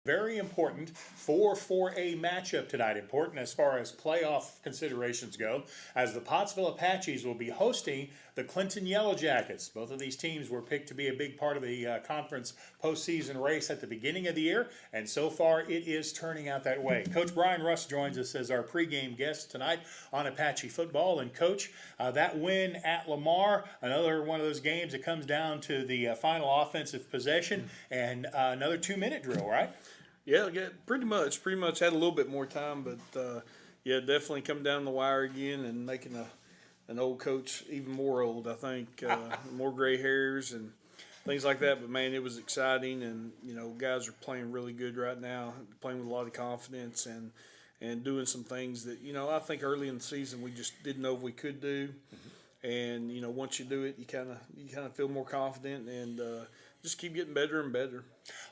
very important 4-4A matchup tonight. Important as far as playoff considerations go, as the Pottsville Apaches will be hosting the Clinton Yellow Jackets. Both of these teams were picked to be a big part of the conference postseason race at the beginning of the year, and so far it is turning out that way. Coach Brian Russ joins us as our pregame guest tonight on Apache football. And Coach, that win at Lamar, another one of those games that comes down to the final offensive possession and another 2-minute drill, right? Yeah, pretty much. Pretty much had a little bit more time, but yeah, definitely come down the wire again and making an old coach even more old. I think more gray hairs and things like that. But man, it was exciting, and guys are playing really good right now, playing with a lot of confidence and doing some things that I think early in the season we just didn't know if we could do. And once you do it, you kind of feel more confident and just keep getting better and better.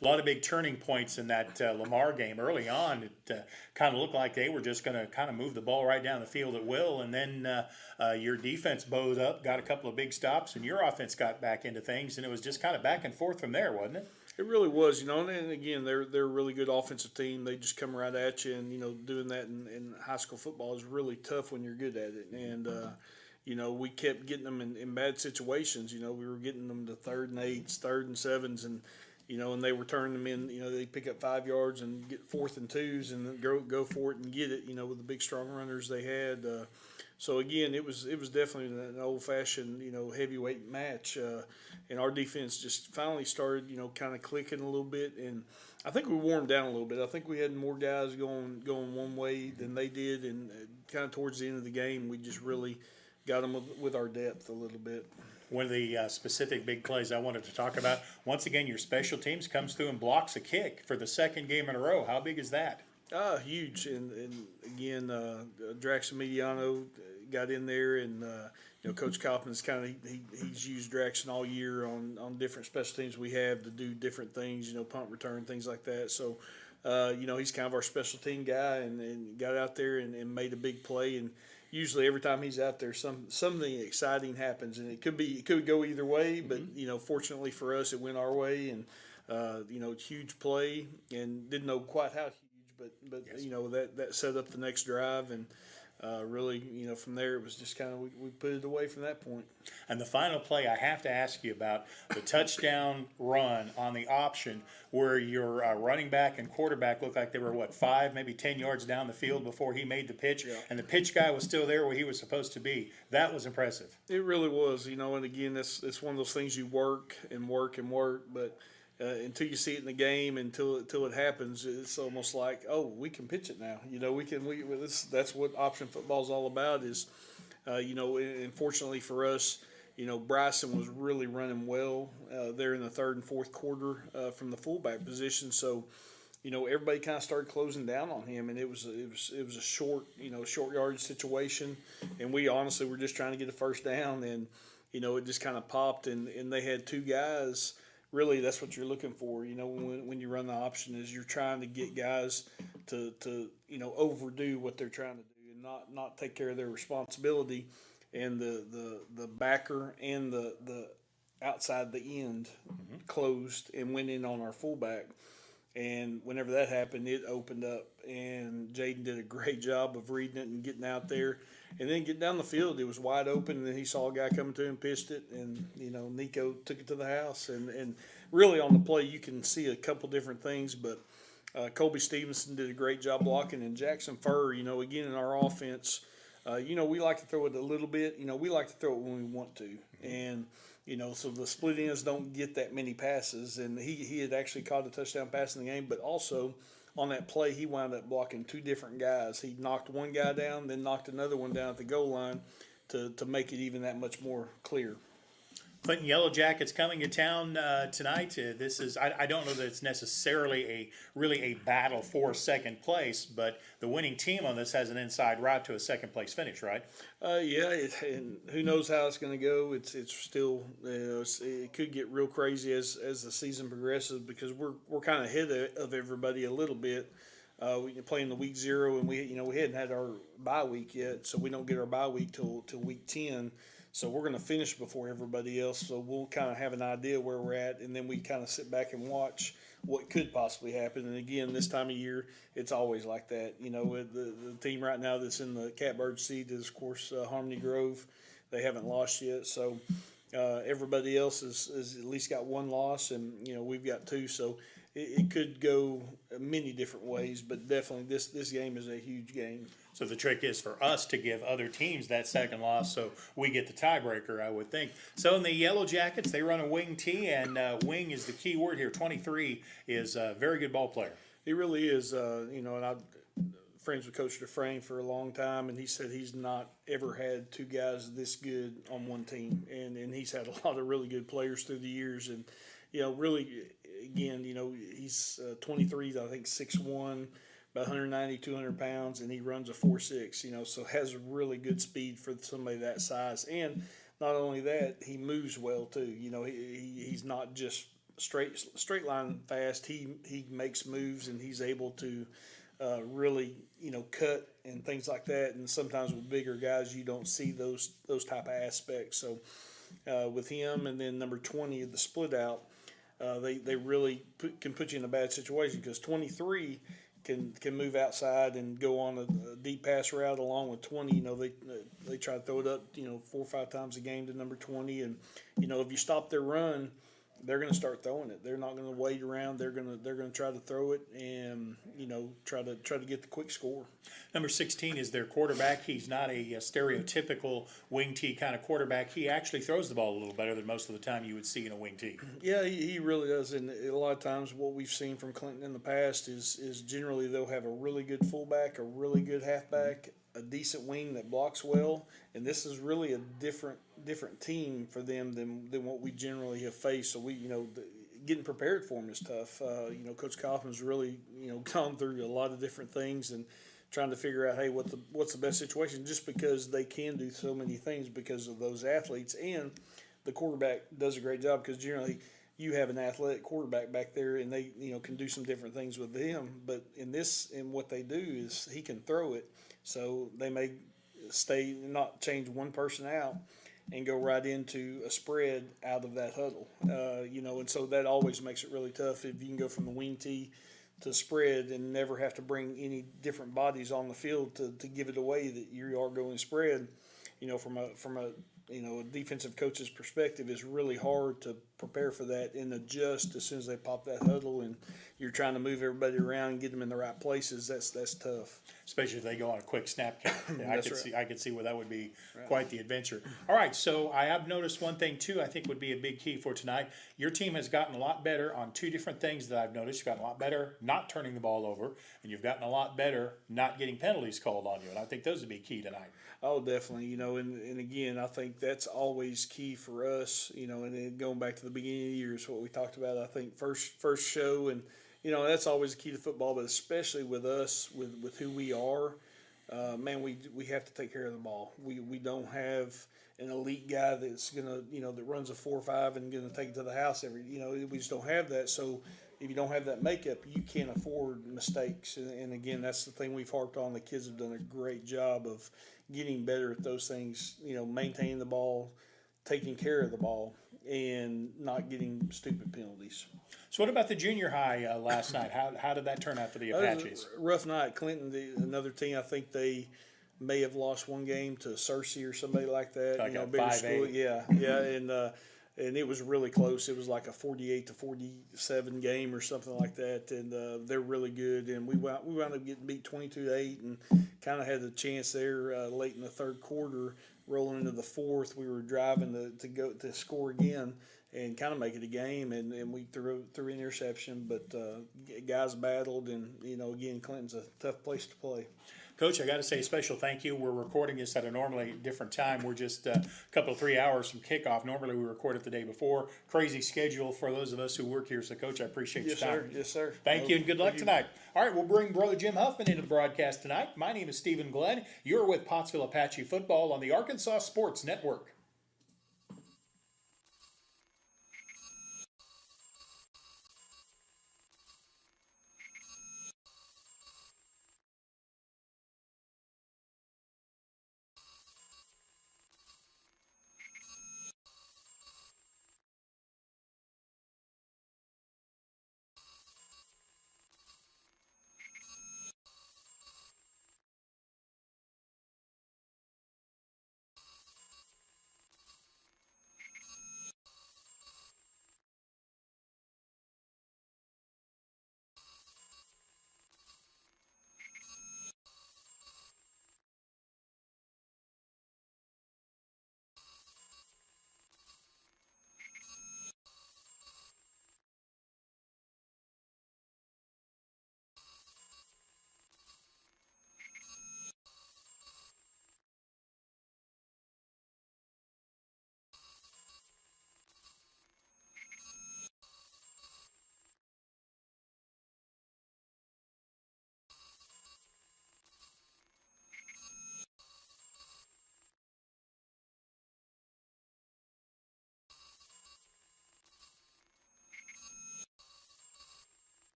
A lot of big turning points in that Lamar game early on. It kind of looked like they were just going to kind of move the ball right down the field at will, and then your defense bowed up, got a couple of big stops, and your offense got back into things, and it was just kind of back and forth from there, wasn't it? It really was, and again, they're a really good offensive team. They just come right at you, and doing that in high school football is really tough when you're good at it, and. We kept getting them in bad situations. We were getting them to 3rd and 8s, 3rd and 7s, and they were turning them in. They pick up 5 yards and get 4th and 2s and then go for it and get it. With the big strong runners they had. So again, it was definitely an old-fashioned heavyweight match, and our defense just finally started kind of clicking a little bit, and I think we warmed down a little bit. I think we had more guys going one way than they did, and kind of towards the end of the game, we just really got them with our depth a little bit. One of the specific big plays I wanted to talk about, once again, your special teams comes through and blocks a kick for the 2nd game in a row. How big is that? Huge. And again, Draxon Mediano got in there, and Coach Kaufman's he's used Draxon all year on different special teams we have to do different things, punt return, things like that. So, he's kind of our special team guy, and got out there and made a big play. And usually every time he's out there, something exciting happens, and it could go either way. But fortunately for us, it went our way, and huge play, and didn't know quite how huge, but yes. That set up the next drive, and really from there it was just kind of we put it away from that point. And the final play I have to ask you about, the touchdown run on the option where your running back and quarterback looked like they were 5, maybe 10 yards down the field before he made the pitch, yeah. And the pitch guy was still there where he was supposed to be. That was impressive. It really was, and again, it's one of those things you work and work and work, but until you see it in the game, until it happens, it's almost like, oh, we can pitch it now. That's what option football is all about. Is and fortunately for us, Bryson was really running well there in the 3rd and 4th quarter from the fullback position. So, everybody kind of started closing down on him, and it was a short yardage situation, and we honestly were just trying to get a first down, and it just kind of popped, and they had 2 guys. Really, that's what you're looking for. When you run the option, is you're trying to get guys to overdo what they're trying to do and not take care of their responsibility. And the backer and the outside the end closed and went in on our fullback. And whenever that happened, it opened up, and Jaden did a great job of reading it and getting out there. And then getting down the field, it was wide open, and then he saw a guy coming to him, pitched it, and, Nico took it to the house. And really on the play, you can see a couple different things, but Colby Stevenson did a great job blocking, and Jackson Furr, again, in our offense, we like to throw it a little bit. We like to throw it when we want to. And, so the split ends don't get that many passes, and he had actually caught a touchdown pass in the game, but also on that play, he wound up blocking 2 different guys. He knocked one guy down, then knocked another one down at the goal line to make it even that much more clear. Clinton Yellow Jackets coming to town tonight. This is I don't know that it's necessarily a battle for 2nd place, but the winning team on this has an inside route to a 2nd place finish, right? Yeah, and who knows how it's going to go. It's still it could get real crazy as the season progresses, because we're kind of ahead of everybody a little bit. We playing the week 0, and we hadn't had our bye week yet, so we don't get our bye week till week 10. So we're going to finish before everybody else. So we'll kind of have an idea where we're at, and then we kind of sit back and watch what could possibly happen. And again, this time of year, it's always like that. You know, with the team right now that's in the catbird seat is, of course, Harmony Grove. They haven't lost yet, so everybody else has at least got one loss, and we've got two. So it could go many different ways, but definitely this game is a huge game. So the trick is for us to give other teams that second loss, so we get the tiebreaker, I would think. So in the Yellow Jackets, they run a wing T, and wing is the key word here. 23 is a very good ball player. He really is. And I'm friends with Coach DeFrame for a long time, and he said he's not ever had two guys this good on one team, and he's had a lot of really good players through the years, and really, again, he's 23, I think 6'1", about 190, 200 pounds, and he runs a 4.6, so has really good speed for somebody that size. And not only that, he moves well too. He's not just straight line fast. He makes moves, and he's able to really, cut and things like that. And sometimes with bigger guys, you don't see those type of aspects. So with him, and then number 20, the split out, they really can put you in a bad situation, because 23 can move outside and go on a deep pass route, along with 20. They try to throw it up 4 or 5 times a game to number 20, and if you stop their run, they're going to start throwing it. They're not going to wait around. They're going to try to throw it, and try to get the quick score. Number 16 is their quarterback. He's not a stereotypical wing T kind of quarterback. He actually throws the ball a little better than most of the time you would see in a wing T. Yeah, he really does. And a lot of times what we've seen from Clinton in the past is generally they'll have a really good fullback, a really good halfback, a decent wing that blocks well, and this is really a different team for them than what we generally have faced. So we, getting prepared for them is tough. Coach Kaufman's really, gone through a lot of different things and trying to figure out, hey, what's the best situation, just because they can do so many things because of those athletes, and the quarterback does a great job, because generally you have an athletic quarterback back there, and they can do some different things with him. But in what they do is he can throw it, so they may not change one person out and go right into a spread out of that huddle. And so that always makes it really tough if you can go from the wing tee to spread and never have to bring any different bodies on the field to give it away that you are going spread. From a defensive coach's perspective, it's really hard to prepare for that and adjust as soon as they pop that huddle, and you're trying to move everybody around and get them in the right places. That's tough. Especially if they go on a quick snap count. I could see where that would be right. Quite the adventure. All right, so I have noticed one thing too I think would be a big key for tonight. Your team has gotten a lot better on two different things that I've noticed. You've gotten a lot better not turning the ball over, and you've gotten a lot better not getting penalties called on you, and I think those would be key tonight. Oh, definitely. And again, I think that's always key for us, and then going back to the beginning of the year is what we talked about, I think, first show. And, that's always the key to football, but especially with us, with who we are, man, we have to take care of the ball. We don't have an elite guy that's going to, that runs a 4.5 and going to take it to the house we just don't have that. So if you don't have that makeup, you can't afford mistakes. And again, that's the thing we've harped on. The kids have done a great job of getting better at those things, maintaining the ball, taking care of the ball, and not getting stupid penalties. So what about the junior high last night? How did that turn out for the Apaches? Rough night. Clinton, another team, I think they may have lost one game to Searcy or somebody like that. Like a bigger 5A. school. Yeah, and it was really close. It was like a 48-47 game or something like that, and they're really good. And we wound up getting beat 22-8, and kind of had the chance there late in the third quarter, rolling into the fourth. We were driving to go to score again and kind of make it a game, and we threw an interception. But guys battled, and again, Clinton's a tough place to play. Coach, I got to say a special thank you. We're recording this at a normally different time. We're just a couple of 3 hours from kickoff. Normally we record it the day before. Crazy schedule for those of us who work here. So, Coach, I appreciate your time. Yes, sir. Thank you, and good luck tonight. All right, we'll bring Brother Jim Huffman into the broadcast tonight. My name is Stephen Glenn. You're with Pottsville Apache Football on the Arkansas Sports Network.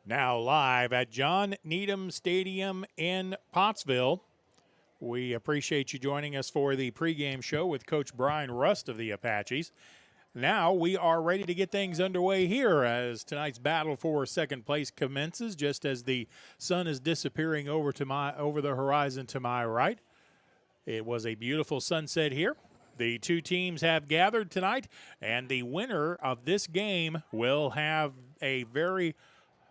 Now live at John Needham Stadium in Pottsville. We appreciate you joining us for the pregame show with Coach Brian Rust of the Apaches. Now we are ready to get things underway here as tonight's battle for second place commences, just as the sun is disappearing over the horizon to my right. It was a beautiful sunset here. The two teams have gathered tonight, and the winner of this game will have a very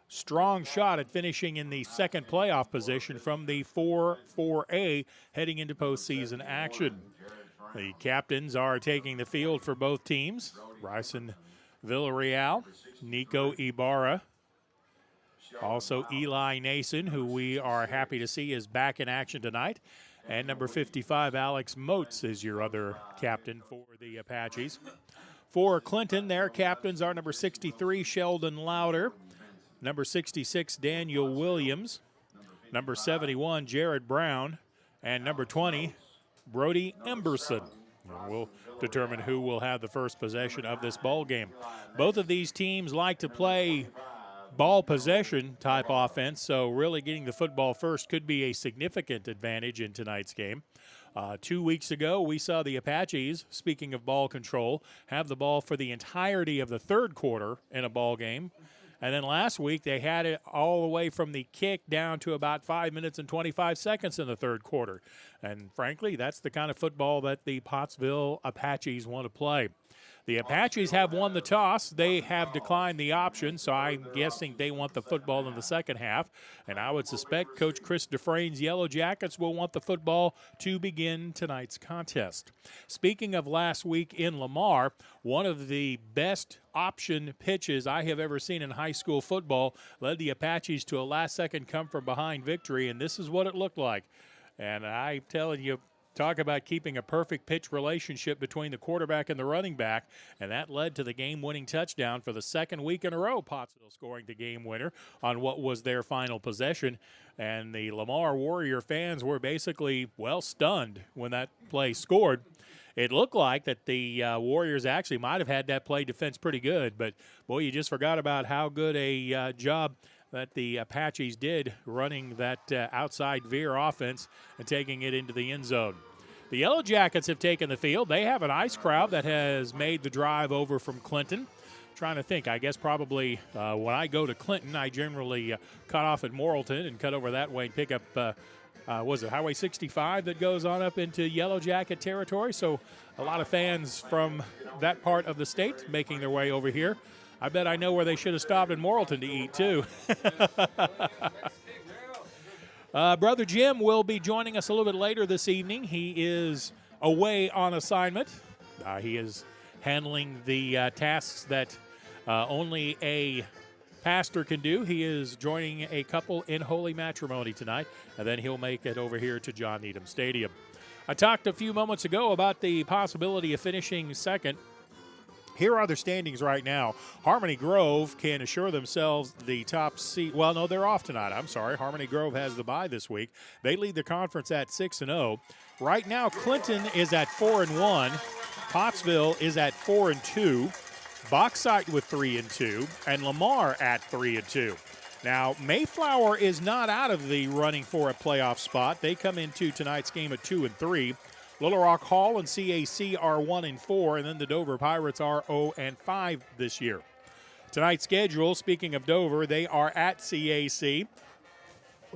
strong shot at finishing in the second playoff position from the 4-4A heading into postseason action. The captains are taking the field for both teams. Bryson Villarreal, Nico Ibarra, also Eli Nason, who we are happy to see is back in action tonight. And number 55, Alex Moats, is your other captain for the Apaches. For Clinton, their captains are number 63, Sheldon Louder, number 66, Daniel Williams, number 71, Jared Brown, and number 20, Brody Emberson. And we'll determine who will have the first possession of this ball game. Both of these teams like to play ball possession type offense, so really getting the football first could be a significant advantage in tonight's game. 2 weeks ago, we saw the Apaches, speaking of ball control, have the ball for the entirety of the third quarter in a ball game. And then last week, they had it all the way from the kick down to about 5 minutes and 25 seconds in the third quarter. And frankly, that's the kind of football that the Pottsville Apaches want to play. The Apaches have won the toss. They have declined the option, so I'm guessing they want the football in the second half. And I would suspect Coach Chris Dufresne's Yellow Jackets will want the football to begin tonight's contest. Speaking of last week in Lamar, one of the best option pitches I have ever seen in high school football led the Apaches to a last-second come-from-behind victory, and this is what it looked like. And I'm telling you, talk about keeping a perfect pitch relationship between the quarterback and the running back, and that led to the game-winning touchdown for the second week in a row. Pottsville scoring the game winner on what was their final possession, and the Lamar Warrior fans were basically, well, stunned when that play scored. It looked like that the Warriors actually might have had that play defense pretty good, but, boy, you just forgot about how good a job that the Apaches did running that outside veer offense and taking it into the end zone. The Yellow Jackets have taken the field. They have an ice crowd that has made the drive over from Clinton. Trying to think, I guess probably when I go to Clinton, I generally cut off at Morrilton and cut over that way and pick up, was it Highway 65 that goes on up into Yellow Jacket territory? So a lot of fans from that part of the state making their way over here. I bet I know where they should have stopped in Morrilton to eat, too. Brother Jim will be joining us a little bit later this evening. He is away on assignment. He is handling the tasks that only a pastor can do. He is joining a couple in holy matrimony tonight, and then he'll make it over here to John Needham Stadium. I talked a few moments ago about the possibility of finishing second. Here are the standings right now. Harmony Grove can assure themselves the top seed. Well, no, they're off tonight. I'm sorry. Harmony Grove has the bye this week. They lead the conference at 6-0. Right now, Clinton is at 4-1. Pottsville is at 4-2. Bauxite with 3-2. And Lamar at 3-2. Now, Mayflower is not out of the running for a playoff spot. They come into tonight's game at 2-3. Little Rock Hall and CAC are 1-4, and then the Dover Pirates are 0-5 this year. Tonight's schedule, speaking of Dover, they are at CAC.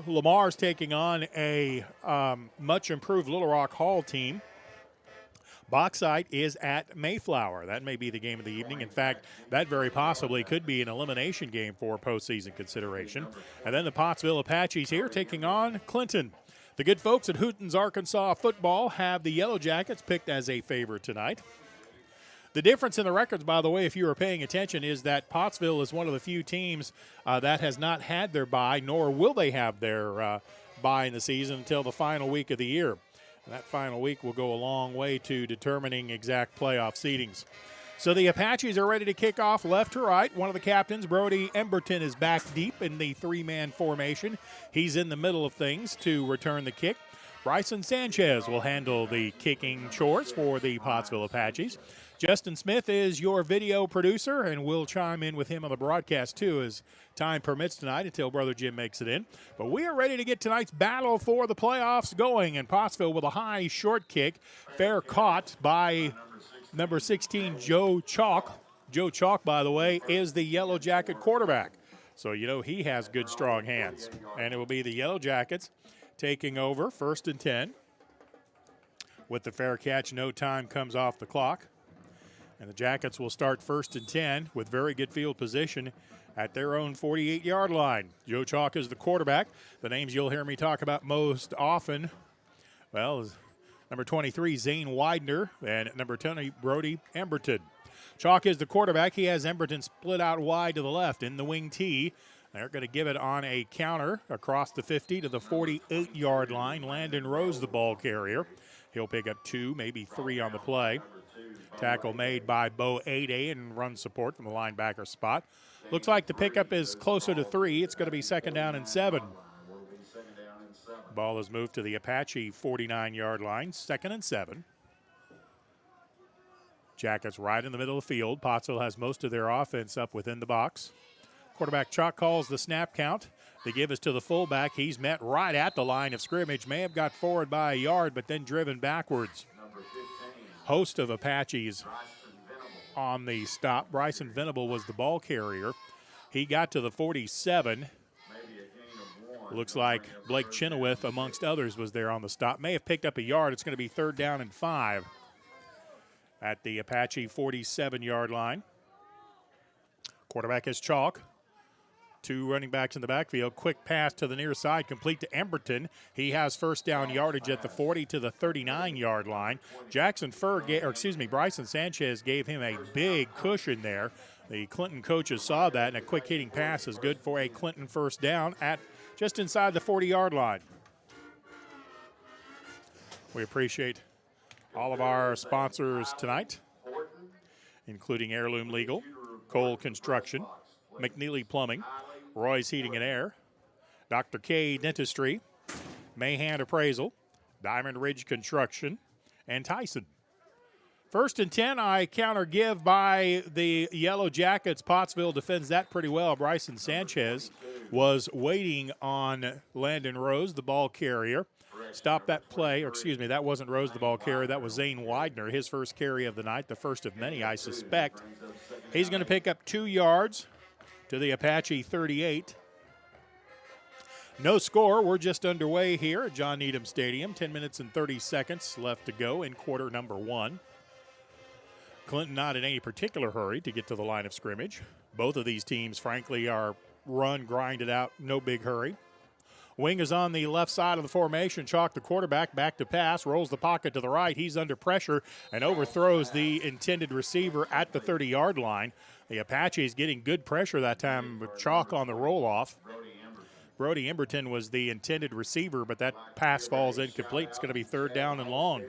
Lamar's taking on a much improved Little Rock Hall team. Bauxite is at Mayflower. That may be the game of the evening. In fact, that very possibly could be an elimination game for postseason consideration. And then the Pottsville Apaches here taking on Clinton. The good folks at Hooten's Arkansas football have the Yellow Jackets picked as a favorite tonight. The difference in the records, by the way, if you were paying attention, is that Pottsville is one of the few teams that has not had their bye, nor will they have their bye in the season until the final week of the year. And that final week will go a long way to determining exact playoff seedings. So the Apaches are ready to kick off left to right. One of the captains, Brody Emberton, is back deep in the three-man formation. He's in the middle of things to return the kick. Bryson Sanchez will handle the kicking chores for the Pottsville Apaches. Justin Smith is your video producer, and we'll chime in with him on the broadcast, too, as time permits tonight until Brother Jim makes it in. But we are ready to get tonight's battle for the playoffs going, and Pottsville with a high short kick. Fair caught by number 16, Joe Chalk. Joe Chalk, by the way, is the Yellow Jacket quarterback. So, you know, he has good, strong hands. And it will be the Yellow Jackets taking over 1st and 10. With the fair catch, no time comes off the clock. And the Jackets will start 1st and 10 with very good field position at their own 48-yard line. Joe Chalk is the quarterback. The names you'll hear me talk about most often, well, is number 23, Zane Widener, and number 20, Brody Emberton. Chalk is the quarterback. He has Emberton split out wide to the left in the wing T. They're going to give it on a counter across the 50 to the 48-yard line. Landon Rose, the ball carrier. He'll pick up 2, maybe 3 on the play. Tackle made by Bo Ade and run support from the linebacker spot. Looks like the pickup is closer to 3. It's going to be 2nd down and 7. Ball is moved to the Apache 49-yard line, 2nd and 7. Jackets right in the middle of the field. Pottsville has most of their offense up within the box. Quarterback Chalk calls the snap count. The give is to the fullback. He's met right at the line of scrimmage. May have got forward by a yard, but then driven backwards. Host of Apaches on the stop. Bryson Venable was the ball carrier. He got to the 47. Looks like Blake Chenoweth, amongst others, was there on the stop. May have picked up a yard. It's going to be 3rd down and 5 at the Apache 47-yard line. Quarterback is Chalk. 2 running backs in the backfield. Quick pass to the near side, complete to Emberton. He has 1st down yardage at the 40 to the 39-yard line. Bryson Sanchez gave him a big cushion there. The Clinton coaches saw that, and a quick hitting pass is good for a Clinton 1st down at just inside the 40-yard line. We appreciate all of our sponsors tonight, including Heirloom Legal, Cole Construction, McNeely Plumbing, Roy's Heating and Air, Dr. K Dentistry, Mahan Appraisal, Diamond Ridge Construction, and Tyson. 1st and 10, I counter give by the Yellow Jackets. Pottsville defends that pretty well. Bryson Sanchez was waiting on Landon Rose, the ball carrier. Stop that play, that wasn't Rose, the ball carrier. That was Zane Widener, his 1st carry of the night, the first of many, I suspect. He's going to pick up 2 yards to the Apache 38. No score. We're just underway here at John Needham Stadium. 10 minutes and 30 seconds left to go in quarter number 1. Clinton not in any particular hurry to get to the line of scrimmage. Both of these teams, frankly, are run, grind it out, no big hurry. Wing is on the left side of the formation. Chalk, the quarterback, back to pass, rolls the pocket to the right. He's under pressure and overthrows the intended receiver at the 30-yard line. The Apaches getting good pressure that time with Chalk on the roll-off. Brody Emberton was the intended receiver, but that pass falls incomplete. It's going to be 3rd down and long.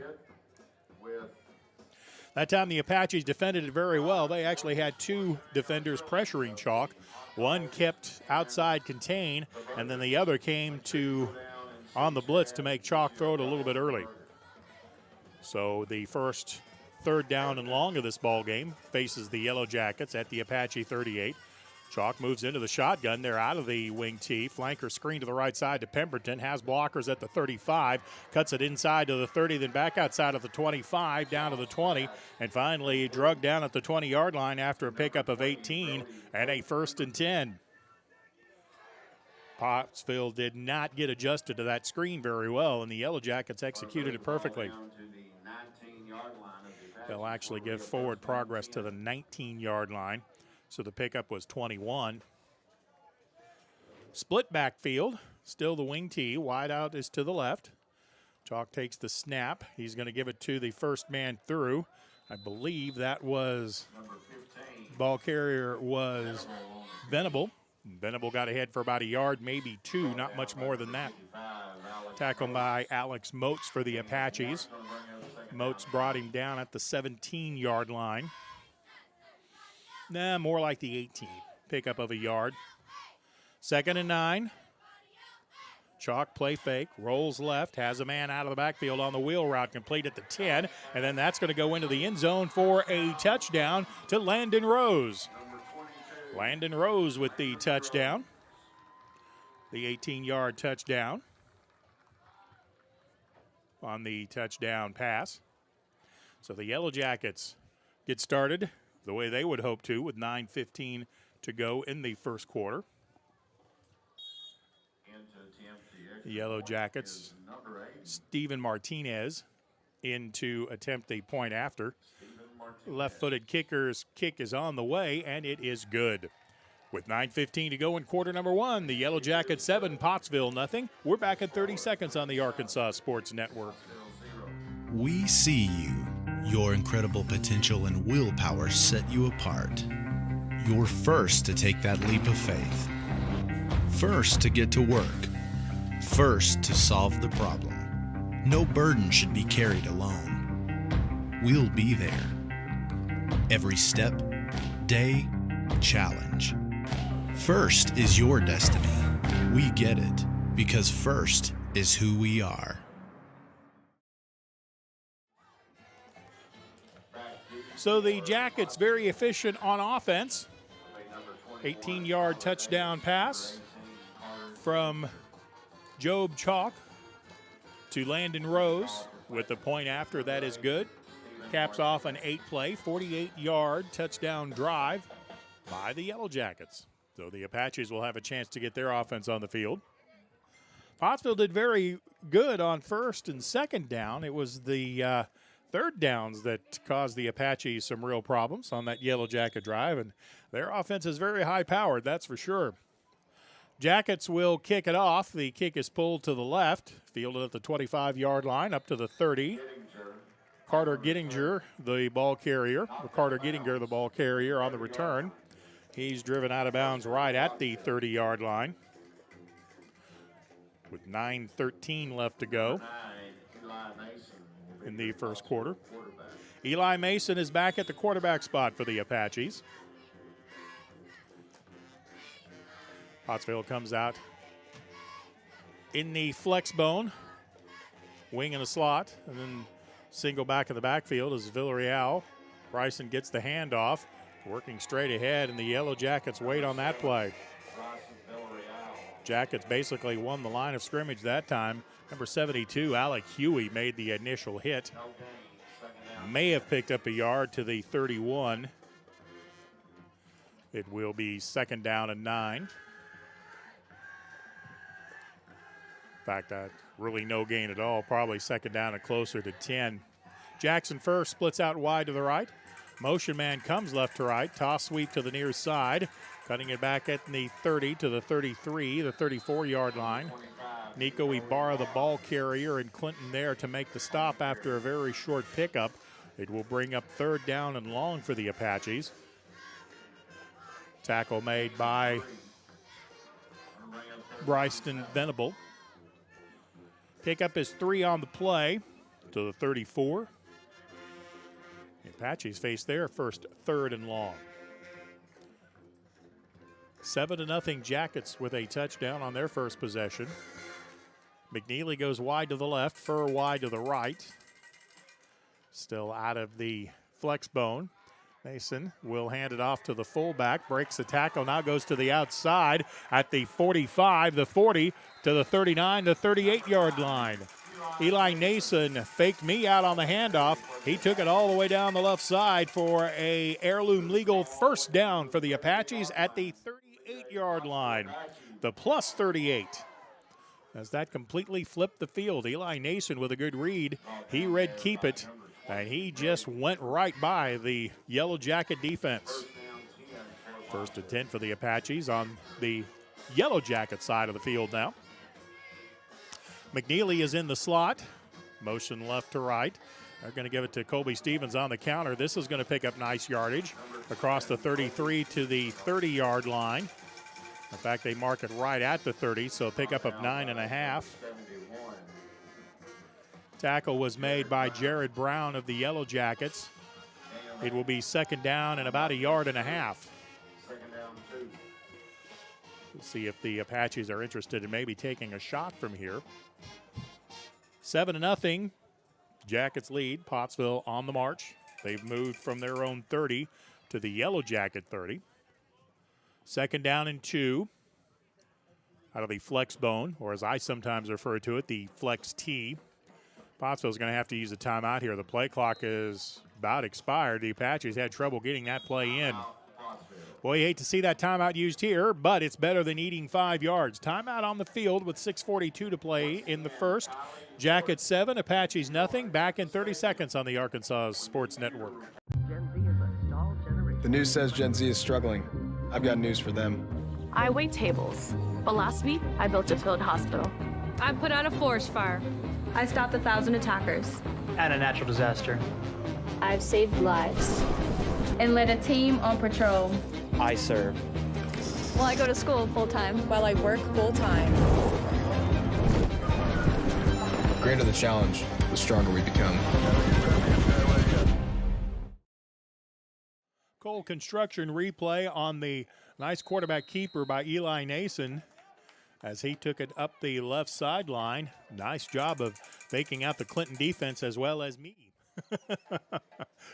That time the Apaches defended it very well. They actually had 2 defenders pressuring Chalk. One kept outside contain, and then the other came to on the blitz to make Chalk throw it a little bit early. So the first 3rd down and long of this ball game faces the Yellow Jackets at the Apache 38. Chalk moves into the shotgun. They're out of the wing T. Flanker screen to the right side to Pemberton. Has blockers at the 35. Cuts it inside to the 30, then back outside of the 25, down to the 20, and finally drugged down at the 20-yard line after a pickup of 18 and a 1st and 10. Pottsville did not get adjusted to that screen very well, and the Yellow Jackets executed it perfectly. They'll actually give forward progress to the 19-yard line. So the pickup was 21. Split backfield, still the wing T. Wide out is to the left. Chalk takes the snap. He's going to give it to the first man through. I believe that was ball carrier was Venable. Venable got ahead for about a yard, maybe 2, not much more than that. Tackled by Alex Moats for the Apaches. Moats brought him down at the 17-yard line. More like the 18. Pickup of a yard. 2nd and 9. Chalk play fake, rolls left, has a man out of the backfield on the wheel route, complete at the 10, and then that's going to go into the end zone for a touchdown to Landon Rose. Landon Rose with the touchdown, the 18-yard touchdown on the touchdown pass. So the Yellow Jackets get started the way they would hope to with 9:15 to go in the first quarter. The Yellow Jackets, Steven Martinez in to attempt the point after. Left-footed kicker's kick is on the way, and it is good. With 9:15 to go in quarter number one, the Yellow Jackets 7, Pottsville nothing. We're back at 30 seconds on the Arkansas Sports Network. We see you. Your incredible potential and willpower set you apart. You're first to take that leap of faith. First to get to work. First to solve the problem. No burden should be carried alone. We'll be there. Every step, day, challenge. First is your destiny. We get it because first is who we are. So the Jackets very efficient on offense. 18-yard touchdown pass from Job Chalk to Landon Rose with the point after. That is good. Caps off an 8-play, 48-yard touchdown drive by the Yellow Jackets. So the Apaches will have a chance to get their offense on the field. Pottsville did very good on first and second down. It was the third downs that caused the Apaches some real problems on that Yellow Jacket drive, and their offense is very high-powered, that's for sure. Jackets will kick it off. The kick is pulled to the left, fielded at the 25-yard line, up to the 30. Carter Gettinger, the ball carrier. Carter Gettinger, the ball carrier on the return. He's driven out of bounds right at the 30-yard line with 9:13 left to go in the first quarter. Eli Mason is back at the quarterback spot for the Apaches. Pottsville comes out in the flex bone, wing in a slot, and then single back in the backfield as Villarreal. Bryson gets the handoff, working straight ahead, and the Yellow Jackets wait on that play. Jackets basically won the line of scrimmage that time. Number 72, Alec Huey, made the initial hit. May have picked up a yard to the 31. It will be second down and 9. In fact, really no gain at all. Probably second down and closer to 10. Jackson first, splits out wide to the right. Motion man comes left to right. Toss sweep to the near side. Cutting it back at the 30 to the 33, the 34-yard line. Nico Ibarra, the ball carrier, and Clinton there to make the stop after a very short pickup. It will bring up third down and long for the Apaches. Tackle made by Bryson Venable. Pickup is 3 on the play to the 34. The Apaches face their first third and long. 7-0 Jackets with a touchdown on their first possession. McNeely goes wide to the left, Furr wide to the right. Still out of the flex bone. Mason will hand it off to the fullback, breaks the tackle, now goes to the outside at the 45, the 40, to the 39, the 38-yard line. Eli Nason faked me out on the handoff. He took it all the way down the left side for a heirloom legal first down for the Apaches at the 38-yard line, the plus 38. As that completely flipped the field, Eli Nason with a good read. He read keep it, and he just went right by the Yellow Jacket defense. First and 10 for the Apaches on the Yellow Jacket side of the field now. McNeely is in the slot. Motion left to right. They're going to give it to Colby Stevens on the counter. This is going to pick up nice yardage across the 33 to the 30-yard line. In fact, they mark it right at the 30, so a pickup of 9.5. Tackle was made by Jared Brown of the Yellow Jackets. It will be second down and about 1.5 yards. to see if the Apaches are interested in maybe taking a shot from here. 7-0. Jackets lead. Pottsville on the march. They've moved from their own 30 to the Yellow Jacket 30. 2nd down and 2 out of the flex bone, or as I sometimes refer to it, the flex T. Pottsville's going to have to use a timeout here. The play clock is about expired. The Apaches had trouble getting that play in. Boy, you hate to see that timeout used here, but it's better than eating 5 yards. Timeout on the field with 6:42 to play in the first. Jackets 7, Apaches nothing. Back in 30 seconds on the Arkansas Sports Network. The news says Gen Z is struggling. I've got news for them. I wait tables, but last week I built a field hospital. I put out a forest fire. I stopped 1,000 attackers. And a natural disaster. I've saved lives. And led a team on patrol. I serve. Well, I go to school full-time. While I work full-time. The greater the challenge, the stronger we become. Cole Construction replay on the nice quarterback keeper by Eli Nason as he took it up the left sideline. Nice job of faking out the Clinton defense as well as me.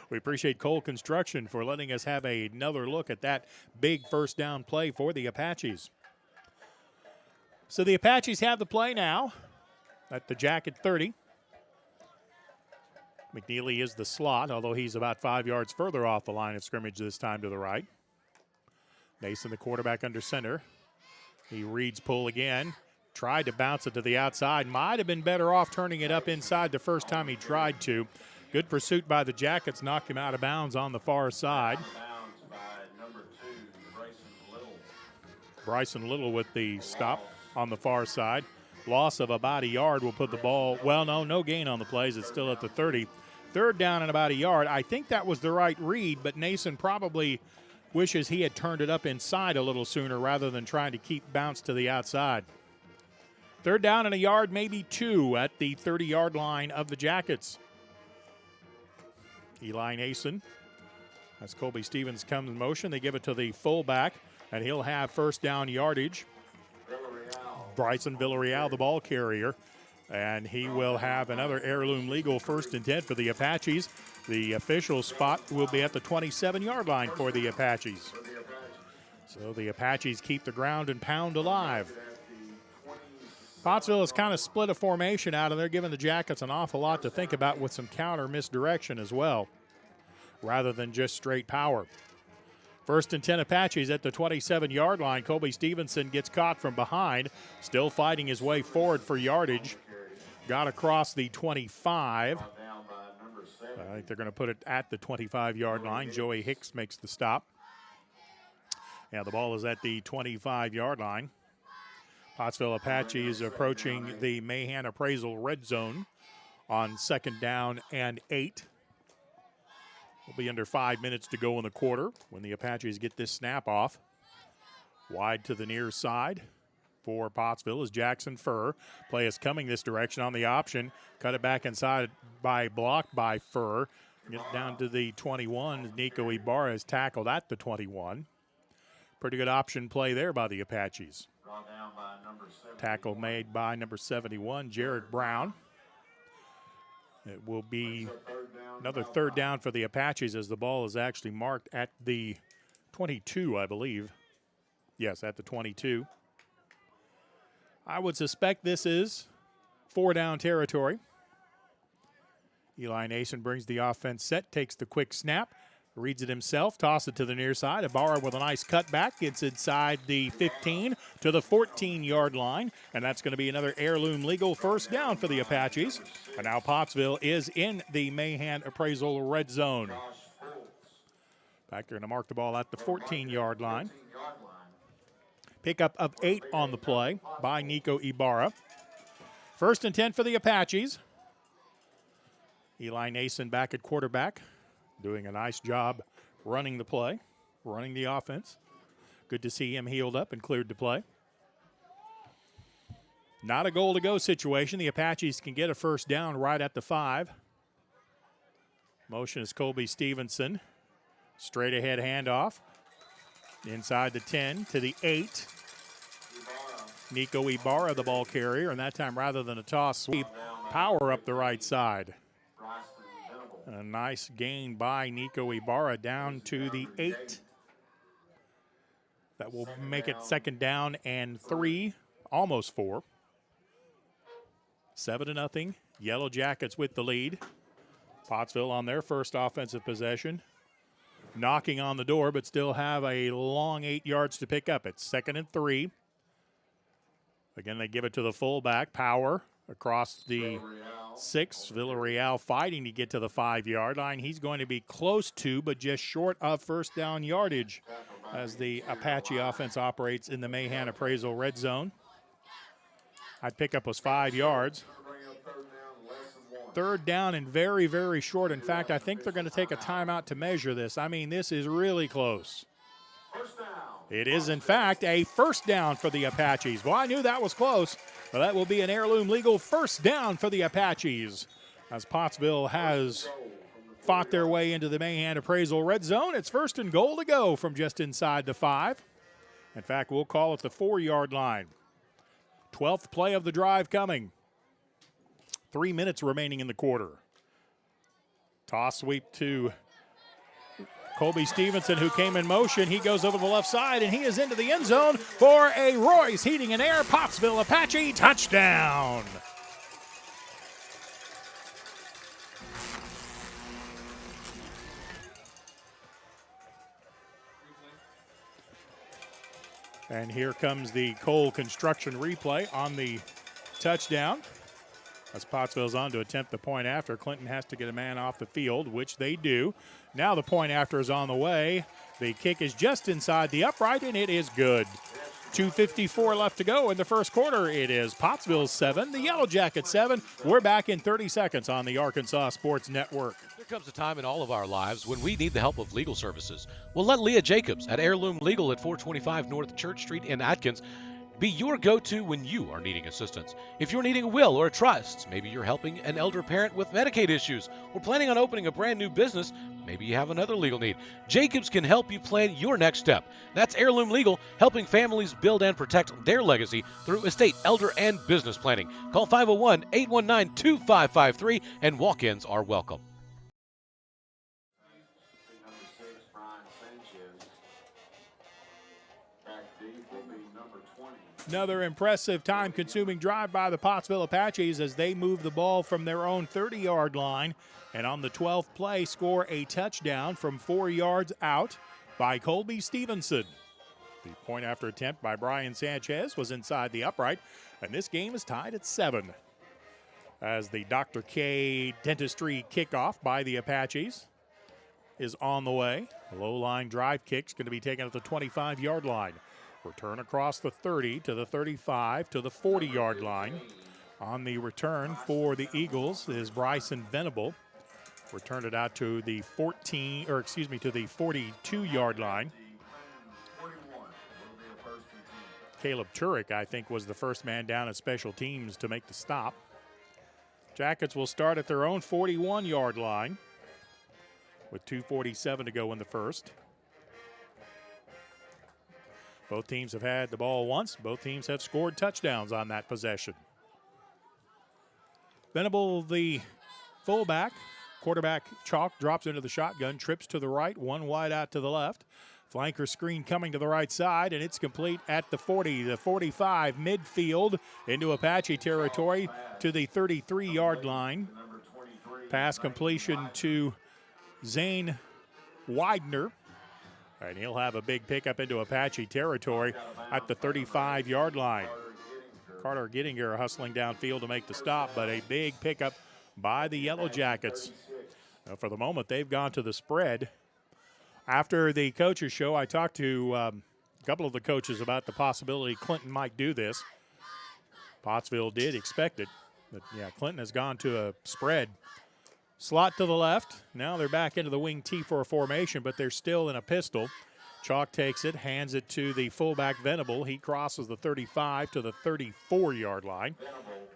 We appreciate Cole Construction for letting us have another look at that big first down play for the Apaches. So the Apaches have the play now at the Jacket 30. McNeely is the slot, although he's about 5 yards further off the line of scrimmage this time to the right. Nason, the quarterback under center. He reads pull again. Tried to bounce it to the outside. Might have been better off turning it up inside the first time he tried to. Good pursuit by the Jackets. Knocked him out of bounds on the far side. Bryson Little with the stop on the far side. Loss of about a yard will put the ball, well, no gain on the plays. It's still at the 30. 3rd down and about a yard. I think that was the right read, but Nason probably wishes he had turned it up inside a little sooner rather than trying to keep bounce to the outside. 3rd down and a yard, maybe 2 at the 30-yard line of the Jackets. Eli Nason, as Colby Stevens comes in motion, they give it to the fullback, and he'll have first down yardage. Bryson Villarreal, the ball carrier, and he will have another heirloom legal 1st and 10 for the Apaches. The official spot will be at the 27-yard line for the Apaches. So the Apaches keep the ground and pound alive. Pottsville has kind of split a formation out, and they're giving the Jackets an awful lot to think about with some counter misdirection as well, rather than just straight power. 1st and 10 Apaches at the 27-yard line. Colby Stevenson gets caught from behind, still fighting his way forward for yardage. Got across the 25. I think they're going to put it at the 25-yard line. Joey Hicks makes the stop. Yeah, the ball is at the 25-yard line. Pottsville Apaches approaching the Mahan Appraisal red zone on 2nd down and 8. We'll be under 5 minutes to go in the quarter when the Apaches get this snap off. Wide to the near side for Pottsville is Jackson Furr. Play is coming this direction on the option. Cut it back inside by blocked by Furr. Gets down to the 21. Nico Ibarra is tackled at the 21. Pretty good option play there by the Apaches. Tackle made by number 71, Jared Brown. It will be another 3rd down for the Apaches as the ball is actually marked at the 22, I believe. Yes, at the 22. I would suspect this is 4-down territory. Eli Nason brings the offense set, takes the quick snap, reads it himself, toss it to the near side. Ibarra with a nice cutback. It's inside the 15 to the 14-yard line, and that's going to be another heirloom legal 1st down for the Apaches. And now Pottsville is in the Mahan Appraisal red zone. Back there to mark the ball at the 14-yard line. Pickup of 8 on the play by Nico Ibarra. 1st and 10 for the Apaches. Eli Nason back at quarterback, doing a nice job running the play, running the offense. Good to see him healed up and cleared to play. Not a goal-to-go situation. The Apaches can get a 1st down right at the 5. Motion is Colby Stevenson. Straight ahead handoff. Inside the 10 to the 8. Nico Ibarra, the ball carrier, and that time rather than a toss sweep, power up the right side. A nice gain by Nico Ibarra down to the 8. That will make it 2nd down and 3, almost 4. 7-0. Yellow Jackets with the lead. Pottsville on their first offensive possession. Knocking on the door, but still have a long 8 yards to pick up. It's 2nd and 3. Again, they give it to the fullback. Power across the 6. Villarreal fighting to get to the 5-yard line. He's going to be close to, but just short of first down yardage as the Apache offense operates in the Mahan Appraisal red zone. That pickup was 5 yards. 3rd down and very, very short. In fact, I think they're going to take a timeout to measure this. I mean, this is really close. It is, in fact, a 1st down for the Apaches. Well, I knew that was close, but that will be an heirloom legal 1st down for the Apaches. As Pottsville has fought their way into the Mahan Appraisal red zone, it's 1st and goal to go from just inside the 5. In fact, we'll call it the 4-yard line. 12th play of the drive coming. 3 minutes remaining in the quarter. Toss sweep to Colby Stevenson, who came in motion. He goes over the left side, and he is into the end zone for a Royce Heating and Air Pottsville Apache touchdown. And here comes the Cole Construction replay on the touchdown. As Pottsville's on to attempt the point after, Clinton has to get a man off the field, which they do. Now the point after is on the way. The kick is just inside the upright, and it is good. 2:54 left to go in the first quarter. It is Pottsville 7, the Yellow Jackets 7. We're back in 30 seconds on the Arkansas Sports Network. There comes a time in all of our lives when we need the help of legal services. Well, let Leah Jacobs at Heirloom Legal at 425 North Church Street in Atkins be your go-to when you are needing assistance. If you're needing a will or a trust, maybe you're helping an elder parent with Medicaid issues, or planning on opening a brand new business, maybe you have another legal need. Jacobs can help you plan your next step. That's Heirloom Legal, helping families build and protect their legacy through estate, elder, and business planning. Call 501-819-2553, and walk-ins are welcome. Another impressive time-consuming drive by the Pottsville Apaches as they move the ball from their own 30-yard line, and on the 12th play score a touchdown from 4 yards out by Colby Stevenson. The point after attempt by Brian Sanchez was inside the upright, and this game is tied at 7. As the Dr. K Dentistry kickoff by the Apaches is on the way. A low-line drive kick is going to be taken at the 25-yard line. Return across the 30 to the 35 to the 40-yard line. On the return for the Eagles is Bryson Venable. Returned it out to the 42-yard line. Caleb Turek, I think, was the first man down at special teams to make the stop. Jackets will start at their own 41-yard line with 2:47 to go in the first. Both teams have had the ball once. Both teams have scored touchdowns on that possession. Venable, the fullback. Quarterback Chalk drops into the shotgun, trips to the right, one wide out to the left. Flanker screen coming to the right side, and it's complete at the 40, the 45, midfield into Apache territory to the 33-yard line. Pass completion to Zane Widener. And he'll have a big pickup into Apache territory at the 35-yard line. Carter Gettinger hustling downfield to make the stop, but a big pickup by the Yellow Jackets. Now, for the moment, they've gone to the spread. After the coaches show, I talked to a couple of the coaches about the possibility Clinton might do this. Pottsville did expect it, but yeah, Clinton has gone to a spread. Slot to the left. Now they're back into the wing T4 formation, but they're still in a pistol. Chalk takes it, hands it to the fullback Venable. He crosses the 35 to the 34-yard line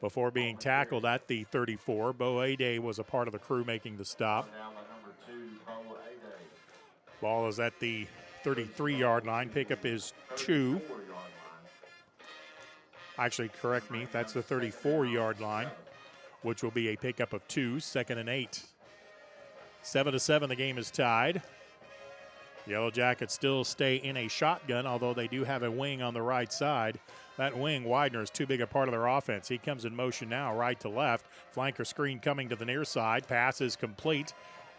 before being tackled at the 34. Bo Ade was a part of the crew making the stop. Ball is at the 33-yard line. Pickup is 2. Actually, correct me, that's the 34-yard line, which will be a pickup of 2, 2nd and 8. 7-7, the game is tied. Yellow Jackets still stay in a shotgun, although they do have a wing on the right side. That wing, Widener, is too big a part of their offense. He comes in motion now, right to left. Flanker screen coming to the near side. Pass is complete.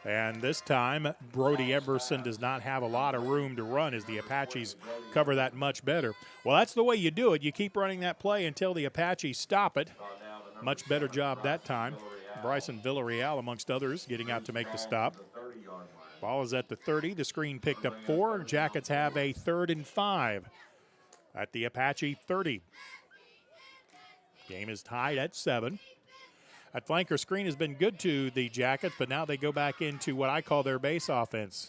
And this time, Brody Emerson does not have a lot of room to run as the Apaches cover that much better. Well, that's the way you do it. You keep running that play until the Apaches stop it. Much better job that time. Bryson Villarreal, amongst others, getting out to make the stop. Ball is at the 30. The screen picked up 4. Jackets have a 3rd and 5 at the Apache 30. Game is tied at 7. That flanker screen has been good to the Jackets, but now they go back into what I call their base offense.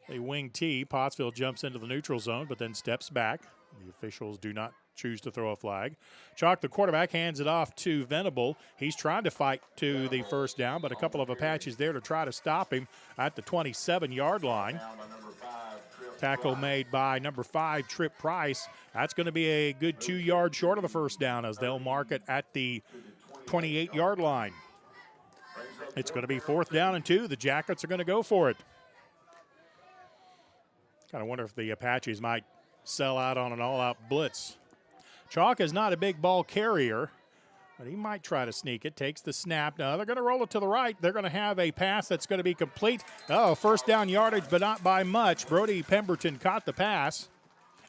They wing T. Pottsville jumps into the neutral zone, but then steps back. The officials do not choose to throw a flag. Chalk, the quarterback, hands it off to Venable. He's trying to fight to the first down, but a couple of Apaches there to try to stop him at the 27-yard line. Tackle made by number 5, Trip Price. That's going to be a good 2 yards short of the first down as they'll mark it at the 28-yard line. It's going to be 4th down and 2. The Jackets are going to go for it. Kind of wonder if the Apaches might sell out on an all-out blitz. Chalk is not a big ball carrier, but he might try to sneak it. Takes the snap. Now they're going to roll it to the right. They're going to have a pass that's going to be complete. Oh, first down yardage, but not by much. Brody Pemberton caught the pass.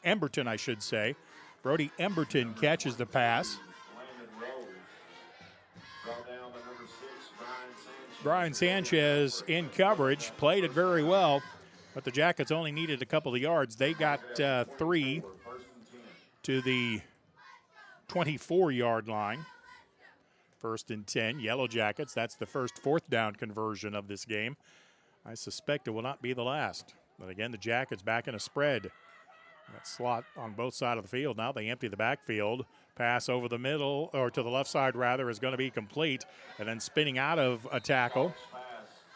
Emberton, I should say. Brody Emberton catches the pass. Brian Sanchez in coverage, played it very well, but the Jackets only needed a couple of yards. They got 3 to the 24-yard line. 1st and 10, Yellow Jackets. That's the first 4th down conversion of this game. I suspect it will not be the last. But again, the Jackets back in a spread. That slot on both sides of the field. Now they empty the backfield. Pass over the middle, or to the left side rather, is going to be complete. And then spinning out of a tackle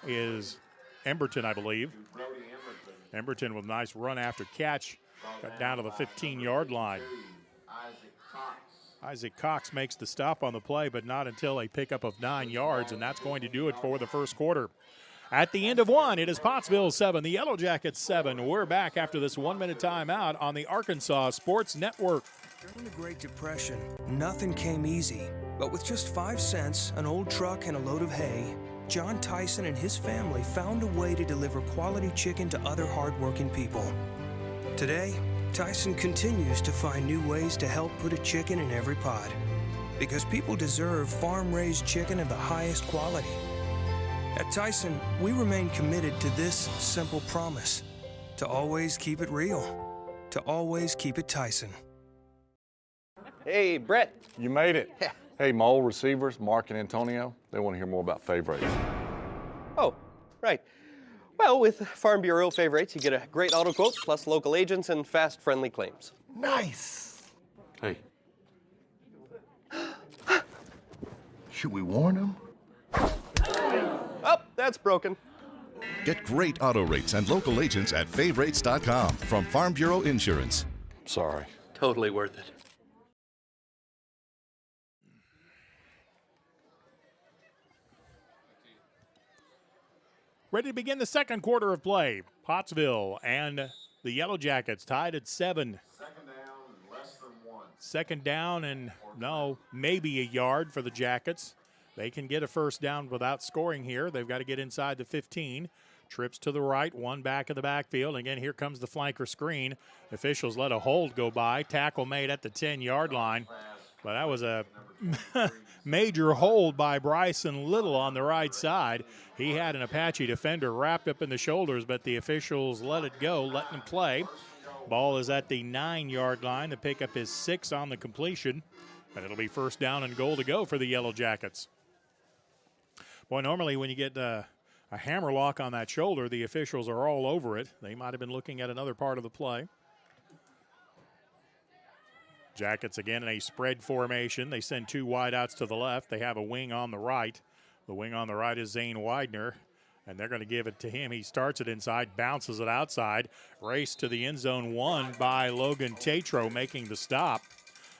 is Emberton, I believe. Emberton with a nice run after catch. Got down to the 15-yard line. Isaac Cox makes the stop on the play, but not until a pickup of 9 yards, and that's going to do it for the first quarter. At the end of 1, it is Pottsville 7, the Yellow Jackets 7. We're back after this 1-minute timeout on the Arkansas Sports Network. During the Great Depression, nothing came easy. But with just 5 cents, an old truck, and a load of hay, John Tyson and his family found a way to deliver quality chicken to other hardworking people. Today, Tyson continues to find new ways to help put a chicken in every pot. Because people deserve farm-raised chicken of the highest quality. At Tyson, we remain committed to this simple promise: to always keep it real, to always keep it Tyson. Hey, Brett. You made it. Yeah. Hey, my old receivers, Mark and Antonio, they want to hear more about fave rates. Oh, right. Well, with Farm Bureau Fave Rates, you get a great auto quote, plus local agents and fast, friendly claims. Nice. Hey. Should we warn them? Oh, that's broken. Get great auto rates and local agents at favrates.com from Farm Bureau Insurance. Sorry. Totally worth it. Ready to begin the second quarter of play. Pottsville and the Yellow Jackets tied at 7. Second down and maybe a yard for the Jackets. They can get a first down without scoring here. They've got to get inside the 15. Trips to the right, one back in the backfield. Again, here comes the flanker screen. Officials let a hold go by. Tackle made at the 10-yard line. But that was a major hold by Bryson Little on the right side. He had an Apache defender wrapped up in the shoulders, but the officials let it go, letting him play. Ball is at the 9-yard line. The pickup is 6 on the completion, and it'll be first down and goal to go for the Yellow Jackets. Boy, normally when you get a hammer lock on that shoulder, the officials are all over it. They might have been looking at another part of the play. Jackets again in a spread formation. They send 2 wideouts to the left. They have a wing on the right. The wing on the right is Zane Widener, and they're going to give it to him. He starts it inside, bounces it outside. Race to the end zone, won by Logan Tatro making the stop.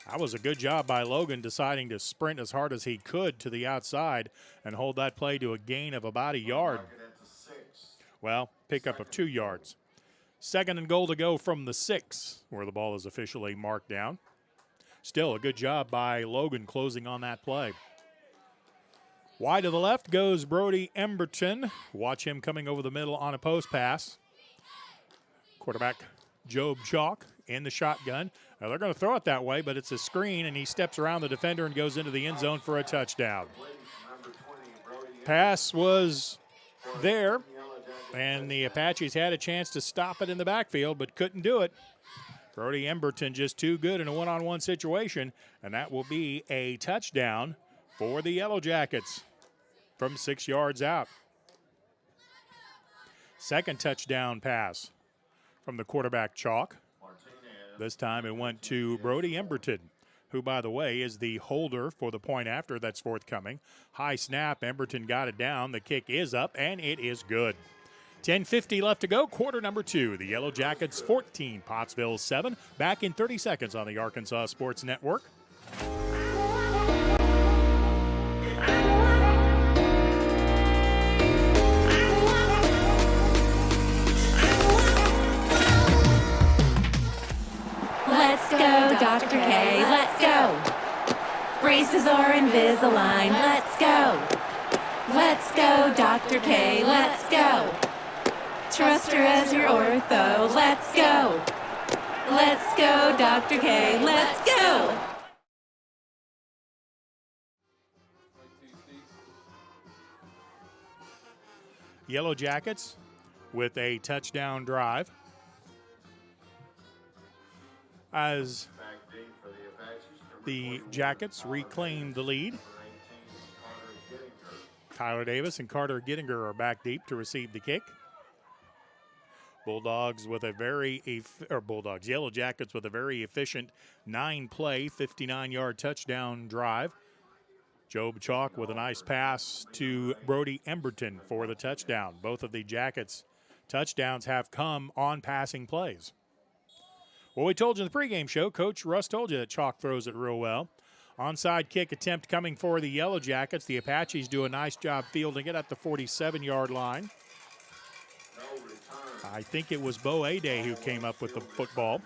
That was a good job by Logan, deciding to sprint as hard as he could to the outside and hold that play to a gain of about a yard. Well, pickup of 2 yards. 2nd and goal to go from the 6, where the ball is officially marked down. Still a good job by Logan closing on that play. Wide to the left goes Brody Emberton. Watch him coming over the middle on a post pass. Quarterback Job Chalk in the shotgun. Now they're going to throw it that way, but it's a screen, and he steps around the defender and goes into the end zone for a touchdown. Pass was there, and the Apaches had a chance to stop it in the backfield, but couldn't do it. Brody Emberton just too good in a one-on-one situation, and that will be a touchdown for the Yellow Jackets from 6 yards out. 2nd touchdown pass from the quarterback Chalk. This time it went to Brody Emberton, who, by the way, is the holder for the point after that's forthcoming. High snap, Emberton got it down. The kick is up, and it is good. 10:50 left to go, quarter number 2. The Yellow Jackets 14, Pottsville 7. Back in 30 seconds on the Arkansas Sports Network. Let's go, Dr. K, let's go. Braces are Invisalign, let's go. Let's go, Dr. K, let's go. Trust her as your ortho, let's go. Let's go, Dr. K, let's go. Yellow Jackets with a touchdown drive, as the Jackets reclaim the lead. Tyler Davis and Carter Gittinger are back deep to receive the kick. Yellow Jackets with a very efficient 9-play, 59-yard touchdown drive. Job Chalk with a nice pass to Brody Emberton for the touchdown. Both of the Jackets' touchdowns have come on passing plays. Well, we told you in the pregame show, Coach Russ told you that Chalk throws it real well. Onside kick attempt coming for the Yellow Jackets. The Apaches do a nice job fielding it at the 47-yard line. I think it was Bo Ade who came up with the football.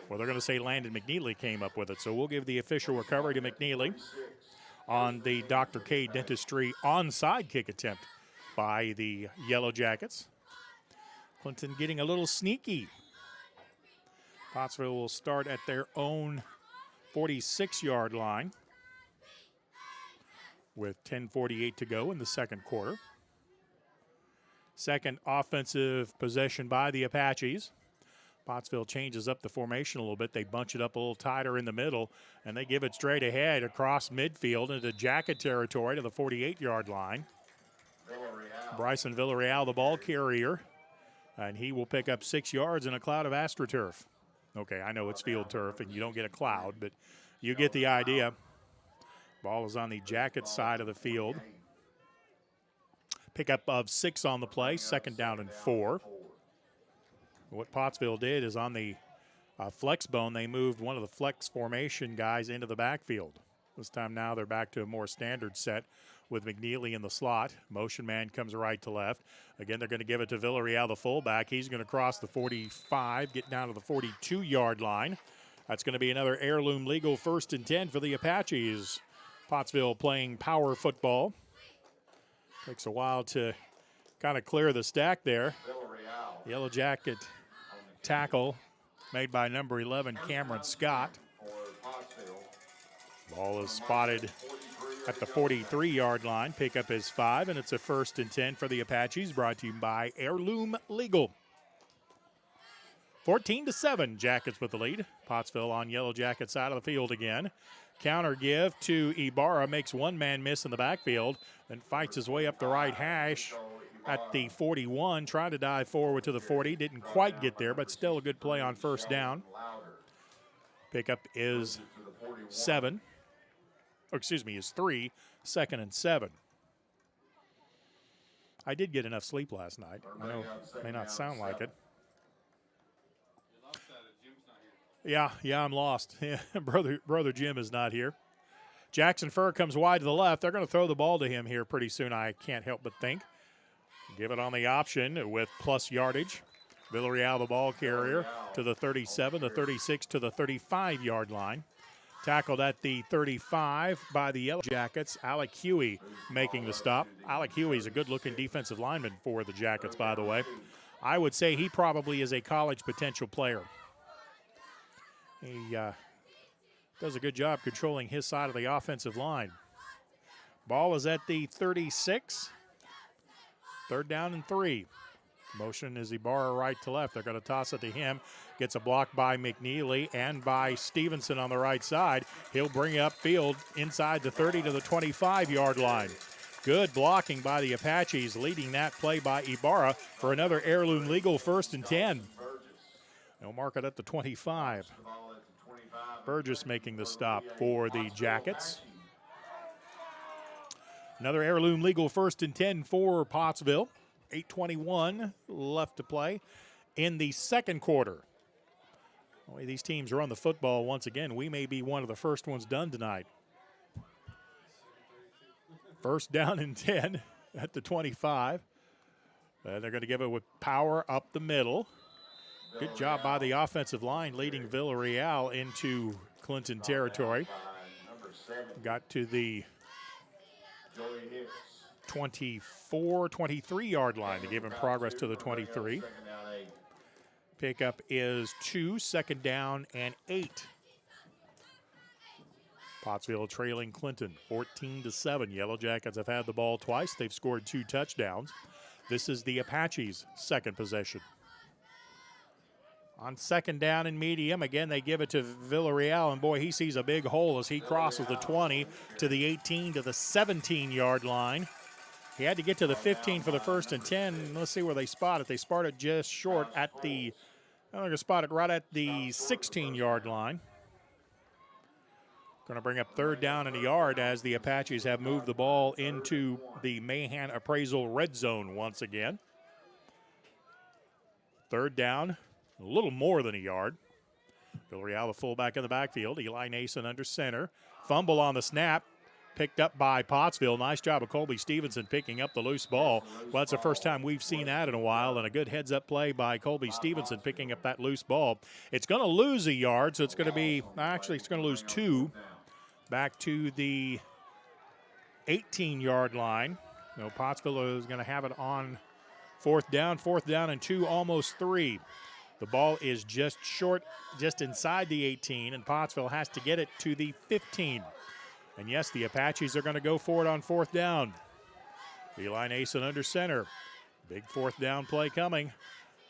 Well, they're going to say Landon McNeely came up with it, so we'll give the official recovery to McNeely on the Dr. K Dentistry onside kick attempt by the Yellow Jackets. Clinton getting a little sneaky. Pottsville will start at their own 46-yard line with 10:48 to go in the second quarter. Second offensive possession by the Apaches. Pottsville changes up the formation a little bit. They bunch it up a little tighter in the middle, and they give it straight ahead across midfield into Jacket territory to the 48-yard line. Bryson Villarreal, the ball carrier, and he will pick up 6 yards in a cloud of AstroTurf. Okay, I know it's field turf, and you don't get a cloud, but you get the idea. Ball is on the Jacket side of the field. Pickup of 6 on the play, 2nd down and 4. What Pottsville did is on the flex bone, they moved one of the flex formation guys into the backfield. This time now they're back to a more standard set with McNeely in the slot. Motion man comes right to left. Again, they're going to give it to Villarreal, the fullback. He's going to cross the 45, get down to the 42-yard line. That's going to be another heirloom legal 1st and 10 for the Apaches. Pottsville playing power football. Takes a while to kind of clear the stack there. Yellow Jacket tackle made by number 11, Cameron Scott. Ball is spotted at the 43-yard line. Pickup is 5, and it's a 1st and 10 for the Apaches, brought to you by Heirloom Legal. 14-7, Jackets with the lead. Pottsville on Yellow Jacket side of the field again. Counter give to Ibarra, makes one man miss in the backfield, then fights his way up the right hash at the 41, trying to dive forward to the 40. Didn't quite get there, but still a good play on 1st down. Pickup is 7. Is 3, 2nd and 7. I did get enough sleep last night. I know it may not sound like it. Yeah, I'm lost. Brother Jim is not here. Jackson Furr comes wide to the left. They're going to throw the ball to him here pretty soon, I can't help but think. Give it on the option with plus yardage. Villarreal, the ball carrier, to the 37, the 36, to the 35-yard line. Tackled at the 35 by the Yellow Jackets. Alec Huey making the stop. Alec Huey is a good-looking defensive lineman for the Jackets, by the way. I would say he probably is a college potential player. He does a good job controlling his side of the offensive line. Ball is at the 36. 3rd down and 3. Motion is Ibarra right to left. They're going to toss it to him. Gets a block by McNeely and by Stevenson on the right side. He'll bring it upfield inside the 30 to the 25-yard line. Good blocking by the Apaches, leading that play by Ibarra for another heirloom legal 1st and 10. They'll mark it at the 25. Burgess making the stop for the Jackets. Another heirloom legal 1st and 10 for Pottsville. 8:21 left to play in the second quarter. The way these teams run the football, once again, we may be one of the first ones done tonight. 1st down and 10 at the 25. They're going to give it with power up the middle. Good job by the offensive line leading Villarreal into Clinton territory. Got to the 24, 23-yard line to give him progress to the 23. Pickup is 2, 2nd down and 8. Pottsville trailing Clinton 14-7. Yellow Jackets have had the ball twice. They've scored 2 touchdowns. This is the Apaches' second possession. On 2nd down and medium, again, they give it to Villarreal, and boy, he sees a big hole as he crosses the 20 to the 18 to the 17-yard line. He had to get to the 15 for the 1st and 10. Let's see where they spot it. They spot it just short at the, they're going to spot it right at the 16-yard line. Going to bring up 3rd down and a yard as the Apaches have moved the ball into the Mahan Appraisal red zone once again. 3rd down, a little more than a yard. Villarreal, the fullback in the backfield. Eli Nason under center. Fumble on the snap. Picked up by Pottsville. Nice job of Colby Stevenson picking up the loose ball. Well, that's the first time we've seen that in a while, and a good heads-up play by Colby Stevenson picking up that loose ball. It's going to lose a yard, so it's going to be, actually, it's going to lose 2. Back to the 18-yard line. You know, Pottsville is going to have it on 4th down and 2, almost 3. The ball is just short, just inside the 18, and Pottsville has to get it to the 15. And yes, the Apaches are going to go for it on 4th down. Eli Nason under center. Big 4th down play coming.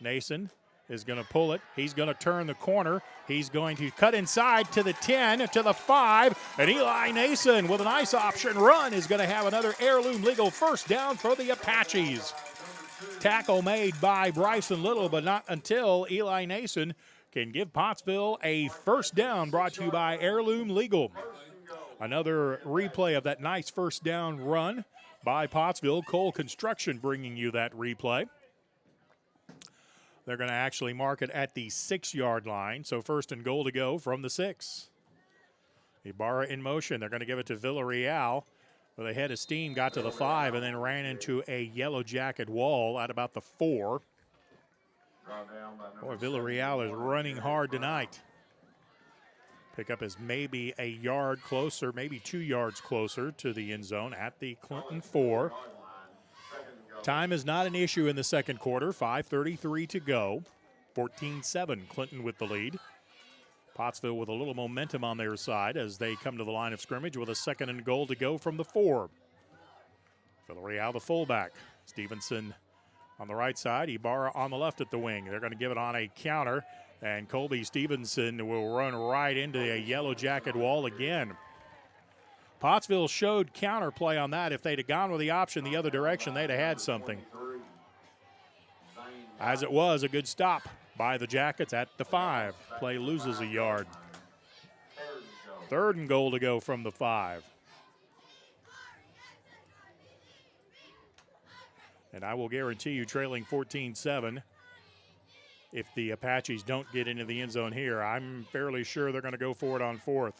Nason is going to pull it. He's going to turn the corner. He's going to cut inside to the 10, to the 5. And Eli Nason with a nice option run is going to have another heirloom legal 1st down for the Apaches. Tackle made by Bryson Little, but not until Eli Nason can give Pottsville a 1st down, brought to you by Heirloom Legal. Another replay of that nice 1st down run by Pottsville. Cole Construction bringing you that replay. They're going to actually mark it at the 6-yard line, so 1st and goal to go from the 6. Ibarra in motion. They're going to give it to Villarreal. With a head of steam, got to the 5 and then ran into a Yellow Jacket wall at about the 4. Boy, Villarreal is running hard tonight. Pickup is maybe a yard closer, maybe 2 yards closer to the end zone at the Clinton 4. Time is not an issue in the second quarter. 5:33 to go. 14-7, Clinton with the lead. Pottsville with a little momentum on their side as they come to the line of scrimmage with a 2nd and goal to go from the 4. Villarreal, the fullback. Stevenson on the right side. Ibarra on the left at the wing. They're going to give it on a counter. And Colby Stevenson will run right into a Yellow Jacket wall again. Pottsville showed counterplay on that. If they'd have gone with the option the other direction, they'd have had something. As it was, a good stop by the Jackets at the 5. Play loses a yard. 3rd and goal to go from the 5. And I will guarantee you, trailing 14-7, if the Apaches don't get into the end zone here. I'm fairly sure they're going to go for it on 4th.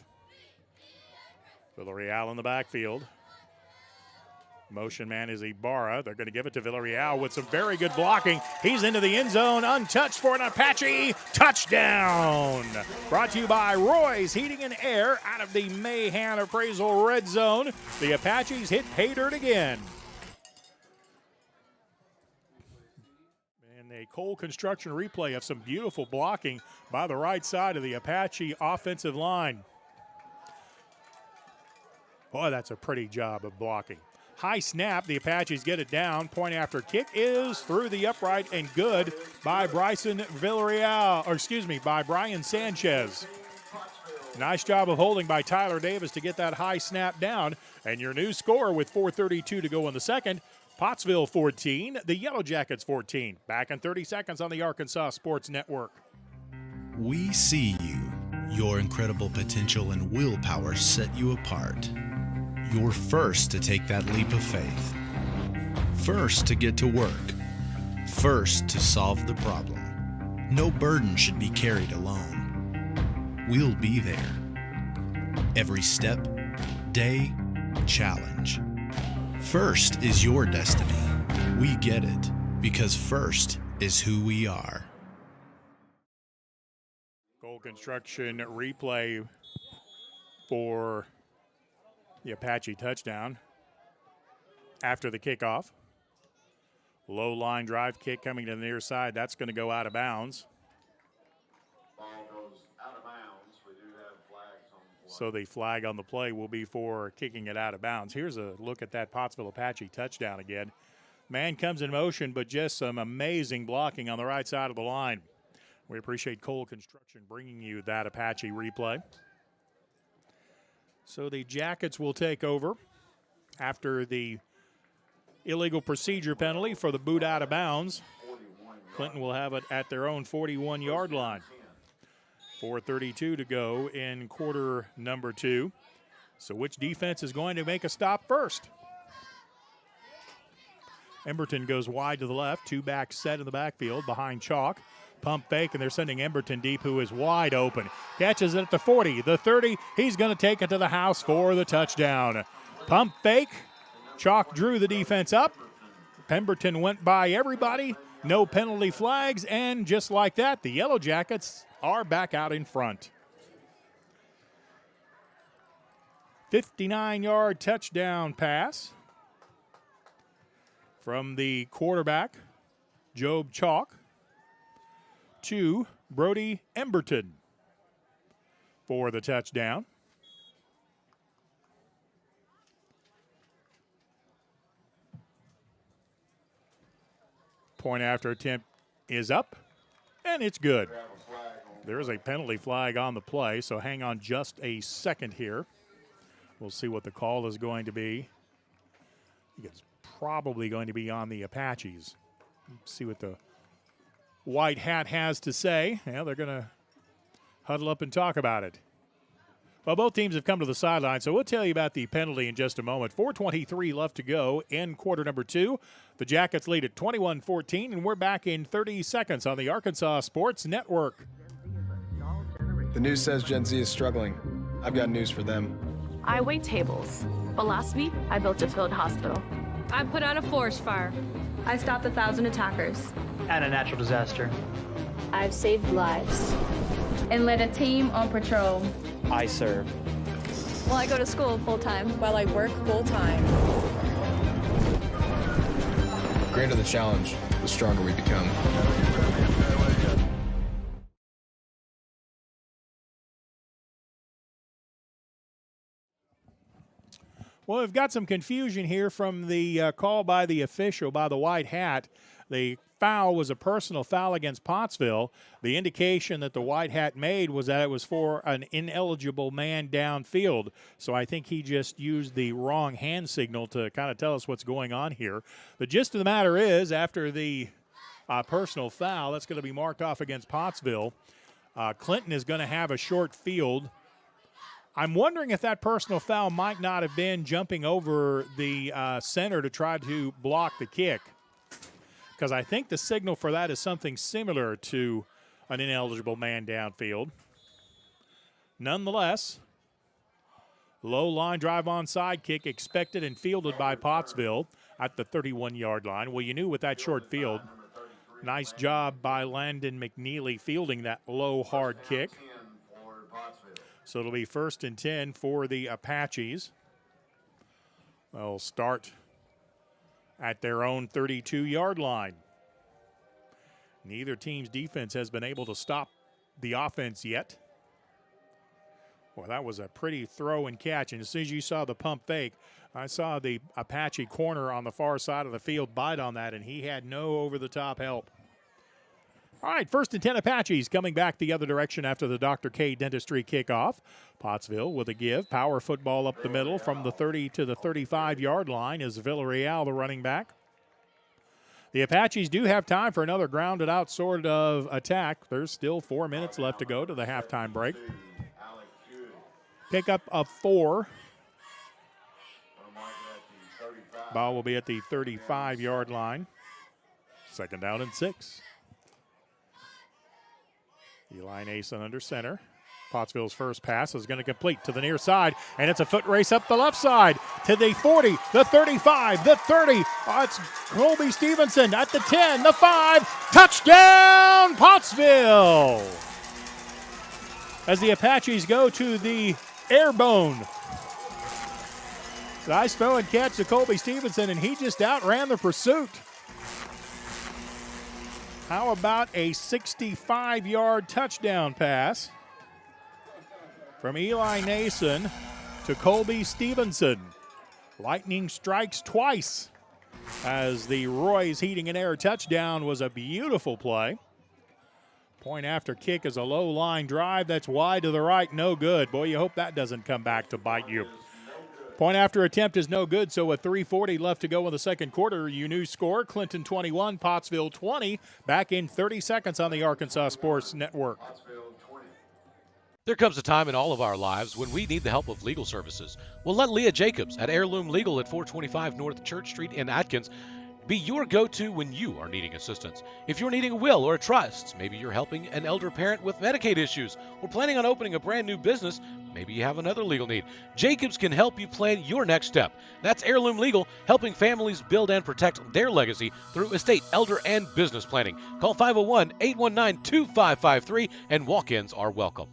Villarreal in the backfield. Motion man is Ibarra. They're going to give it to Villarreal with some very good blocking. He's into the end zone, untouched for an Apache touchdown. Brought to you by Roy's Heating and Air out of the Mahan Appraisal Red Zone. The Apaches hit pay dirt again. And a Cole Construction replay of some beautiful blocking by the right side of the Apache offensive line. Boy, that's a pretty job of blocking. High snap, the Apaches get it down. Point after kick is through the upright and good by by Brian Sanchez. Nice job of holding by Tyler Davis to get that high snap down. And your new score with 4:32 to go in the second, Pottsville 14, the Yellow Jackets 14. Back in 30 seconds on the Arkansas Sports Network. We see you. Your incredible potential and willpower set you apart. You're first to take that leap of faith. First to get to work. First to solve the problem. No burden should be carried alone. We'll be there. Every step, day, challenge. First is your destiny. We get it because first is who we are. Goal construction replay for the Apache touchdown after the kickoff. Low line drive kick coming to the near side. That's going to go out of bounds. Ball goes out of bounds. We do have flags on the play. So the flag on the play will be for kicking it out of bounds. Here's a look at that Pottsville Apache touchdown again. Man comes in motion, but just some amazing blocking on the right side of the line. We appreciate Cole Construction bringing you that Apache replay. So the Jackets will take over after the illegal procedure penalty for the boot out of bounds. Clinton will have it at their own 41-yard line. 4:32 to go in quarter number 2. So which defense is going to make a stop first? Emberton goes wide to the left. 2-back set in the backfield behind Chalk. Pump fake, and they're sending Emberton deep, who is wide open. Catches it at the 40, the 30. He's going to take it to the house for the touchdown. Pump fake. Chalk drew the defense up. Pemberton went by everybody. No penalty flags, and just like that, the Yellow Jackets are back out in front. 59-yard touchdown pass from the quarterback, Job Chalk, to Brody Emberton for the touchdown. Point after attempt is up, and it's good. There is a penalty flag on the play, so hang on just a second here. We'll see what the call is going to be. I think it's probably going to be on the Apaches. See what the White Hat has to say. Yeah, they're going to huddle up and talk about it. Well, both teams have come to the sideline, so we'll tell you about the penalty in just a moment. 4:23 left to go in quarter number 2. The Jackets lead at 21-14, and we're back in 30 seconds on the Arkansas Sports Network. The news says Gen Z is struggling. I've got news for them. I wait tables, but last week I built a field hospital. I put out a forest fire. I stopped 1,000 attackers. And a natural disaster. I've saved lives and led a team on patrol. I serve. Well, I go to school full-time. While I work full-time. The greater the challenge, the stronger we become. Well, we've got some confusion here from the call by the official, by the White Hat. The foul was a personal foul against Pottsville. The indication that the White Hat made was that it was for an ineligible man downfield. So I think he just used the wrong hand signal to kind of tell us what's going on here. The gist of the matter is, after the personal foul, that's going to be marked off against Pottsville. Clinton is going to have a short field. I'm wondering if that personal foul might not have been jumping over the center to try to block the kick. because I think the signal for that is something similar to an ineligible man downfield. Nonetheless, low line drive onside kick expected and fielded by Pottsville at the 31-yard line. Well, you knew with that short field, nice job by Landon McNeely fielding that low hard kick. So it'll be 1st and 10 for the Apaches. They'll start at their own 32-yard line. Neither team's defense has been able to stop the offense yet. Well, that was a pretty throw and catch. And as soon as you saw the pump fake, I saw the Apache corner on the far side of the field bite on that, and he had no over-the-top help. All right, 1st and 10 Apaches coming back the other direction after the Dr. K Dentistry kickoff. Pottsville with a give. Power football up the middle from the 30 to the 35-yard line is Villarreal, the running back. The Apaches do have time for another grounded out sort of attack. There's still 4 minutes left to go to the halftime break. Pickup of 4. Ball will be at the 35-yard line. 2nd down and 6. Eli Nason under center. Pottsville's first pass is going to complete to the near side, and it's a foot race up the left side to the 40, the 35, the 30. It's Colby Stevenson at the 10, the 5. Touchdown, Pottsville! As the Apaches go to the airbone. Nice throw and catch to Colby Stevenson, and he just outran the pursuit. How about a 65-yard touchdown pass from Eli Nason to Colby Stevenson? Lightning strikes twice as the Roy's Heating and Air touchdown was a beautiful play. Point after kick is a low line drive that's wide to the right, no good. Boy, you hope that doesn't come back to bite you. Point after attempt is no good, so with 3:40 left to go in the second quarter, you new score, Clinton 21, Pottsville 20, back in 30 seconds on the Arkansas Sports Network. There comes a time in all of our lives when we need the help of legal services. Well, let Leah Jacobs at Heirloom Legal at 425 North Church Street in Atkins be your go-to when you are needing assistance. If you're needing a will or a trust, maybe you're helping an elder parent with Medicaid issues, or planning on opening a brand new business, maybe you have another legal need. Jacobs can help you plan your next step. That's Heirloom Legal, helping families build and protect their legacy through estate, elder, and business planning. Call 501-819-2553, and walk-ins are welcome.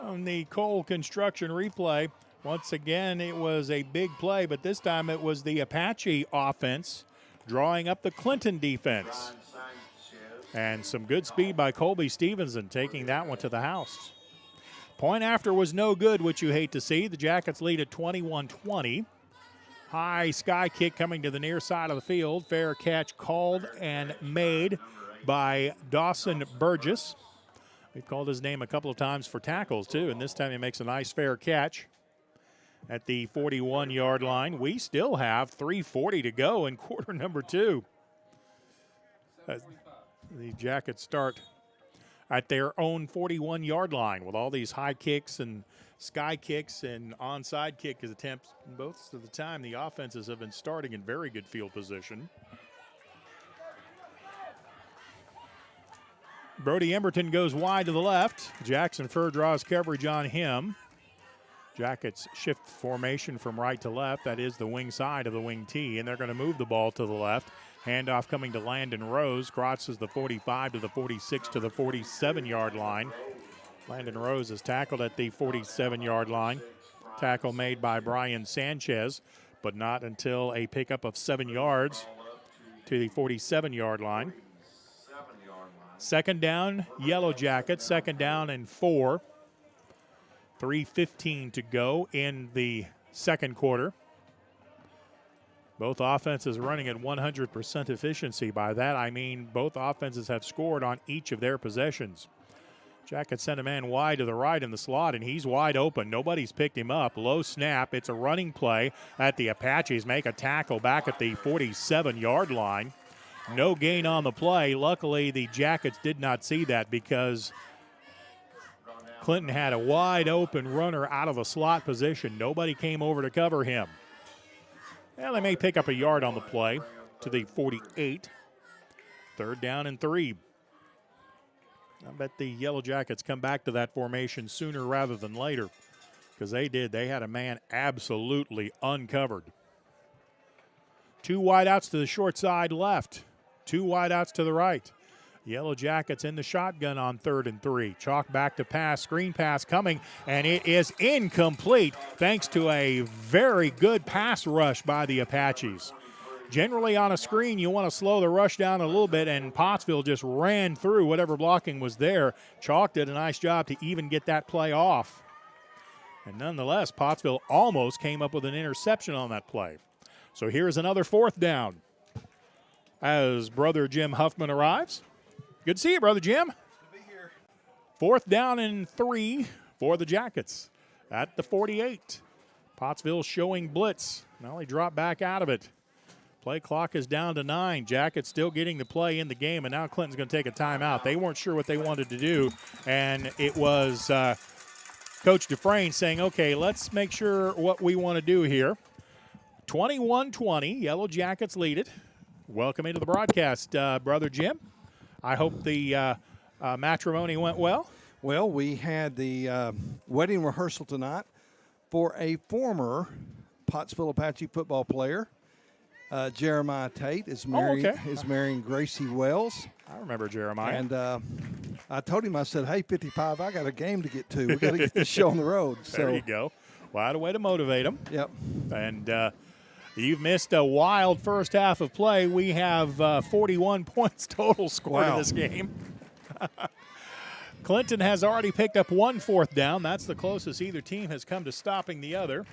On the Cole Construction replay, once again, it was a big play, but this time it was the Apache offense drawing up the Clinton defense. And some good speed by Colby Stevenson, taking that one to the house. Point after was no good, which you hate to see. The Jackets lead at 21-20. High sky kick coming to the near side of the field. Fair catch called and made by Dawson Burgess. We've called his name a couple of times for tackles, too, and this time he makes a nice fair catch at the 41-yard line. We still have 3:40 to go in quarter number 2. The Jackets start at their own 41-yard line with all these high kicks and sky kicks and onside kick attempts. Both of the time, the offenses have been starting in very good field position. Brody Emberton goes wide to the left. Jackson Furr draws coverage on him. Jackets shift formation from right to left. That is the wing side of the wing T, and they're going to move the ball to the left. Handoff coming to Landon Rose. Crosses the 45 to the 46 to the 47-yard line. Landon Rose is tackled at the 47-yard line. Tackle made by Brian Sanchez, but not until a pickup of 7 yards to the 47-yard line. 2nd down, Yellow Jackets. 2nd down and 4. 3:15 to go in the second quarter. Both offenses running at 100% efficiency. By that, I mean both offenses have scored on each of their possessions. Jackets sent a man wide to the right in the slot, and he's wide open. Nobody's picked him up. Low snap. It's a running play at the Apaches. Make a tackle back at the 47-yard line. No gain on the play. Luckily, the Jackets did not see that because Clinton had a wide open runner out of a slot position. Nobody came over to cover him. Well, they may pick up a yard on the play. to the 48. 3rd down and 3. I bet the Yellow Jackets come back to that formation sooner rather than later, because they did. They had a man absolutely uncovered. 2 wideouts to the short side left. 2 wideouts to the right. Yellow Jackets in the shotgun on 3rd and 3. Chalk back to pass, screen pass coming, and it is incomplete thanks to a very good pass rush by the Apaches. Generally on a screen, you want to slow the rush down a little bit, and Pottsville just ran through whatever blocking was there. Chalk did a nice job to even get that play off. And nonetheless, Pottsville almost came up with an interception on that play. So here's another 4th down as Brother Jim Huffman arrives. Good to see you, Brother Jim. Good to be here. 4th down and 3 for the Jackets at the 48. Pottsville showing blitz. Now they drop back out of it. Play clock is down to 9. Jackets still getting the play in the game, and now Clinton's going to take a timeout. They weren't sure what they wanted to do, and it was Coach Dufresne saying, okay, let's make sure what we want to do here. 21-20, Yellow Jackets lead it. Welcome into the broadcast, Brother Jim. I hope the matrimony went well. Well, we had the wedding rehearsal tonight for a former Pottsville Apache football player. Jeremiah Tate is marrying Gracie Wells. I remember Jeremiah. And I told him, I said, hey, 55, I got a game to get to. We got to get this show on the road. There you go. What a way to motivate him. Yep. And you've missed a wild first half of play. We have 41 points total scored in this game. Clinton has already picked up 1 4th down. That's the closest either team has come to stopping the other.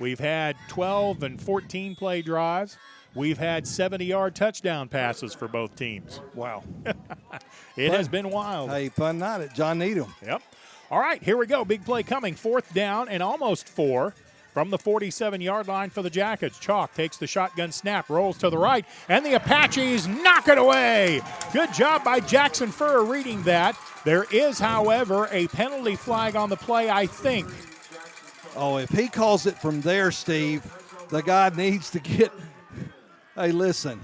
We've had 12 and 14 play drives. We've had 70-yard touchdown passes for both teams. Wow. It has been wild. Hey, fun night at John Needham. Yep. All right, here we go. Big play coming. 4th down and almost 4 from the 47-yard line for the Jackets. Chalk takes the shotgun snap, rolls to the right, and the Apaches knock it away. Good job by Jackson Furr reading that. There is, however, a penalty flag on the play, I think. Oh, if he calls it from there, Steve, the guy needs to get – hey, listen.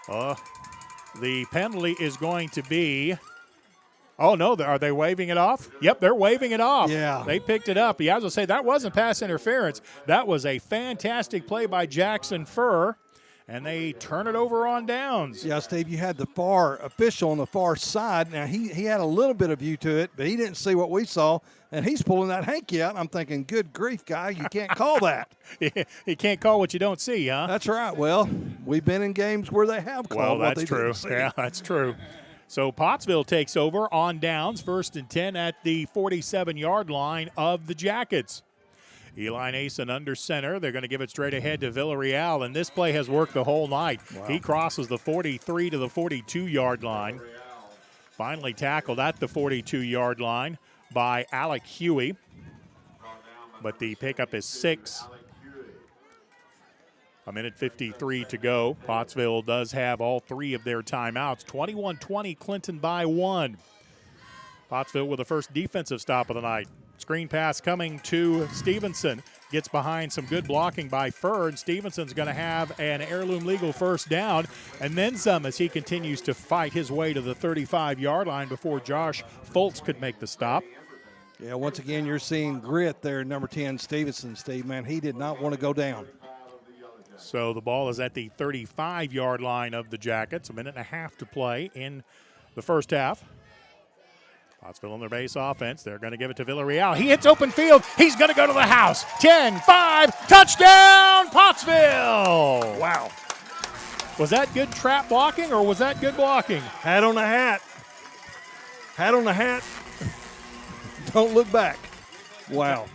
The penalty is going to be – oh, no, are they waving it off? Yep, they're waving it off. Yeah. They picked it up. Yeah, I was going to say, that wasn't pass interference. That was a fantastic play by Jackson Furr, and they turn it over on downs. Yeah, Steve, you had the far official on the far side. Now, he had a little bit of view to it, but he didn't see what we saw. And he's pulling that hanky out. I'm thinking, good grief, guy, you can't call that. You can't call what you don't see, huh? That's right. Well, we've been in games where they have called what they didn't see. Yeah, that's true. So Pottsville takes over on downs, 1st and 10 at the 47-yard line of the Jackets. Eli Nason under center. They're going to give it straight ahead to Villarreal, and this play has worked the whole night. Wow. He crosses the 43 to the 42-yard line. Finally tackled at the 42-yard line by Alec Huey, but the pickup is 6. A minute 53 to go. Pottsville does have all 3 of their timeouts. 21-20, Clinton by 1. Pottsville with the first defensive stop of the night. Screen pass coming to Stevenson. Gets behind some good blocking by Furr, and Stevenson's going to have an heirloom legal 1st down, and then some as he continues to fight his way to the 35-yard line before Josh Foltz could make the stop. Yeah, once again, you're seeing grit there, number 10, Stevenson, Steve. Man, he did not want to go down. So the ball is at the 35-yard line of the Jackets. A minute and a half to play in the first half. Pottsville on their base offense. They're going to give it to Villarreal. He hits open field. He's going to go to the house. 10-5, touchdown, Pottsville! Wow. Was that good trap blocking or was that good blocking? Hat on the hat. Hat on the hat. Don't look back. Wow.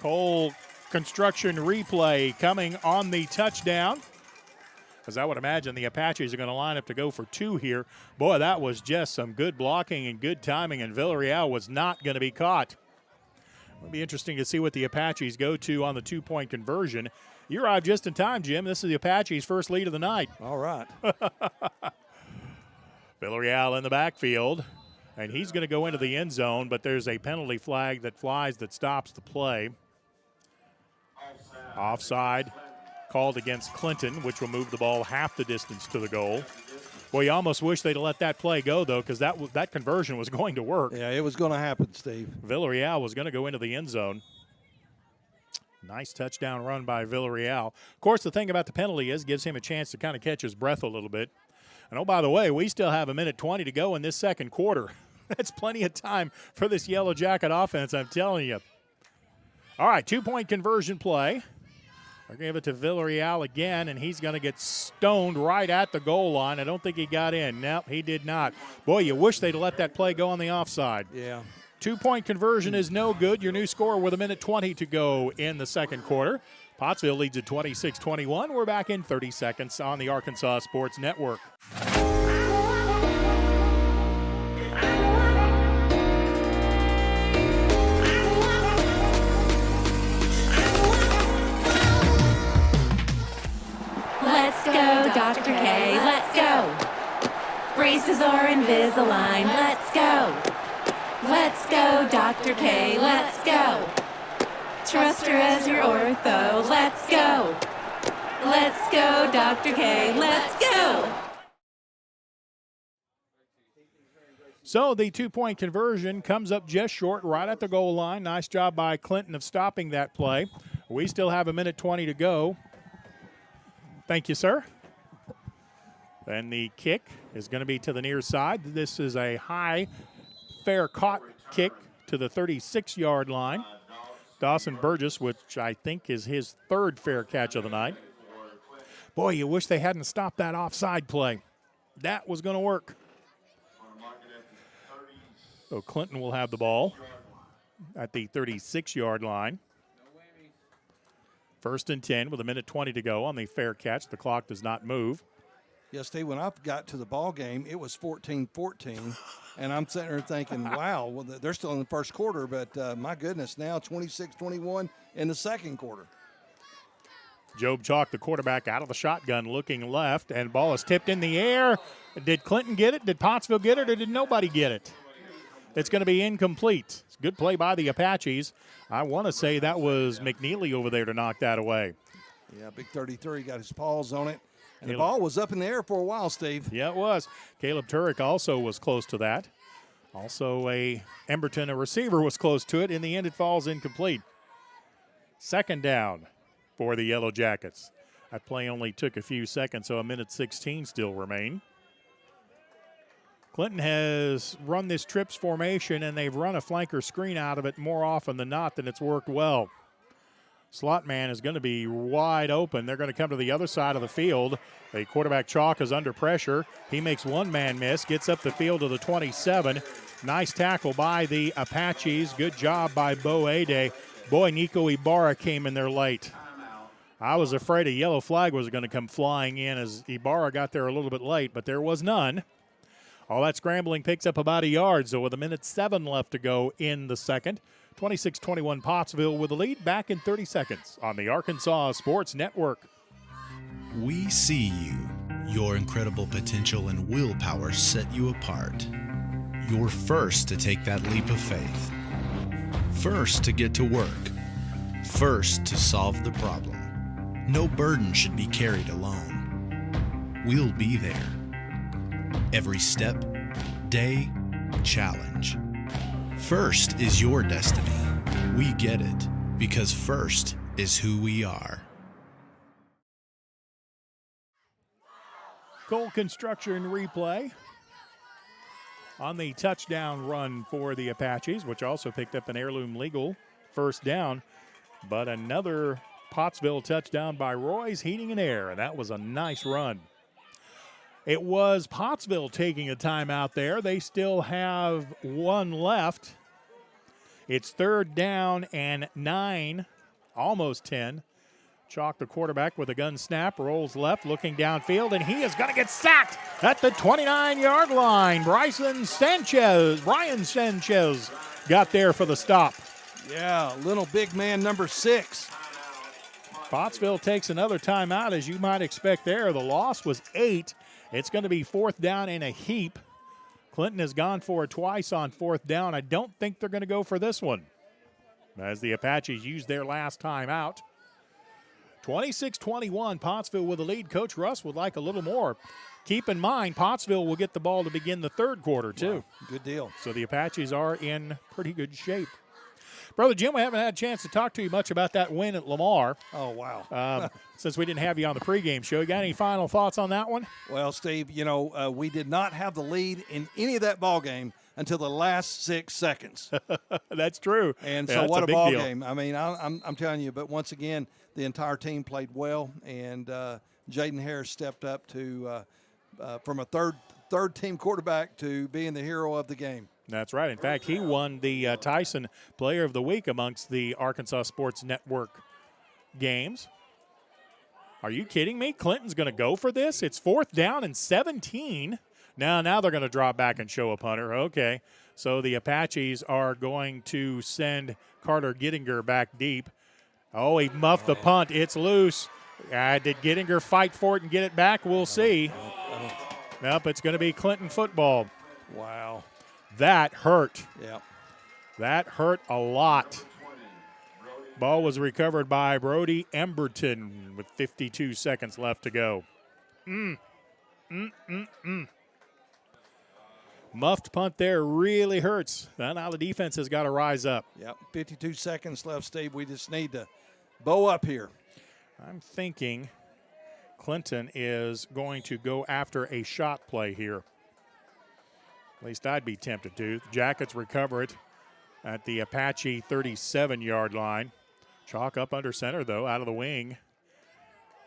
Cole construction replay coming on the touchdown. Because I would imagine the Apaches are going to line up to go for 2 here. Boy, that was just some good blocking and good timing, and Villarreal was not going to be caught. It'll be interesting to see what the Apaches go to on the 2-point conversion. You arrived just in time, Jim. This is the Apaches' first lead of the night. All right. Villarreal in the backfield, and he's going to go into the end zone, but there's a penalty flag that flies that stops the play. Offside called against Clinton, which will move the ball half the distance to the goal. Boy, you almost wish they'd let that play go, though, because that conversion was going to work. Yeah, it was going to happen, Steve. Villarreal was going to go into the end zone. Nice touchdown run by Villarreal. Of course, the thing about the penalty is it gives him a chance to kind of catch his breath a little bit. And, oh, by the way, we still have 1:20 to go in this second quarter. That's plenty of time for this Yellow Jacket offense, I'm telling you. All right, 2-point conversion play. They're going to give it to Villarreal again, and he's going to get stoned right at the goal line. I don't think he got in. Nope, he did not. Boy, you wish they'd let that play go on the offside. Yeah. 2-point conversion is no good. Your new score with 1:20 to go in the second quarter. Pottsville leads at 26-21. We're back in 30 seconds on the Arkansas Sports Network. Let's go, Dr. K, let's go. Braces are Invisalign, let's go. Let's go, Dr. K, let's go. Trust her as your ortho, let's go. Let's go, Dr. K, let's go. So the 2-point conversion comes up just short, right at the goal line. Nice job by Clinton of stopping that play. We still have 1:20 to go. Thank you, sir. And the kick is going to be to the near side. This is a high, fair caught kick to the 36-yard line. Dawson Burgess, which I think is his third fair catch of the night. Boy, you wish they hadn't stopped that offside play. That was going to work. So Clinton will have the ball at the 36-yard line. 1st and 10 with 1:20 to go on the fair catch. The clock does not move. Yes, Steve, when I got to the ball game, it was 14-14, and I'm sitting there thinking, wow, well, they're still in the first quarter, but my goodness, now 26-21 in the second quarter. Job Chalk, the quarterback, out of the shotgun, looking left, and ball is tipped in the air. Did Clinton get it? Did Pottsville get it, or did nobody get it? It's going to be incomplete. It's a good play by the Apaches. I want to say that was McNeely over there to knock that away. Yeah, big 33, got his paws on it. And the ball was up in the air for a while, Steve. Yeah, it was. Caleb Turek also was close to that. Also Emberton, a receiver, was close to it. In the end, it falls incomplete. 2nd down for the Yellow Jackets. That play only took a few seconds, so 1:16 still remain. Clinton has run this trips formation, and they've run a flanker screen out of it more often than not, than it's worked well. Slot man is going to be wide open. They're going to come to the other side of the field. The quarterback Chalk is under pressure. He makes one man miss, gets up the field to the 27. Nice tackle by the Apaches. Good job by Bo Ade. Boy, Nico Ibarra came in there late. I was afraid a yellow flag was going to come flying in as Ibarra got there a little bit late, but there was none. All that scrambling picks up about a yard, so with 1:07 left to go in the second. 26-21 Pottsville with the lead. Back in 30 seconds on the Arkansas Sports Network. We see you. Your incredible potential and willpower set you apart. You're first to take that leap of faith. First to get to work. First to solve the problem. No burden should be carried alone. We'll be there. Every step, day, challenge. First is your destiny. We get it because first is who we are. Cole Construction replay on the touchdown run for the Apaches, which also picked up an heirloom legal first down. But another Pottsville touchdown by Roy's Heating and Air, and that was a nice run. It was Pottsville taking a timeout there. They still have one left. It's 3rd down and 9, almost 10. Chalk, the quarterback, with a gun snap, rolls left, looking downfield, and he is going to get sacked at the 29-yard line. Ryan Sanchez got there for the stop. Yeah, little big man number 6. Pottsville takes another timeout, as you might expect there. The loss was 8. It's going to be 4th down in a heap. Clinton has gone for it twice on 4th down. I don't think they're going to go for this one, as the Apaches used their last timeout. 26-21, Pottsville with the lead. Coach Russ would like a little more. Keep in mind, Pottsville will get the ball to begin the third quarter, too. Wow, good deal. So the Apaches are in pretty good shape. Brother Jim, we haven't had a chance to talk to you much about that win at Lamar. Oh, wow. Since we didn't have you on the pregame show. You got any final thoughts on that one? Well, Steve, we did not have the lead in any of that ball game until the last 6 seconds. That's true. And yeah, so what a ball deal. game. I mean, I'm telling you, but once again, the entire team played well, and Jaden Harris stepped up to from a third team quarterback to being the hero of the game. That's right. In fact, he won the Tyson Player of the Week amongst the Arkansas Sports Network games. Are you kidding me? Clinton's going to go for this? It's 4th down and 17. Now they're going to drop back and show a punter. Okay. So the Apaches are going to send Carter Gittinger back deep. Oh, he muffed the punt. It's loose. Did Gittinger fight for it and get it back? We'll see. Nope, it's going to be Clinton football. Wow. That hurt. Yeah. That hurt a lot. Ball was recovered by Brody Emberton with 52 seconds left to go. Muffed punt there really hurts. Now the defense has got to rise up. Yep, 52 seconds left, Steve. We just need to bow up here. I'm thinking Clinton is going to go after a shot play here. At least I'd be tempted to. The Jackets recover it at the Apache 37-yard line. Chalk up under center, though, out of the wing.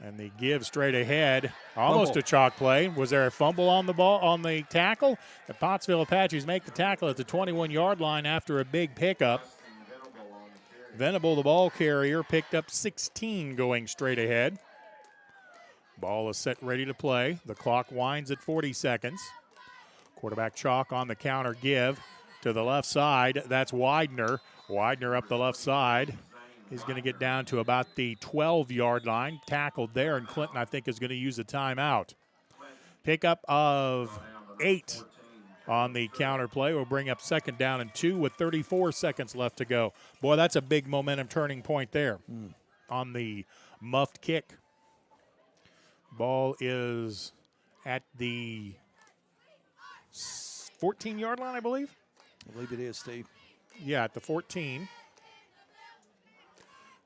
And the give straight ahead. Almost fumble. A chalk play. Was there a fumble on the ball, on the tackle? The Pottsville Apaches make the tackle at the 21-yard line after a big pickup. Venable, the ball carrier, picked up 16 going straight ahead. Ball is set ready to play. The clock winds at 40 seconds. Quarterback Chalk on the counter give to the left side. That's Widener. Widener up the left side. He's going to get down to about the 12-yard line. Tackled there, and Clinton, I think, is going to use a timeout. Pickup of 8 on the counter play will bring up 2nd down and 2 with 34 seconds left to go. Boy, that's a big momentum turning point there on the muffed kick. Ball is at the 14-yard line, I believe. I believe it is, Steve. Yeah, at the 14.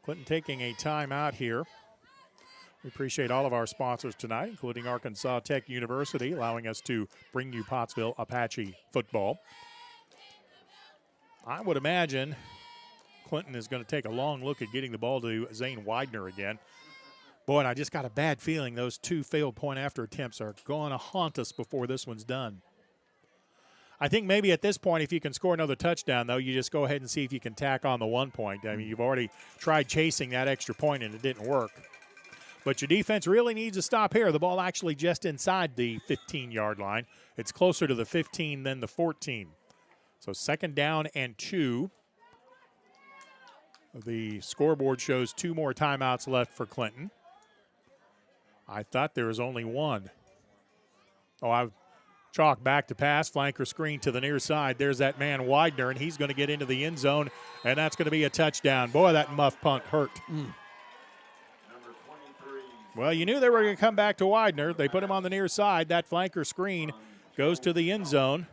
Clinton taking a timeout here. We appreciate all of our sponsors tonight, including Arkansas Tech University, allowing us to bring you Pottsville Apache football. I would imagine Clinton is going to take a long look at getting the ball to Zane Widener again. Boy, and I just got a bad feeling those 2 failed point-after attempts are going to haunt us before this one's done. I think maybe at this point, if you can score another touchdown, though, you just go ahead and see if you can tack on the 1 point. I mean, you've already tried chasing that extra point, and it didn't work. But your defense really needs to stop here. The ball actually just inside the 15-yard line. It's closer to the 15 than the 14. So 2nd down and 2. The scoreboard shows 2 more timeouts left for Clinton. I thought there was only 1. Chalk back to pass, flanker screen to the near side. There's that man Widener, and he's going to get into the end zone, and that's going to be a touchdown. Boy, that muff punt hurt. Well, you knew they were going to come back to Widener. They put him on the near side. That flanker screen goes to the end zone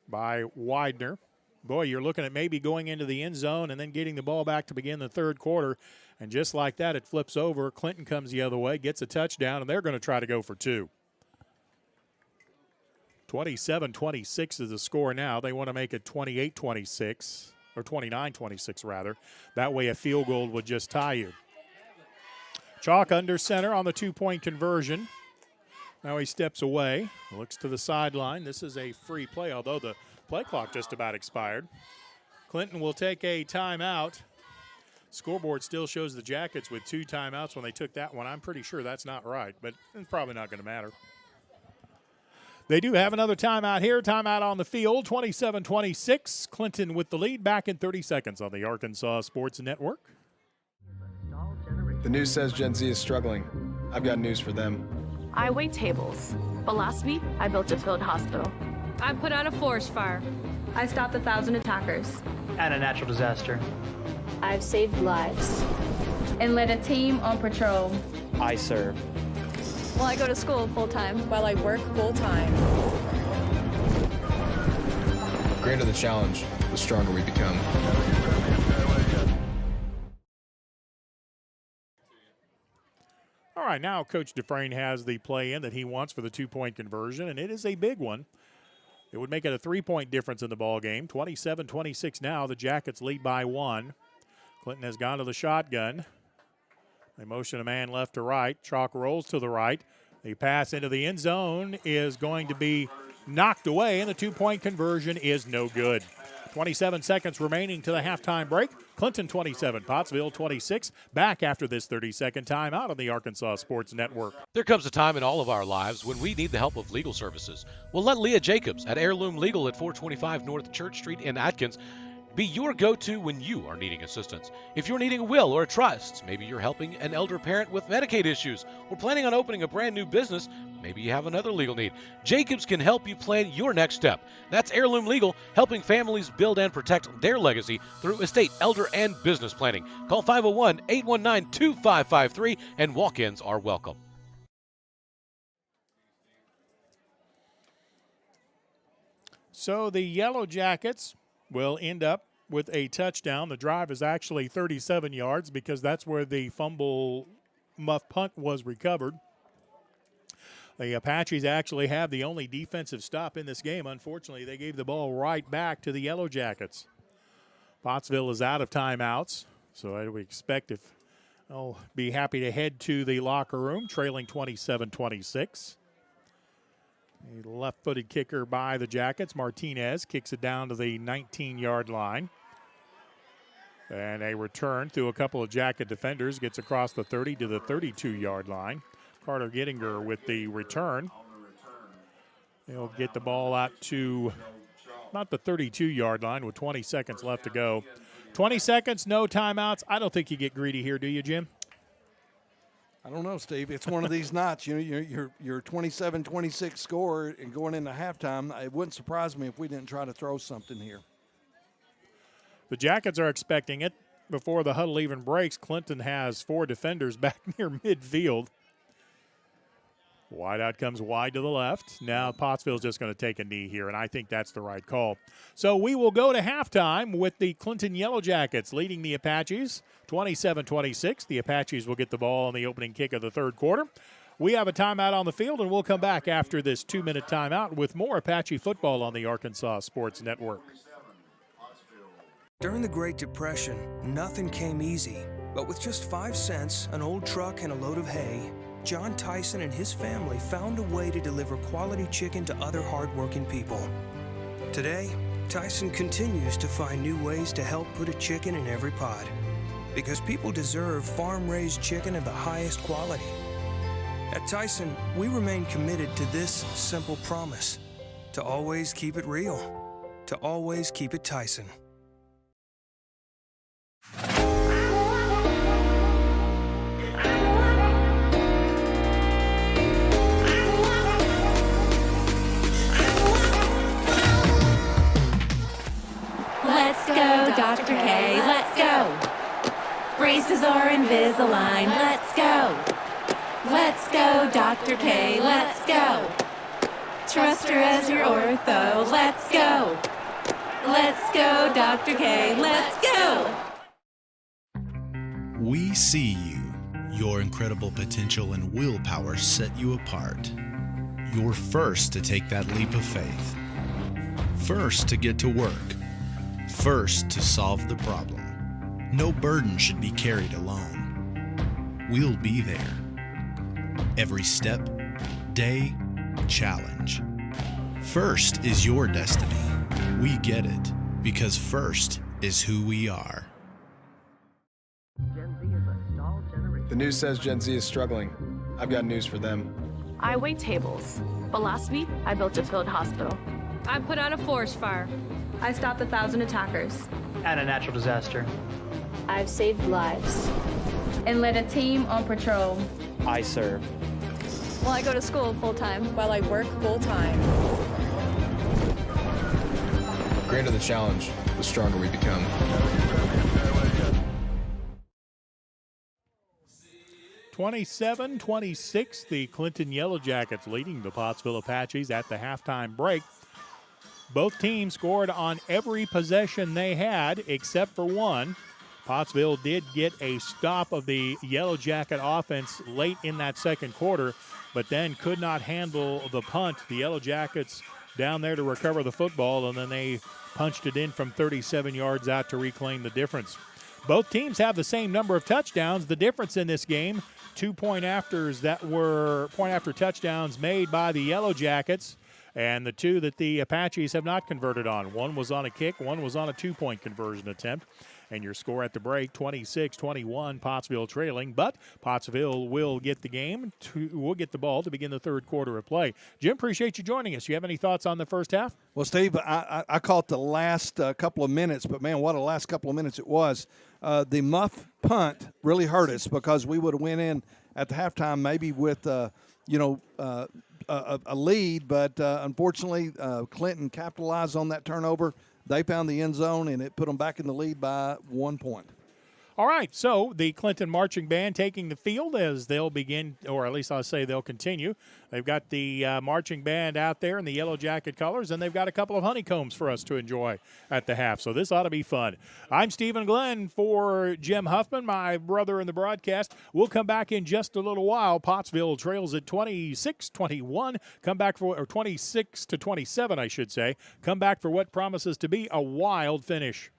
by Widener. Boy, you're looking at maybe going into the end zone and then getting the ball back to begin the third quarter. And just like that, it flips over. Clinton comes the other way, gets a touchdown, and they're going to try to go for 2. 27-26 is the score now. They want to make it 28-26, or 29-26 rather. That way a field goal would just tie you. Chalk under center on the 2-point conversion. Now he steps away, looks to the sideline. This is a free play, although the play clock just about expired. Clinton will take a timeout. Scoreboard still shows the Jackets with 2 timeouts when they took that one. I'm pretty sure that's not right, but it's probably not going to matter. They do have another timeout here. Timeout on the field, 27-26. Clinton with the lead, back in 30 seconds on the Arkansas Sports Network. The news says Gen Z is struggling. I've got news for them. I wait tables, but last week I built a field hospital. I put out a forest fire. I stopped 1,000 attackers. And a natural disaster. I've saved lives and led a team on patrol. I serve. Well, I go to school full-time. While I work full-time. The greater the challenge, the stronger we become. All right, now Coach Dufresne has the play in that he wants for the two-point conversion, and it is a big one. It would make it a 3-point difference in the ball game. 27-26 now. The Jackets lead by 1. Clinton has gone to the shotgun. They motion a man left to right. Chalk rolls to the right. The pass into the end zone is going to be knocked away, and the two-point conversion is no good. 27 seconds remaining to the halftime break. Clinton 27, Pottsville 26. Back after this 30-second timeout on the Arkansas Sports Network. There comes a time in all of our lives when we need the help of legal services. Well, let Leah Jacobs at Heirloom Legal at 425 North Church Street in Atkins be your go-to when you are needing assistance. If you're needing a will or a trust, maybe you're helping an elder parent with Medicaid issues, or planning on opening a brand new business, maybe you have another legal need. Jacobs can help you plan your next step. That's Heirloom Legal, helping families build and protect their legacy through estate, elder, and business planning. Call 501-819-2553, and walk-ins are welcome. So the Yellow Jackets will end up with a touchdown. The drive is actually 37 yards because that's where the fumble muff punt was recovered. The Apaches actually have the only defensive stop in this game. Unfortunately, they gave the ball right back to the Yellow Jackets. Pottsville is out of timeouts, so I would expect if I'll be happy to head to the locker room, trailing 27-26. A left-footed kicker by the Jackets. Martinez kicks it down to the 19-yard line. And a return through a couple of Jacket defenders gets across the 30 to the 32-yard line. Carter Gettinger with the return. They'll get the ball out to about the 32-yard line with 20 seconds left to go. 20 seconds, no timeouts. I don't think you get greedy here, do you, Jim? I don't know, Steve. It's one of these nights. You know, your 27-26 score and going into halftime, it wouldn't surprise me if we didn't try to throw something here. The Jackets are expecting it. Before the huddle even breaks, Clinton has 4 defenders back near midfield. Wideout comes wide to the left. Now Pottsville's just going to take a knee here, and I think that's the right call. So we will go to halftime with the Clinton Yellow Jackets leading the Apaches 27-26. The Apaches will get the ball on the opening kick of the third quarter. We have a timeout on the field, and we'll come back after this 2-minute timeout with more Apache football on the Arkansas Sports Network. During the Great Depression, nothing came easy. But with just 5 cents, an old truck, and a load of hay, John Tyson and his family found a way to deliver quality chicken to other hardworking people. Today, Tyson continues to find new ways to help put a chicken in every pot. Because people deserve farm-raised chicken of the highest quality. At Tyson, we remain committed to this simple promise: to always keep it real, to always keep it Tyson. Let's go, Dr. K, let's go. Braces are Invisalign, let's go. Let's go, Dr. K, let's go. Trust her as your ortho, let's go. Let's go, Dr. K, let's go. We see you. Your incredible potential and willpower set you apart. You're first to take that leap of faith. First to get to work. First to solve the problem. No burden should be carried alone. We'll be there. Every step, day, challenge. First is your destiny. We get it, because first is who we are. The news says Gen Z is struggling. I've got news for them. I wait tables, but last week I built a field hospital. I put out a forest fire. I stopped 1,000 attackers. And a natural disaster. I've saved lives and led a team on patrol. I serve. Well, I go to school full-time. While I work full-time. The greater the challenge, the stronger we become. 27-26, the Clinton Yellow Jackets leading the Pottsville Apaches at the halftime break. Both teams scored on every possession they had except for one. Pottsville did get a stop of the Yellow Jacket offense late in that second quarter, but then could not handle the punt. The Yellow Jackets down there to recover the football, and then they punched it in from 37 yards out to reclaim the difference. Both teams have the same number of touchdowns. The difference in this game, 2 point-afters that were point-after touchdowns made by the Yellow Jackets, and the two that the Apaches have not converted on. One was on a kick, one was on a 2-point conversion attempt. And your score at the break, 26-21, Pottsville trailing. But Pottsville will get the game, will get the ball to begin the third quarter of play. Jim, appreciate you joining us. You have any thoughts on the first half? Well, Steve, I caught the last couple of minutes, but, man, what a last couple of minutes it was. The muff punt really hurt us because we would have went in at the halftime maybe with, a lead, but unfortunately Clinton capitalized on that turnover. They found the end zone, and it put them back in the lead by 1 point. All right, so the Clinton Marching Band taking the field as they'll begin, or at least I'll say they'll continue. They've got the marching band out there in the Yellow Jacket colors, and they've got a couple of honeycombs for us to enjoy at the half, so this ought to be fun. I'm Stephen Glenn for Jim Huffman, my brother in the broadcast. We'll come back in just a little while. Pottsville trails at 26-21. Come back for, or 26-27, I should say. Come back for what promises to be a wild finish.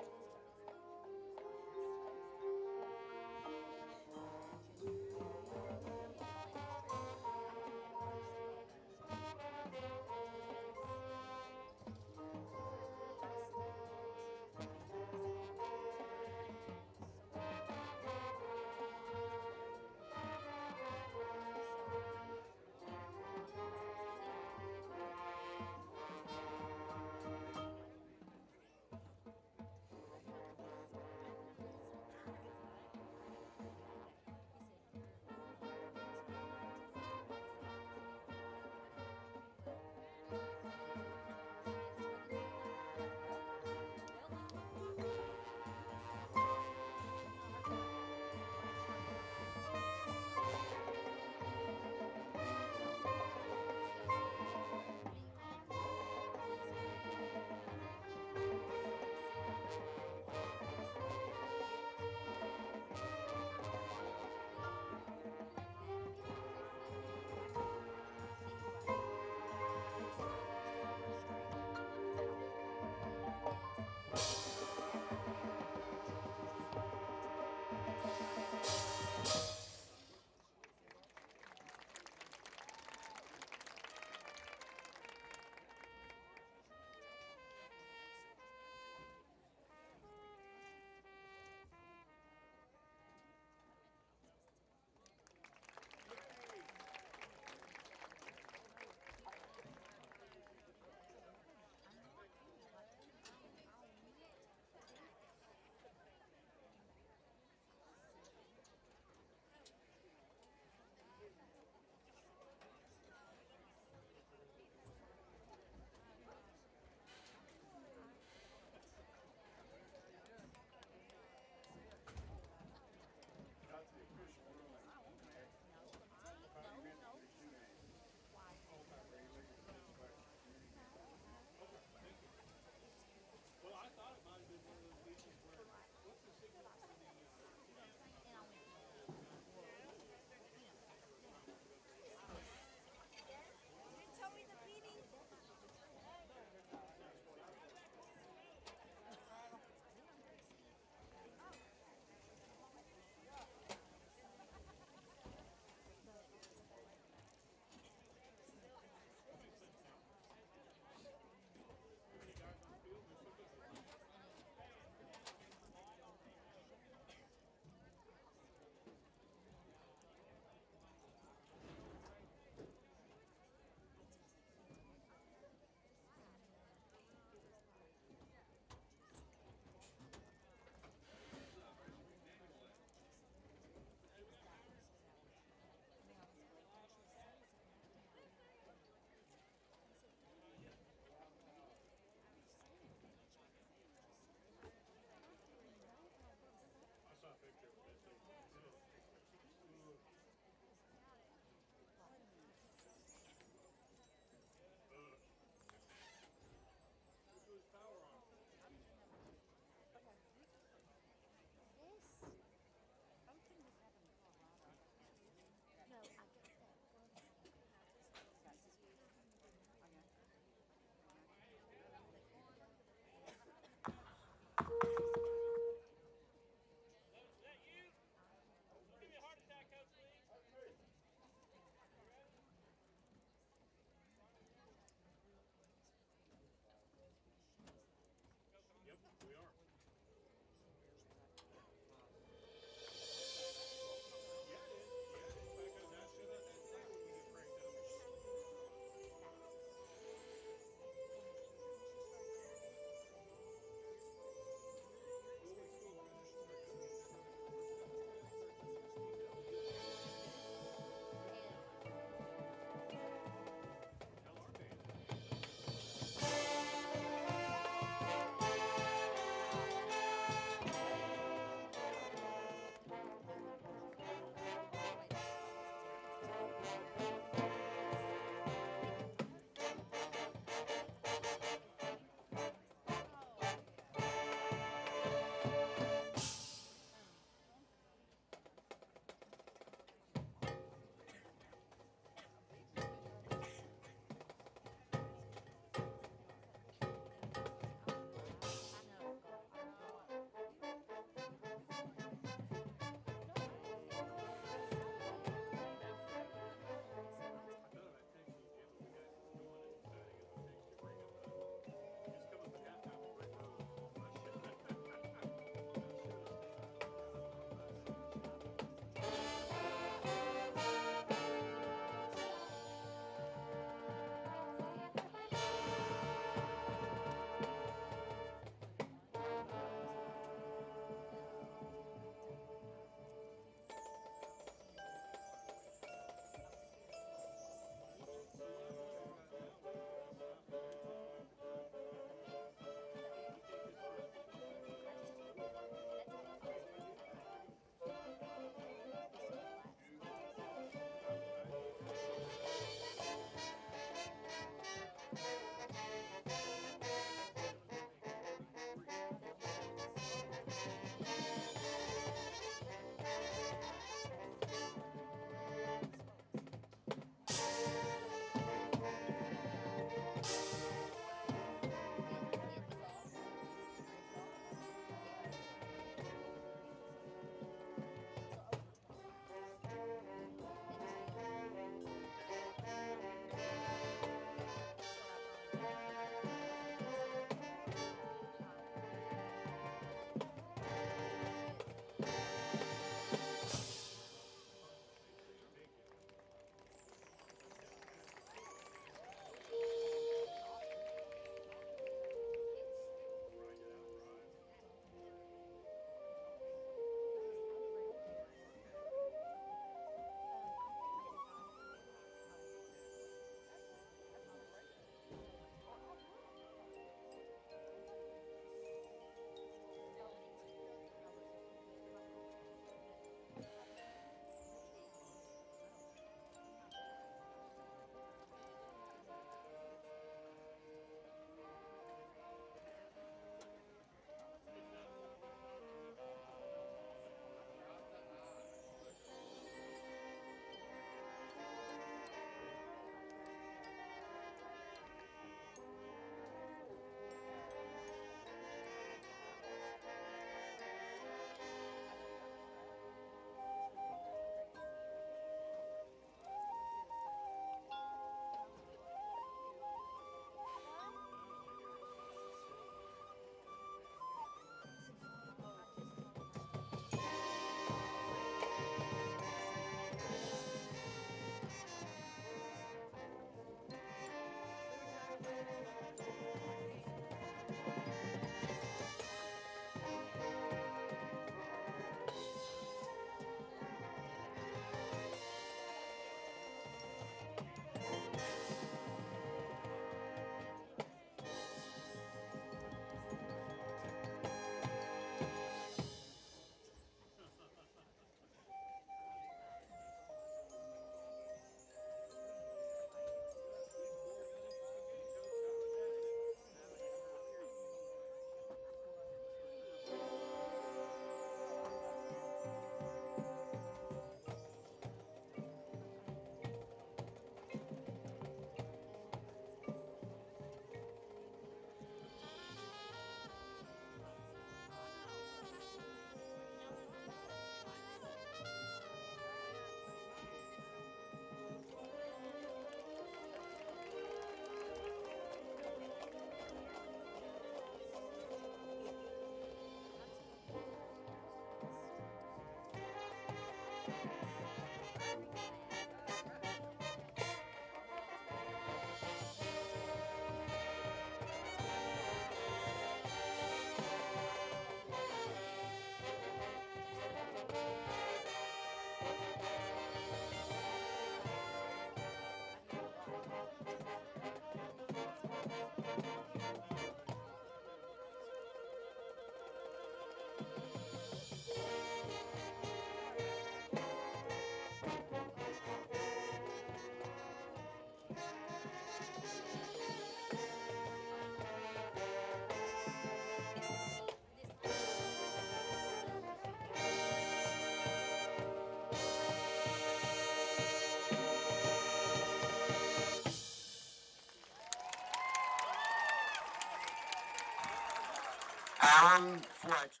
Aaron Fletcher.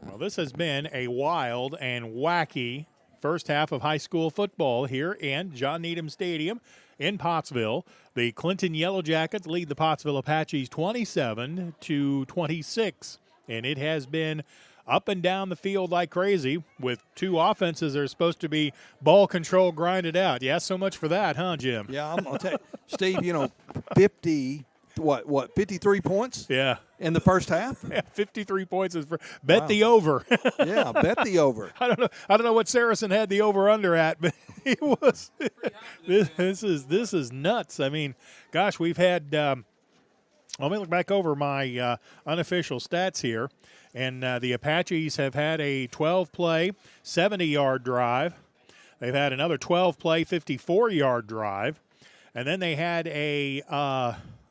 Well, this has been a wild and wacky first half of high school football here in John Needham Stadium in Pottsville. The Clinton Yellow Jackets lead the Pottsville Apaches 27-26, and it has been up and down the field like crazy with two offenses that are supposed to be ball control grinded out. Yeah, so much for that, huh, Jim? Yeah, I'm going to tell you, Steve, 53 points? Yeah. In the first half? Yeah, 53 points is bet the over. Yeah, bet the over. I don't know what Saracen had the over under at, but it was this is nuts. I mean, gosh, we've had let me look back over my unofficial stats here. And the Apaches have had a 12-play, 70-yard drive. They've had another 12-play, 54-yard drive. And then they had a,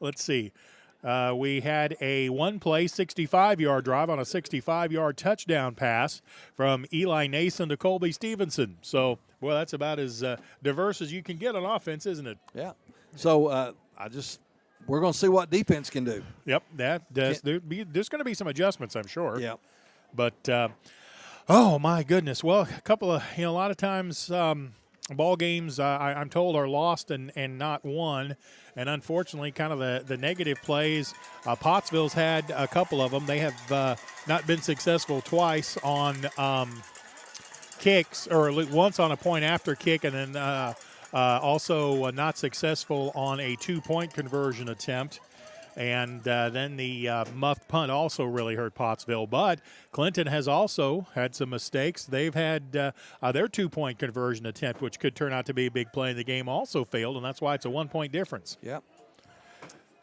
we had a one-play, 65-yard drive on a 65-yard touchdown pass from Eli Nason to Colby Stevenson. So, well, that's about as diverse as you can get on offense, isn't it? Yeah. So we're going to see what defense can do. Yep, there's going to be some adjustments, I'm sure. Yeah. But, oh, my goodness. Well, a lot of times ball games, I'm told, are lost and not won. And unfortunately, kind of the negative plays, Pottsville's had a couple of them. They have not been successful twice on kicks, or once on a point after kick, and then also not successful on a 2-point conversion attempt. And then the muffed punt also really hurt Pottsville. But Clinton has also had some mistakes. They've had their 2-point conversion attempt, which could turn out to be a big play in the game, also failed, and that's why it's a 1-point difference. Yep.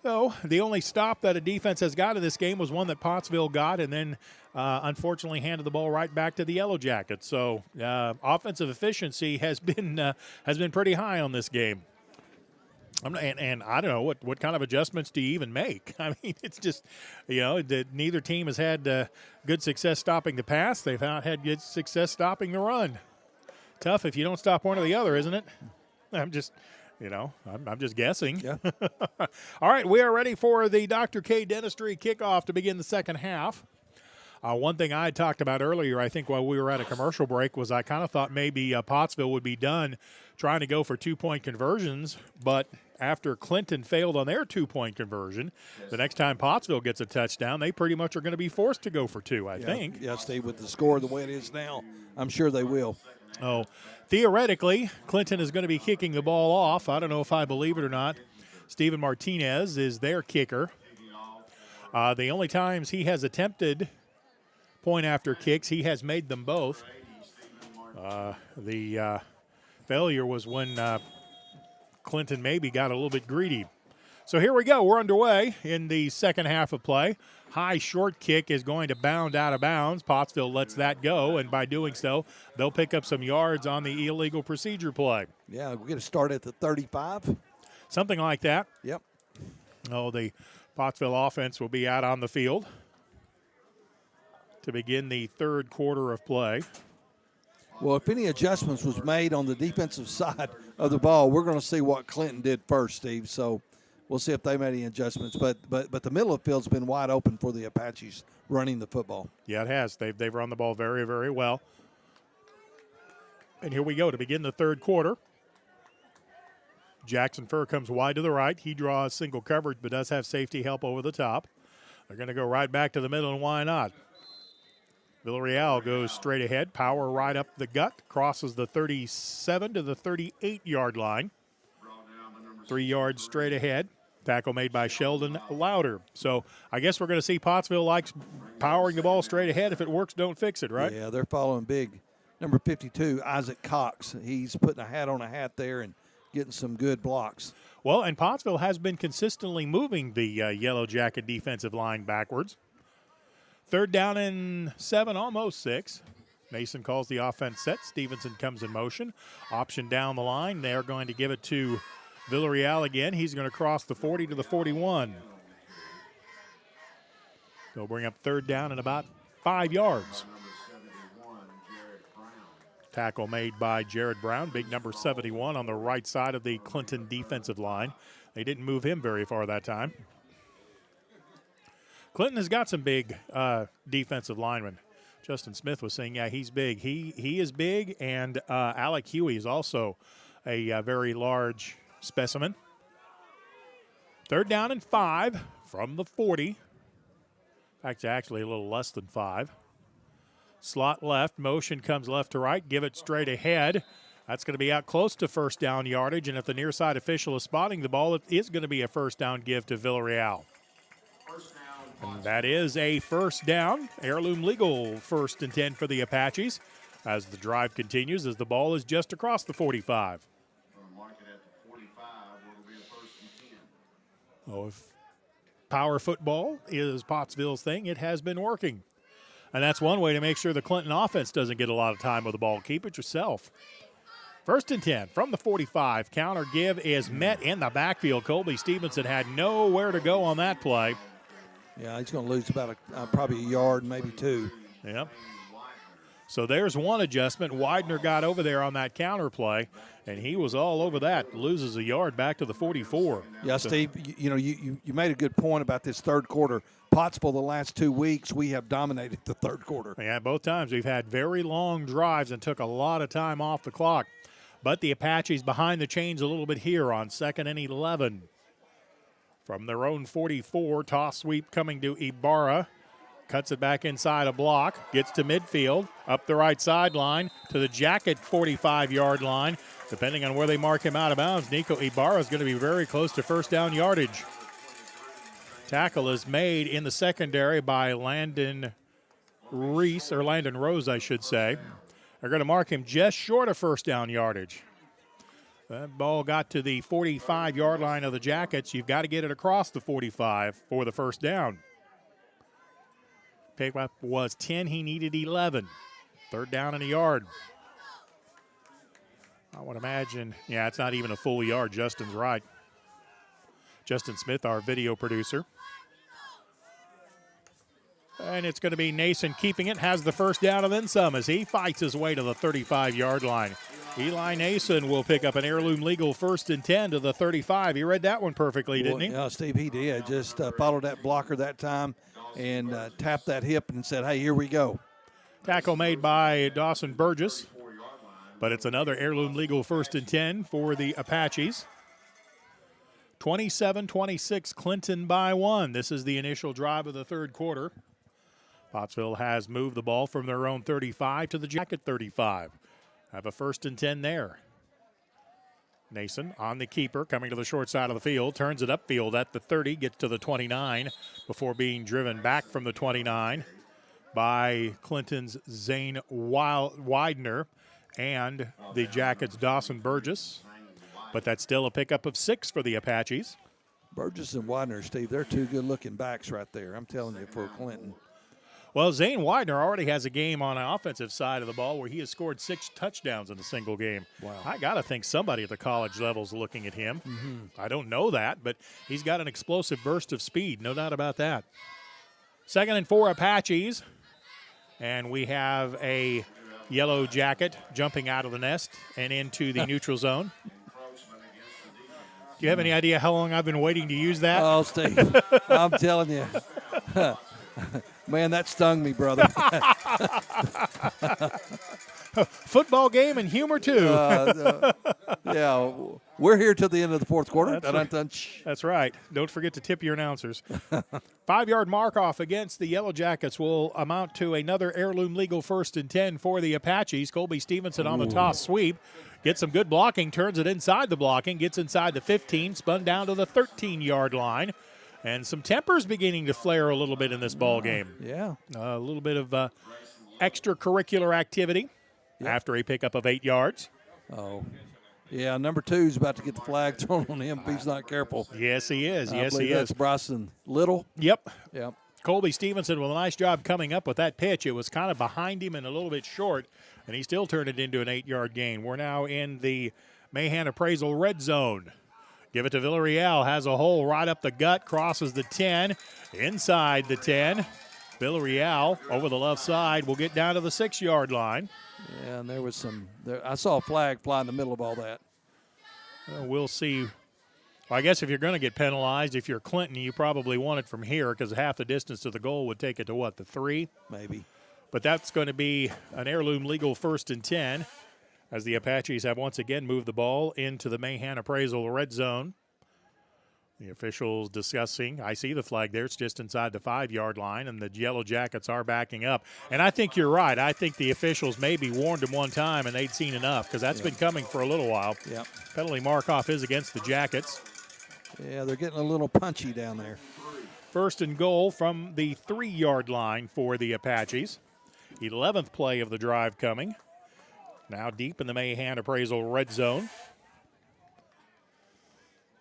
So the only stop that a defense has got in this game was one that Pottsville got, and then unfortunately handed the ball right back to the Yellow Jackets. So offensive efficiency has been pretty high on this game. And I don't know, what kind of adjustments do you even make? I mean, it's just, neither team has had good success stopping the pass. They've not had good success stopping the run. Tough if you don't stop one or the other, isn't it? I'm just guessing. Yeah. All right, we are ready for the Dr. K Dentistry kickoff to begin the second half. One thing I had talked about earlier, I think while we were at a commercial break, was I kind of thought maybe Pottsville would be done trying to go for 2-point conversions, but after Clinton failed on their 2-point conversion, the next time Pottsville gets a touchdown, they pretty much are going to be forced to go for 2, I think. Yeah, Steve, with the score the way it is now, I'm sure they will. Oh, theoretically, Clinton is going to be kicking the ball off. I don't know if I believe it or not. Steven Martinez is their kicker. The only times he has attempted point after kicks, he has made them both. The failure was when Clinton maybe got a little bit greedy. So here we go. We're underway in the second half of play. High short kick is going to bound out of bounds. Pottsville lets that go, and by doing so, they'll pick up some yards on the illegal procedure play. Yeah, we're going to start at the 35. Something like that. Yep. Oh, the Pottsville offense will be out on the field to begin the third quarter of play. Well, if any adjustments was made on the defensive side of the ball, we're going to see what Clinton did first, Steve. So we'll see if they made any adjustments. But the middle of the field's been wide open for the Apaches running the football. Yeah, it has. They've run the ball very, very well. And here we go to begin the third quarter. Jackson Furr comes wide to the right. He draws single coverage but does have safety help over the top. They're going to go right back to the middle, and why not? Villarreal goes straight ahead, power right up the gut, crosses the 37 to the 38-yard line. 3 yards straight ahead. Tackle made by Sheldon Louder. So I guess we're going to see Pottsville likes powering the ball straight ahead. If it works, don't fix it, right? Yeah, they're following big. Number 52, Isaac Cox. He's putting a hat on a hat there and getting some good blocks. Well, and Pottsville has been consistently moving the Yellow Jacket defensive line backwards. 3rd down and 7, almost 6. Mason calls the offense set. Stevenson comes in motion. Option down the line. They're going to give it to Villarreal again. He's going to cross the 40 to the 41. They'll bring up 3rd down and about 5 yards. Tackle made by Jared Brown, big number 71 on the right side of the Clinton defensive line. They didn't move him very far that time. Clinton has got some big defensive linemen. Justin Smith was saying, yeah, he's big. He is big, and Alec Huey is also a very large specimen. 3rd down and 5 from the 40. In fact, actually a little less than 5. Slot left, motion comes left to right, give it straight ahead. That's going to be out close to 1st down yardage, and if the near side official is spotting the ball, it is going to be a 1st down give to Villarreal. And that is a 1st down. Heirloom Legal 1st and 10 for the Apaches as the drive continues, as the ball is just across the 45. Oh, if power football is Pottsville's thing, it has been working. And that's one way to make sure the Clinton offense doesn't get a lot of time with the ball. Keep it yourself. 1st and 10 from the 45. Counter give is met in the backfield. Colby Stevenson had nowhere to go on that play. Yeah, he's going to lose about probably a yard, maybe 2. Yep. So there's one adjustment. Widener got over there on that counter play, and he was all over that. Loses a yard back to the 44. Yeah, so, Steve, you made a good point about this third quarter. Pottsville, the last 2 weeks, we have dominated the third quarter. Yeah, both times we've had very long drives and took a lot of time off the clock. But the Apaches behind the chains a little bit here on 2nd and 11. From their own 44, toss sweep coming to Ibarra. Cuts it back inside a block, gets to midfield, up the right sideline to the Jacket 45-yard line. Depending on where they mark him out of bounds, Nico Ibarra is going to be very close to first down yardage. Tackle is made in the secondary by Landon Rose, I should say. They're going to mark him just short of first down yardage. That ball got to the 45-yard line of the Jackets. You've got to get it across the 45 for the first down. Pickup was 10. He needed 11. Third down and a yard. I would imagine, yeah, it's not even a full yard. Justin's right. Justin Smith, our video producer. And it's going to be Nason keeping it, has the first down and then some as he fights his way to the 35-yard line. Eli Nason will pick up an heirloom legal 1st and 10 to the 35. He read that one perfectly, didn't he? Yeah, Steve, he did. Just followed that blocker that time and tapped that hip and said, hey, here we go. Tackle made by Dawson Burgess. But it's another heirloom legal 1st and 10 for the Apaches. 27-26, Clinton by 1. This is the initial drive of the third quarter. Pottsville has moved the ball from their own 35 to the Jacket 35. Have a 1st and 10 there. Nason on the keeper, coming to the short side of the field, turns it upfield at the 30, gets to the 29 before being driven back from the 29 by Clinton's Zane Widener and the Jackets' Dawson Burgess. But that's still a pickup of 6 for the Apaches. Burgess and Widener, Steve, they're two good-looking backs right there. I'm telling you, for Clinton. Well, Zane Widener already has a game on the offensive side of the ball where he has scored 6 touchdowns in a single game. Wow. I got to think somebody at the college level is looking at him. Mm-hmm. I don't know that, but he's got an explosive burst of speed, no doubt about that. 2nd and 4 Apaches, and we have a Yellow Jacket jumping out of the nest and into the neutral zone. Do you have any idea how long I've been waiting to use that? Oh, Steve, I'm telling you. Man, that stung me, brother. Football game and humor, too. Yeah, we're here till the end of the fourth quarter. That's right. Don't forget to tip your announcers. 5-yard mark-off against the Yellow Jackets will amount to another heirloom legal 1st and 10 for the Apaches. Colby Stevenson on the toss sweep. Gets some good blocking, turns it inside the blocking, gets inside the 15, spun down to the 13-yard line. And some tempers beginning to flare a little bit in this ball game. Yeah. A little bit of extracurricular activity after a pickup of 8 yards. Oh, yeah, number 2's about to get the flag thrown on him if he's not careful. Yes, he is. I believe that's Bryson Little. Yep. Yep. Colby Stevenson with a nice job coming up with that pitch. It was kind of behind him and a little bit short, and he still turned it into an 8-yard gain. We're now in the Mahan Appraisal red zone. Give it to Villarreal, has a hole right up the gut, crosses the 10, inside the 10. Villarreal over the left side will get down to the 6-yard line. Yeah, and there was I saw a flag fly in the middle of all that. Well, we'll see. Well, I guess if you're going to get penalized, if you're Clinton, you probably want it from here because half the distance to the goal would take it to what, the 3? Maybe. But that's going to be an heirloom legal 1st and 10. As the Apaches have once again moved the ball into the Mahan Appraisal red zone. The officials discussing. I see the flag there. It's just inside the 5-yard line, and the Yellow Jackets are backing up. And I think you're right. I think the officials maybe warned them one time, and they'd seen enough because that's been coming for a little while. Yep. Penalty mark-off is against the Jackets. Yeah, they're getting a little punchy down there. 1st and goal from the 3-yard line for the Apaches. 11th play of the drive coming. Now deep in the Mahan Appraisal red zone.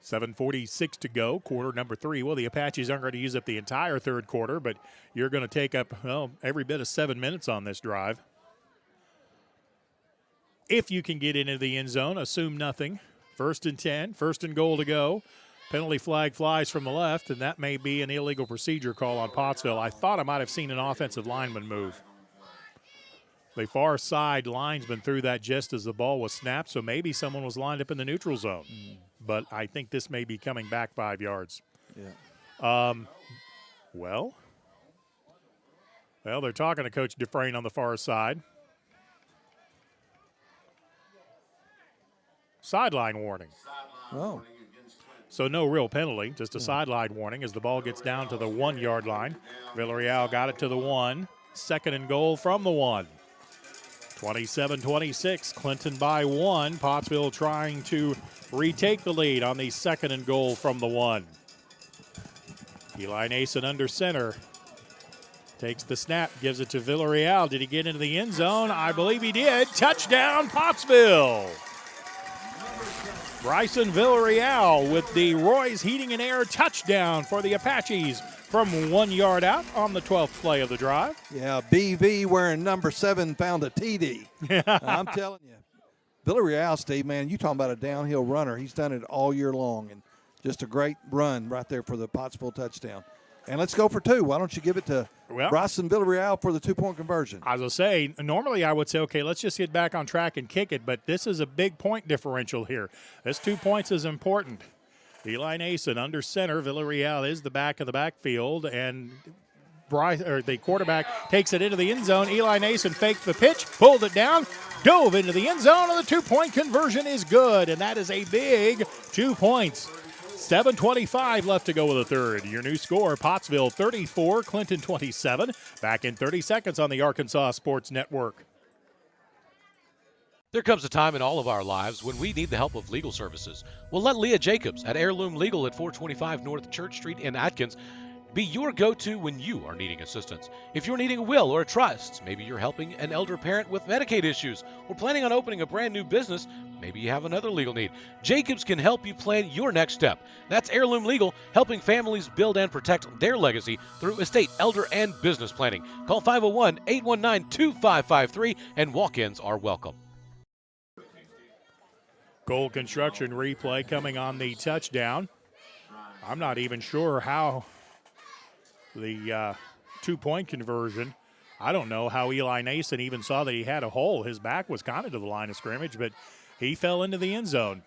7:46 to go, quarter number 3. Well, the Apaches aren't going to use up the entire third quarter, but you're going to take up, well, every bit of 7 minutes on this drive. If you can get into the end zone, assume nothing. 1st and 10, 1st and goal to go. Penalty flag flies from the left, and that may be an illegal procedure call on Pottsville. I thought I might have seen an offensive lineman move. The far side linesman threw that just as the ball was snapped, so maybe someone was lined up in the neutral zone. But I think this may be coming back 5 yards. Yeah. Well, they're talking to Coach Dufresne on the far side. sideline warning. Oh. So no real penalty, just a sideline warning as the ball gets down to the 1 yard line. Villarreal got it to the 1. 2nd and goal from the 1. 27-26, Clinton by 1. Pottsville trying to retake the lead on the 2nd and goal from the 1. Eli Nason under center. Takes the snap, gives it to Villarreal. Did he get into the end zone? I believe he did. Touchdown, Pottsville. Bryson Villarreal with the Roy's Heating and Air touchdown for the Apaches from 1 yard out on the 12th play of the drive. Yeah, BV wearing number 7 found a TD. I'm telling you. Villarreal, Steve, man, you talking about a downhill runner. He's done it all year long, and just a great run right there for the Pottsville touchdown. And let's go for 2. Why don't you give it to Bryson Villarreal for the 2-point conversion? As I say, normally I would say, okay, let's just get back on track and kick it, but this is a big point differential here. This 2 points is important. Eli Nason under center. Villarreal is the back of the backfield, and the quarterback takes it into the end zone. Eli Nason faked the pitch, pulled it down, dove into the end zone, and the 2-point conversion is good, and that is a big 2 points. 7:25 left to go with the third. Your new score, Pottsville 34, Clinton 27. Back in 30 seconds on the Arkansas Sports Network. There comes a time in all of our lives when we need the help of legal services. Well, let Leah Jacobs at Heirloom Legal at 425 North Church Street in Atkins be your go-to when you are needing assistance. If you're needing a will or a trust, maybe you're helping an elder parent with Medicaid issues, or planning on opening a brand new business, maybe you have another legal need. Jacobs can help you plan your next step. That's Heirloom Legal, helping families build and protect their legacy through estate, elder, and business planning. Call 501-819-2553, and walk-ins are welcome. Goal construction replay coming on the touchdown. I'm not even sure how the 2-point conversion. I don't know how Eli Nason even saw that he had a hole. His back was kind of to the line of scrimmage, but he fell into the end zone.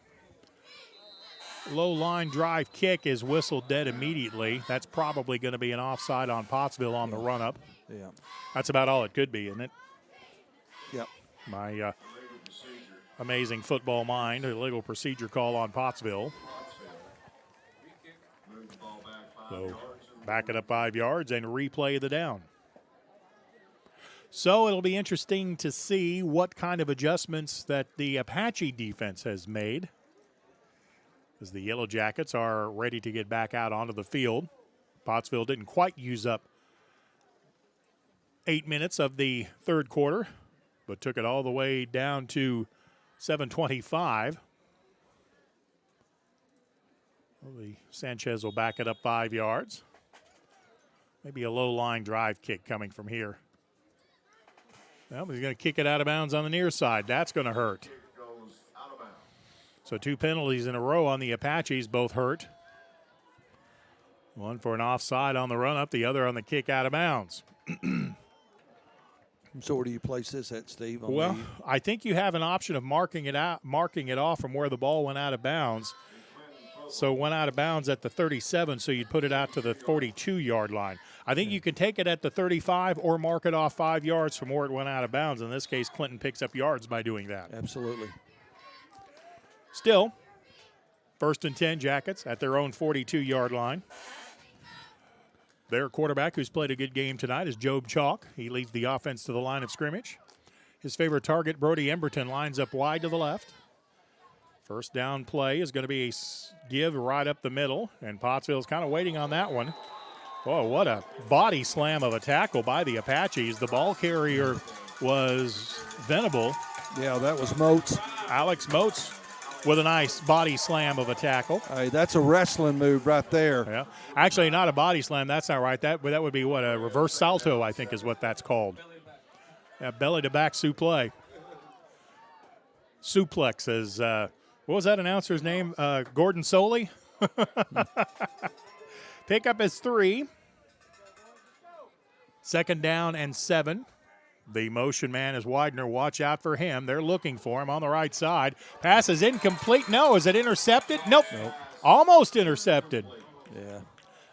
Low line drive kick is whistled dead immediately. That's probably going to be an offside on Pottsville on the run-up. Yeah. That's about all it could be, isn't it? Yep. My amazing football mind, a legal procedure call on Pottsville. So back it up 5 yards and replay the down. So it'll be interesting to see what kind of adjustments that the Apache defense has made, as the Yellow Jackets are ready to get back out onto the field. Pottsville didn't quite use up 8 minutes of the third quarter, but took it all the way down to 7:25. Well, Sanchez will back it up 5 yards. Maybe a low line drive kick coming from here. Well, he's going to kick it out of bounds on the near side. That's going to hurt. So 2 penalties in a row on the Apaches, both hurt. One for an offside on the run-up, the other on the kick out of bounds. So where do you place this at, Steve? Well, I think you have an option of marking it off from where the ball went out of bounds. So it went out of bounds at the 37, so you'd put it out to the 42-yard line. I think you can take it at the 35 or mark it off 5 yards from where it went out of bounds. In this case, Clinton picks up yards by doing that. Absolutely. Still, 1st and 10 Jackets at their own 42-yard line. Their quarterback, who's played a good game tonight, is Job Chalk. He leads the offense to the line of scrimmage. His favorite target, Brody Emberton, lines up wide to the left. First down play is going to be a give right up the middle, and Pottsville's kind of waiting on that one. Oh, what a body slam of a tackle by the Apaches. The ball carrier was Venable. Yeah, that was Moats. Alex Moats with a nice body slam of a tackle. Hey, that's a wrestling move right there. Yeah, actually not a body slam. That's not right. That would be what, a reverse salto, I think is what that's called. Yeah, belly to back suplex. Suplex is. What was that announcer's name? Gordon Soley. Pick up his 3. 2nd down and 7. The motion man is Widener. Watch out for him. They're looking for him on the right side. Pass is incomplete. No, is it intercepted? Nope. Almost intercepted. Yeah.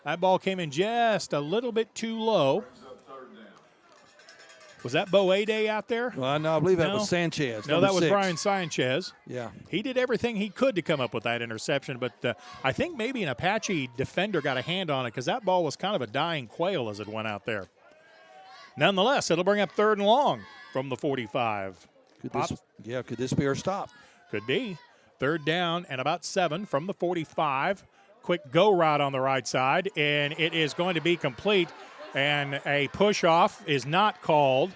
That ball came in just a little bit too low. Was that Bo A-Day out there? Well, no, I believe that was Sanchez. No, number that was 6. Brian Sanchez. Yeah. He did everything he could to come up with that interception, but I think maybe an Apache defender got a hand on it because that ball was kind of a dying quail as it went out there. Nonetheless, it'll bring up 3rd and long from the 45. Could this be our stop? Could be. 3rd down and about 7 from the 45. Quick go route on the right side, and it is going to be complete. And a push-off is not called.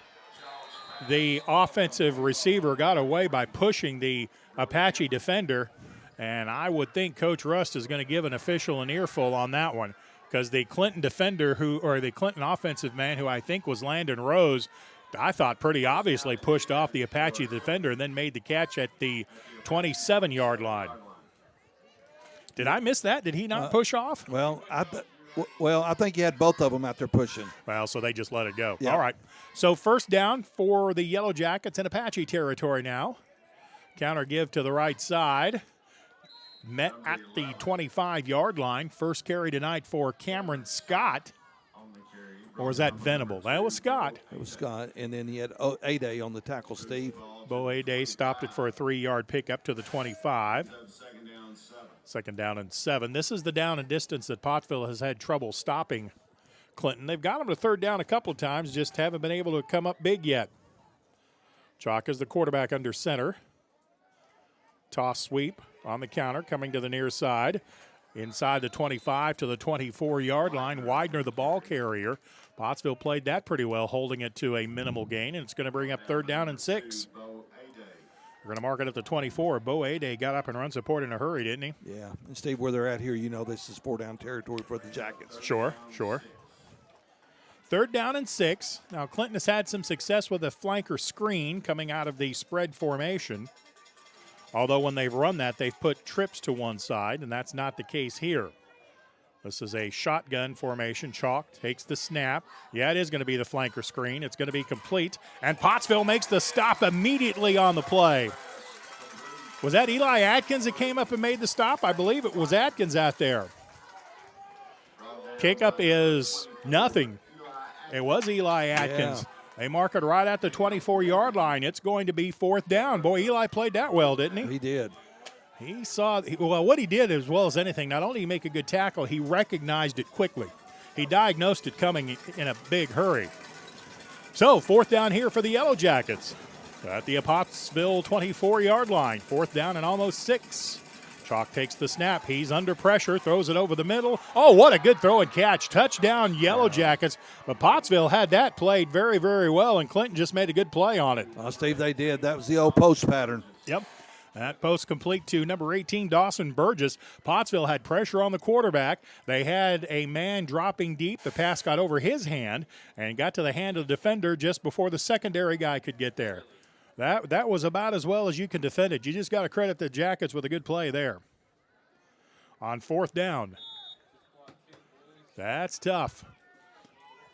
The offensive receiver got away by pushing the Apache defender, and I would think Coach Rust is going to give an official an earful on that one because the Clinton defender the Clinton offensive man, who I think was Landon Rose, I thought pretty obviously pushed off the Apache defender and then made the catch at the 27-yard line. Did I miss that? Did he not push off? Well, I think he had both of them out there pushing. Well, so they just let it go. Yeah. All right. So 1st down for the Yellow Jackets in Apache territory now. Counter give to the right side. Met at the 25-yard line. First carry tonight for Cameron Scott. Or was that Venable? That was Scott. It was Scott. And then he had A-Day on the tackle, Steve. Bo A-Day stopped it for a 3-yard pickup to the 25. 2nd down and 7. This is the down and distance that Pottsville has had trouble stopping Clinton. They've got them to 3rd down a couple of times, just haven't been able to come up big yet. Chalk is the quarterback under center. Toss sweep on the counter, coming to the near side. Inside the 25 to the 24-yard line. Widener, the ball carrier. Pottsville played that pretty well, holding it to a minimal gain, and it's going to bring up 3rd down and 6. We're going to mark it at the 24. Bo A-Day got up and run support in a hurry, didn't he? Yeah. And, Steve, where they're at here, this is 4-down territory for the Jackets. Sure. 3rd down and 6. Now, Clinton has had some success with a flanker screen coming out of the spread formation. Although when they've run that, they've put trips to one side, and that's not the case here. This is a shotgun formation. Chalk takes the snap. Yeah, it is going to be the flanker screen. It's going to be complete. And Pottsville makes the stop immediately on the play. Was that Eli Atkins that came up and made the stop? I believe it was Atkins out there. Kickup is nothing. It was Eli Atkins. Yeah. They mark it right at the 24-yard line. It's going to be 4th down. Boy, Eli played that well, didn't he? He did. He saw, well, what he did as well as anything, not only did he make a good tackle, he recognized it quickly. He diagnosed it coming in a big hurry. So, 4th down here for the Yellow Jackets at the Pottsville 24-yard line. 4th down and almost 6. Chalk takes the snap. He's under pressure, throws it over the middle. Oh, what a good throw and catch. Touchdown, Yellow Jackets. But Pottsville had that played very, very well, and Clinton just made a good play on it. Steve, they did. That was the old post pattern. Yep. That post complete to number 18, Dawson Burgess. Pottsville had pressure on the quarterback. They had a man dropping deep. The pass got over his hand and got to the hand of the defender just before the secondary guy could get there. That was about as well as you can defend it. You just got to credit the Jackets with a good play there. On 4th down. That's tough.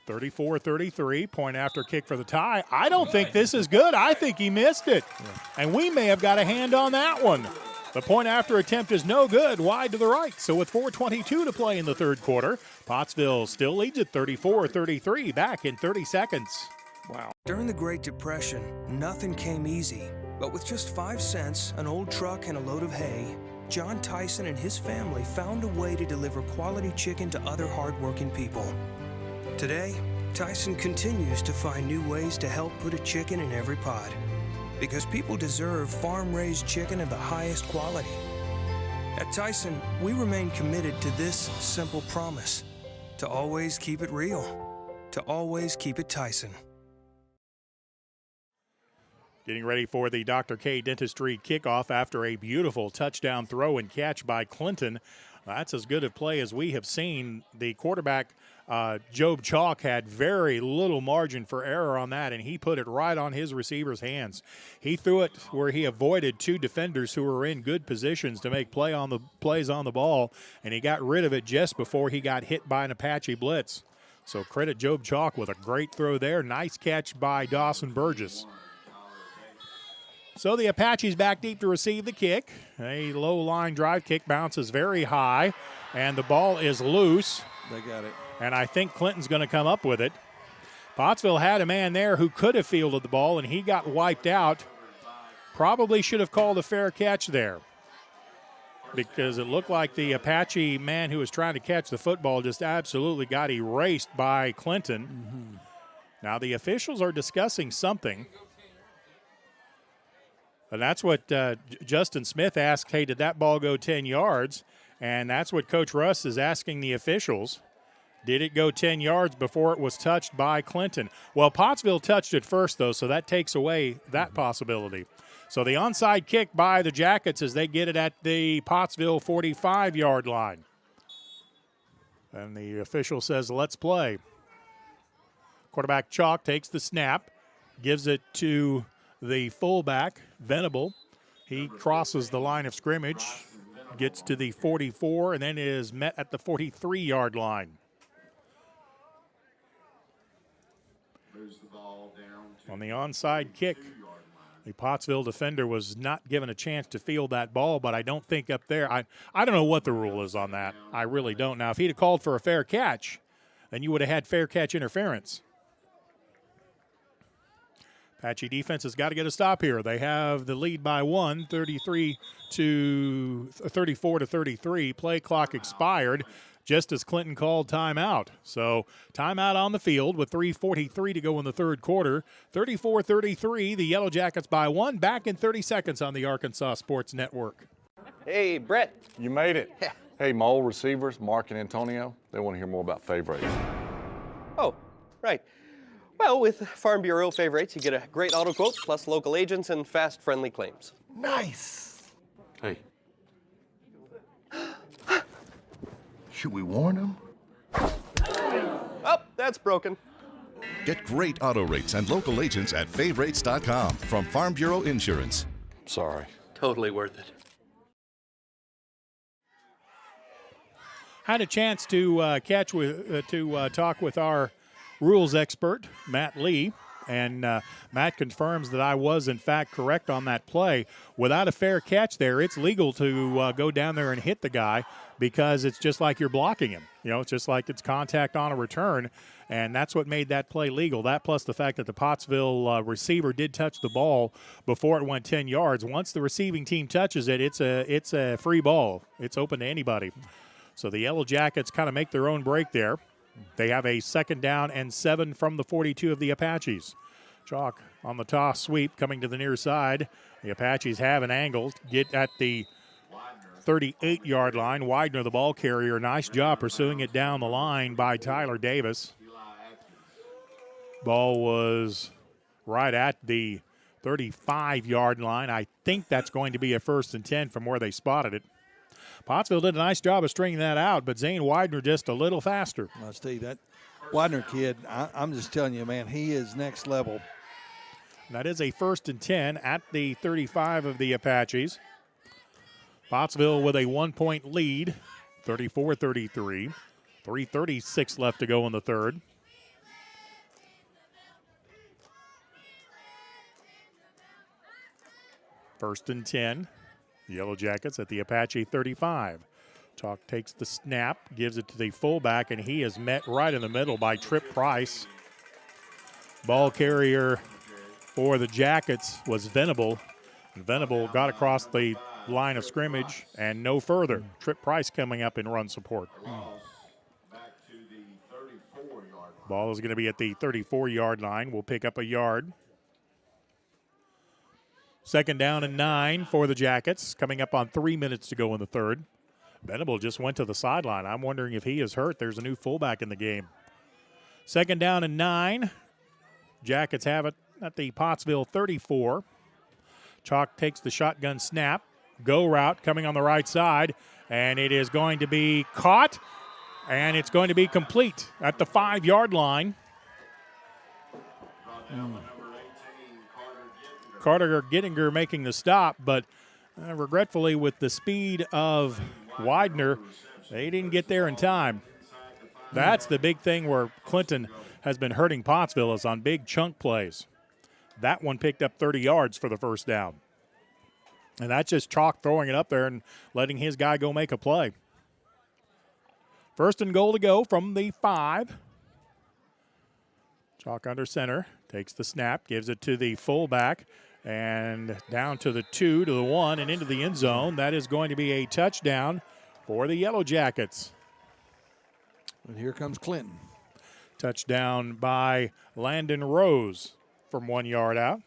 34-33, point after kick for the tie. I don't think this is good. I think he missed it. Yeah. And we may have got a hand on that one. The point after attempt is no good, wide to the right. So with 4:22 to play in the 3rd quarter, Pottsville still leads at 34-33, back in 30 seconds. Wow. During the Great Depression, nothing came easy. But with just 5 cents, an old truck, and a load of hay, John Tyson and his family found a way to deliver quality chicken to other hardworking people. Today, Tyson continues to find new ways to help put a chicken in every pot. Because people deserve farm-raised chicken of the highest quality. At Tyson, we remain committed to this simple promise: to always keep it real, to always keep it Tyson. Getting ready for the Dr. K Dentistry kickoff after a beautiful touchdown throw and catch by Clinton. That's as good a play as we have seen. The quarterback, Job Chalk, had very little margin for error on that, and he put it right on his receiver's hands. He threw it where he avoided 2 defenders who were in good positions to make plays on the ball, and he got rid of it just before he got hit by an Apache blitz. So credit Job Chalk with a great throw there. Nice catch by Dawson Burgess. So the Apaches back deep to receive the kick. A low line drive kick bounces very high, and the ball is loose. They got it. And I think Clinton's going to come up with it. Pottsville had a man there who could have fielded the ball, and he got wiped out. Probably should have called a fair catch there, because it looked like the Apache man who was trying to catch the football just absolutely got erased by Clinton. Now the officials are discussing something. And that's what Justin Smith asked, hey, did that ball go 10 yards? And that's what Coach Russ is asking the officials. Did it go 10 yards before it was touched by Clinton? Well, Pottsville touched it first, though, so that takes away that possibility. So the onside kick by the Jackets as they get it at the Pottsville 45-yard line. And the official says, let's play. Quarterback Chalk takes the snap, gives it to the fullback, Venable. He crosses the line of scrimmage, gets to the 44, and then is met at the 43-yard line. On the onside kick, the Pottsville defender was not given a chance to field that ball, but I don't think up there, I don't know what the rule is on that. I really don't. Now, if he'd have called for a fair catch, then you would have had fair catch interference. Apache defense has got to get a stop here. They have the lead by 1, 34 to 33. Play clock expired just as Clinton called timeout. So timeout on the field with 3:43 to go in the third quarter. 34-33, the Yellow Jackets by 1. Back in 30 seconds on the Arkansas Sports Network. Hey, Brett. You made it. Yeah. Hey, Mole receivers, Mark and Antonio, they want to hear more about favorites. Oh, right. Well, with Farm Bureau favorites, you get a great auto quote, plus local agents and fast, friendly claims. Nice. Hey. Should we warn them? Oh, that's broken. Get great auto rates and local agents at favrates.com from Farm Bureau Insurance. Sorry. Totally worth it. Had a chance to talk with our rules expert, Matt Lee, and Matt confirms that I was, in fact, correct on that play. Without a fair catch there, it's legal to go down there and hit the guy because it's just like you're blocking him. You know, it's just like it's contact on a return, and that's what made that play legal. That plus the fact that the Pottsville receiver did touch the ball before it went 10 yards. Once the receiving team touches it, it's a free ball. It's open to anybody. So the Yellow Jackets kind of make their own break there. They have a 2nd down and 7 from the 42 of the Apaches. Chalk on the toss sweep coming to the near side. The Apaches have an angle. Get at the 38-yard line. Widener, the ball carrier. Nice job pursuing it down the line by Tyler Davis. Ball was right at the 35-yard line. I think that's going to be a 1st and 10 from where they spotted it. Pottsville did a nice job of stringing that out, but Zane Widener just a little faster. Well, Steve, that Widener kid, I'm just telling you, man, he is next level. That is a 1st and 10 at the 35 of the Apaches. Pottsville with a 1-point lead, 34-33. 3:36 left to go in the third. First and 10. The Yellow Jackets at the Apache 35. Chalk takes the snap, gives it to the fullback, and he is met right in the middle by Tripp Price. Ball carrier for the Jackets was Venable. Venable got across the line of scrimmage and no further. Tripp Price coming up in run support. Ball is going to be at the 34-yard line. We'll pick up a yard. 2nd down and 9 for the Jackets, coming up on 3 minutes to go in the third. Venable just went to the sideline. I'm wondering if he is hurt. There's a new fullback in the game. 2nd down and 9. Jackets have it at the Pottsville 34. Chalk takes the shotgun snap. Go route coming on the right side, and it is going to be caught, and it's going to be complete at the 5-yard line. Carter Gittinger making the stop, but regretfully with the speed of Widener, they didn't get there in time. That's the big thing where Clinton has been hurting Pottsville is on big chunk plays. That one picked up 30 yards for the 1st down. And that's just Chalk throwing it up there and letting his guy go make a play. 1st and goal to go from the 5. Chalk under center, takes the snap, gives it to the fullback, and down to the 2, to the 1, and into the end zone. That is going to be a touchdown for the Yellow Jackets. And here comes Clinton. Touchdown by Landon Rose from 1 yard out.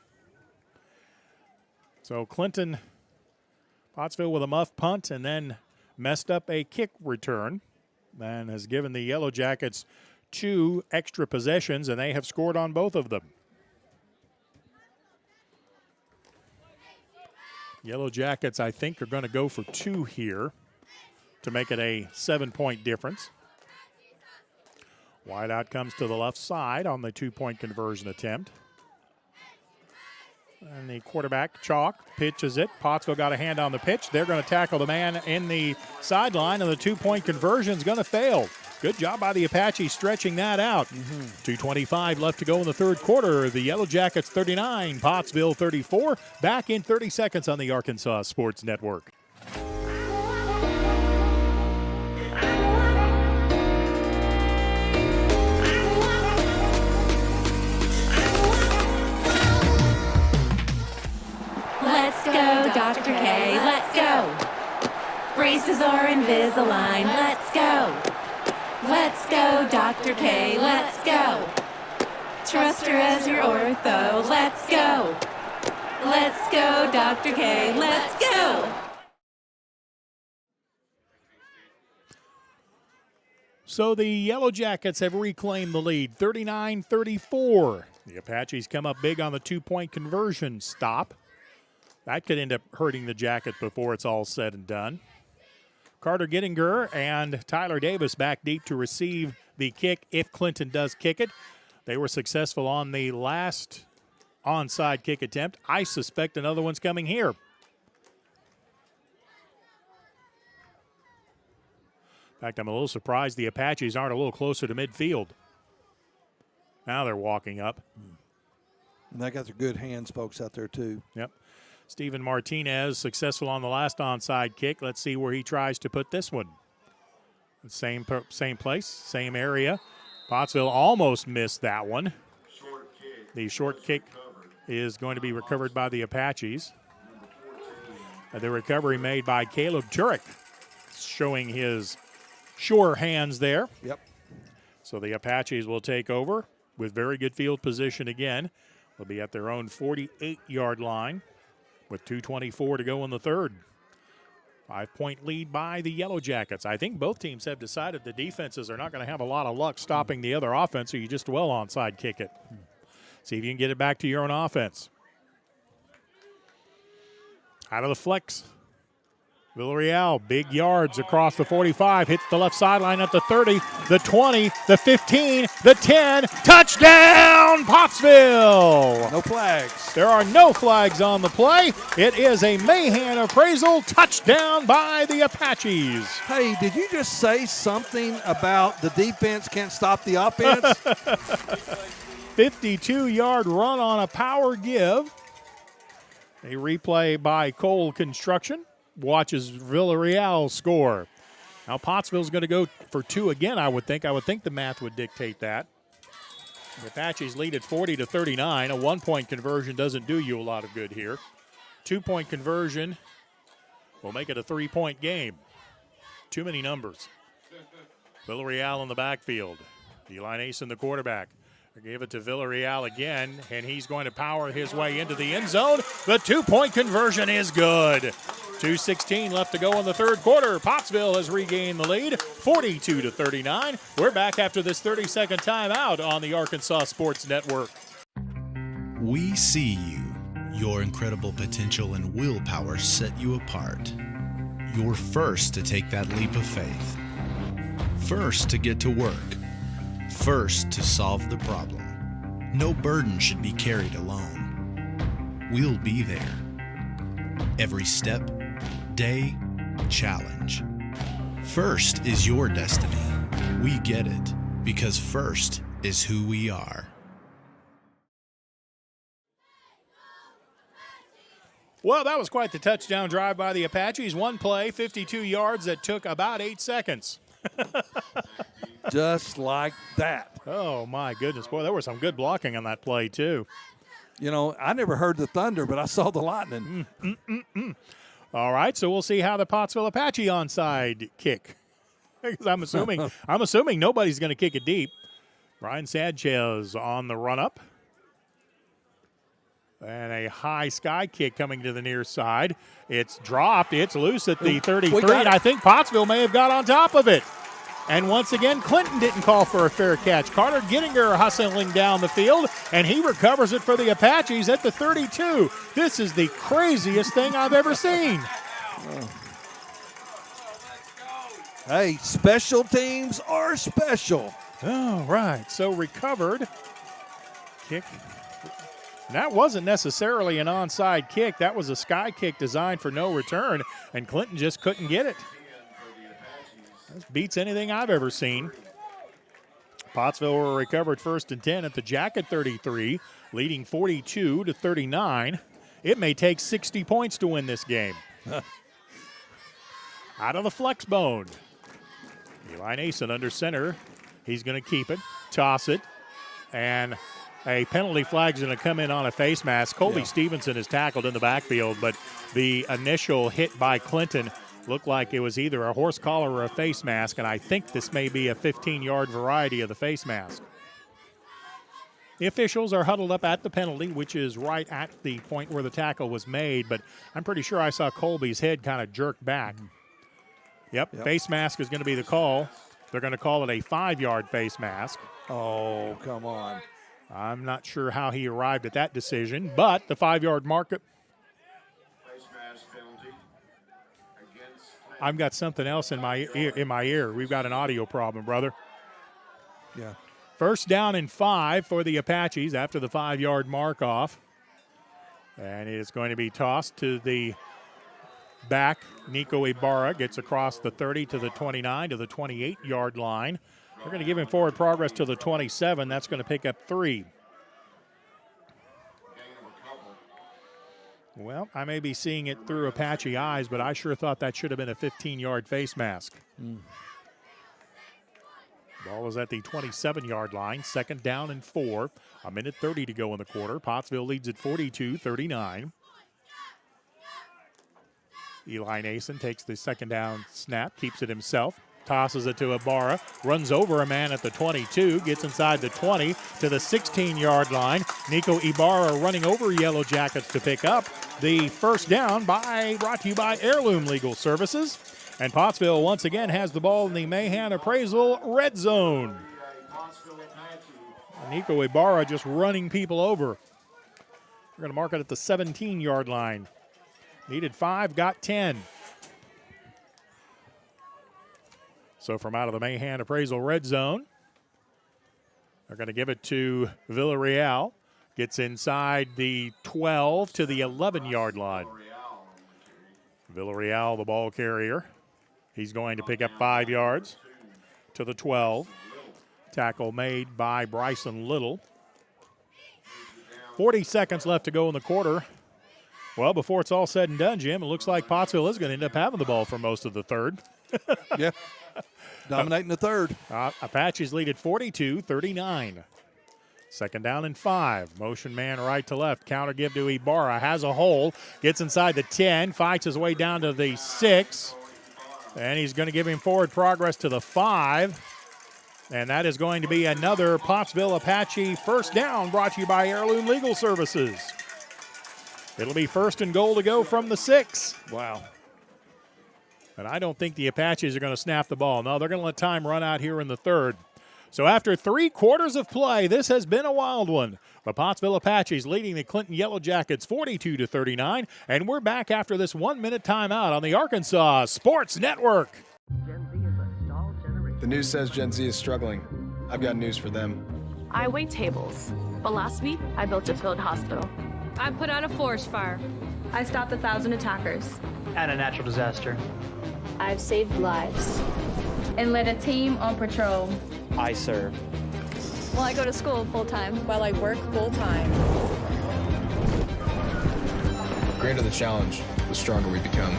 So Clinton, Pottsville with a muff punt and then messed up a kick return and has given the Yellow Jackets 2 extra possessions, and they have scored on both of them. Yellow Jackets, I think, are going to go for 2 here to make it a 7-point difference. Wide out comes to the left side on the 2-point conversion attempt. And the quarterback, Chalk, pitches it. Pottsville got a hand on the pitch. They're going to tackle the man in the sideline, and the 2-point conversion is going to fail. Good job by the Apaches stretching that out. 2:25 left to go in the third quarter. The Yellow Jackets 39, Pottsville 34. Back in 30 seconds on the Arkansas Sports Network. Let's go, Dr. K, let's go. Braces are Invisalign, let's go. Let's go, Dr. K, let's go. Trust her as your ortho, let's go. Let's go, Dr. K, let's go. So the Yellow Jackets have reclaimed the lead, 39-34. The Apaches come up big on the 2-point conversion stop. That could end up hurting the Jackets before it's all said and done. Carter Gittinger and Tyler Davis back deep to receive the kick if Clinton does kick it. They were successful on the last onside kick attempt. I suspect another one's coming here. In fact, I'm a little surprised the Apaches aren't a little closer to midfield. Now they're walking up. And they got the good hands folks out there too. Yep. Steven Martinez successful on the last onside kick. Let's see where he tries to put this one. Same place, same area. Pottsville almost missed that one. The short kick is going to be recovered by the Apaches. The recovery made by Caleb Turek, showing his sure hands there. Yep. So the Apaches will take over with very good field position again. They'll be at their own 48-yard line with 2:24 to go in the third. 5-point lead by the Yellow Jackets. I think both teams have decided the defenses are not going to have a lot of luck stopping the other offense, so you just well onside kick it. See if you can get it back to your own offense. Out of the flex. Villarreal, big yards across the 45, hits the left sideline at the 30, the 20, the 15, the 10. Touchdown, Pottsville! No flags. There are no flags on the play. It is a Mahan appraisal touchdown by the Apaches. Hey, did you just say something about the defense can't stop the offense? 52-yard run on a power give. A replay by Cole Construction. Watches Villarreal score. Now Pottsville's going to go for 2 again, I would think. I would think the math would dictate that. The Apaches lead at 40-39. A 1-point conversion doesn't do you a lot of good here. 2-point conversion will make it a 3-point game. Too many numbers. Villarreal in the backfield. Eli Nason, the quarterback. They gave it to Villarreal again, and he's going to power his way into the end zone. The 2-point conversion is good. 2:16 left to go in the third quarter. Pottsville has regained the lead, 42-39. We're back after this 30-second timeout on the Arkansas Sports Network. We see you. Your incredible potential and willpower set you apart. You're first to take that leap of faith. First to get to work. First to solve the problem. No burden should be carried alone. We'll be there. Every step, day, challenge. First is your destiny. We get it because first is who we are. Well, that was quite the touchdown drive by the Apaches. One play, 52 yards that took about 8 seconds. Just like that. Oh, my goodness. Boy, there was some good blocking on that play, too. You know, I never heard the thunder, but I saw the lightning. All right, so we'll see how the Pottsville Apache onside kick. Because I'm assuming nobody's going to kick it deep. Brian Sanchez on the run-up. And a high sky kick coming to the near side. It's dropped. It's loose at the 33, and I think Pottsville may have got on top of it. And once again, Clinton didn't call for a fair catch. Carter Gettinger hustling down the field, and he recovers it for the Apaches at the 32. This is the craziest thing I've ever seen. Hey, special teams are special. All right, so recovered kick. That wasn't necessarily an onside kick. That was a sky kick designed for no return, and Clinton just couldn't get it. This beats anything I've ever seen. Pottsville were recovered 1st and 10 at the Jacket 33, leading 42-39. It may take 60 points to win this game. Out of the flex bone. Eli Nason under center. He's going to keep it, toss it, and a penalty flag's going to come in on a face mask. Colby Stevenson is tackled in the backfield, but the initial hit by Clinton looked like it was either a horse collar or a face mask, and I think this may be a 15-yard variety of the face mask. The officials are huddled up at the penalty, which is right at the point where the tackle was made, but I'm pretty sure I saw Colby's head kind of jerk back. Yep, face mask is going to be the call. They're going to call it a 5-yard face mask. Oh, come on. I'm not sure how he arrived at that decision, but the 5-yard mark. I've got something else in my ear. We've got an audio problem, brother. Yeah. 1st down and 5 for the Apaches after the 5-yard mark off. And it is going to be tossed to the back. Nico Ibarra gets across the 30 to the 29 to the 28-yard line. They're going to give him forward progress to the 27. That's going to pick up 3. Well, I may be seeing it through Apache eyes, but I sure thought that should have been a 15-yard face mask. Ball is at the 27-yard line. 2nd down and 4. 1:30 to go in the quarter. Pottsville leads at 42-39. Eli Nason takes the 2nd down snap, keeps it himself. Tosses it to Ibarra, runs over a man at the 22, gets inside the 20 to the 16-yard line. Nico Ibarra running over Yellow Jackets to pick up the 1st down, brought to you by Heirloom Legal Services. And Pottsville once again has the ball in the Mahan Appraisal red zone. Nico Ibarra just running people over. We're going to mark it at the 17-yard line. Needed 5, got 10. So from out of the Mahan Appraisal red zone, they're going to give it to Villarreal. Gets inside the 12 to the 11-yard line. Villarreal, the ball carrier. He's going to pick up 5 yards to the 12. Tackle made by Bryson Little. 40 seconds left to go in the quarter. Well, before it's all said and done, Jim, it looks like Pottsville is going to end up having the ball for most of the third. Yeah. Dominating the third. Apaches lead at 42-39. 2nd down and 5. Motion man right to left. Counter give to Ibarra. Has a hole. Gets inside the 10. Fights his way down to the 6. And he's going to give him forward progress to the 5. And that is going to be another Pottsville Apache 1st down, brought to you by Heirloom Legal Services. It'll be 1st and goal to go from the 6. Wow. And I don't think the Apaches are going to snap the ball. No, they're going to let time run out here in the 3rd. So after 3 quarters of play, this has been a wild one. The Pottsville Apaches leading the Clinton Yellow Jackets 42-39. And we're back after this 1-minute timeout on the Arkansas Sports Network. The news says Gen Z is struggling. I've got news for them. I wait tables, but last week I built a field hospital. I put out a forest fire. I stopped 1,000 attackers. And a natural disaster. I've saved lives and led a team on patrol. I serve. Well, I go to school full-time. While I work full-time. The greater the challenge, the stronger we become.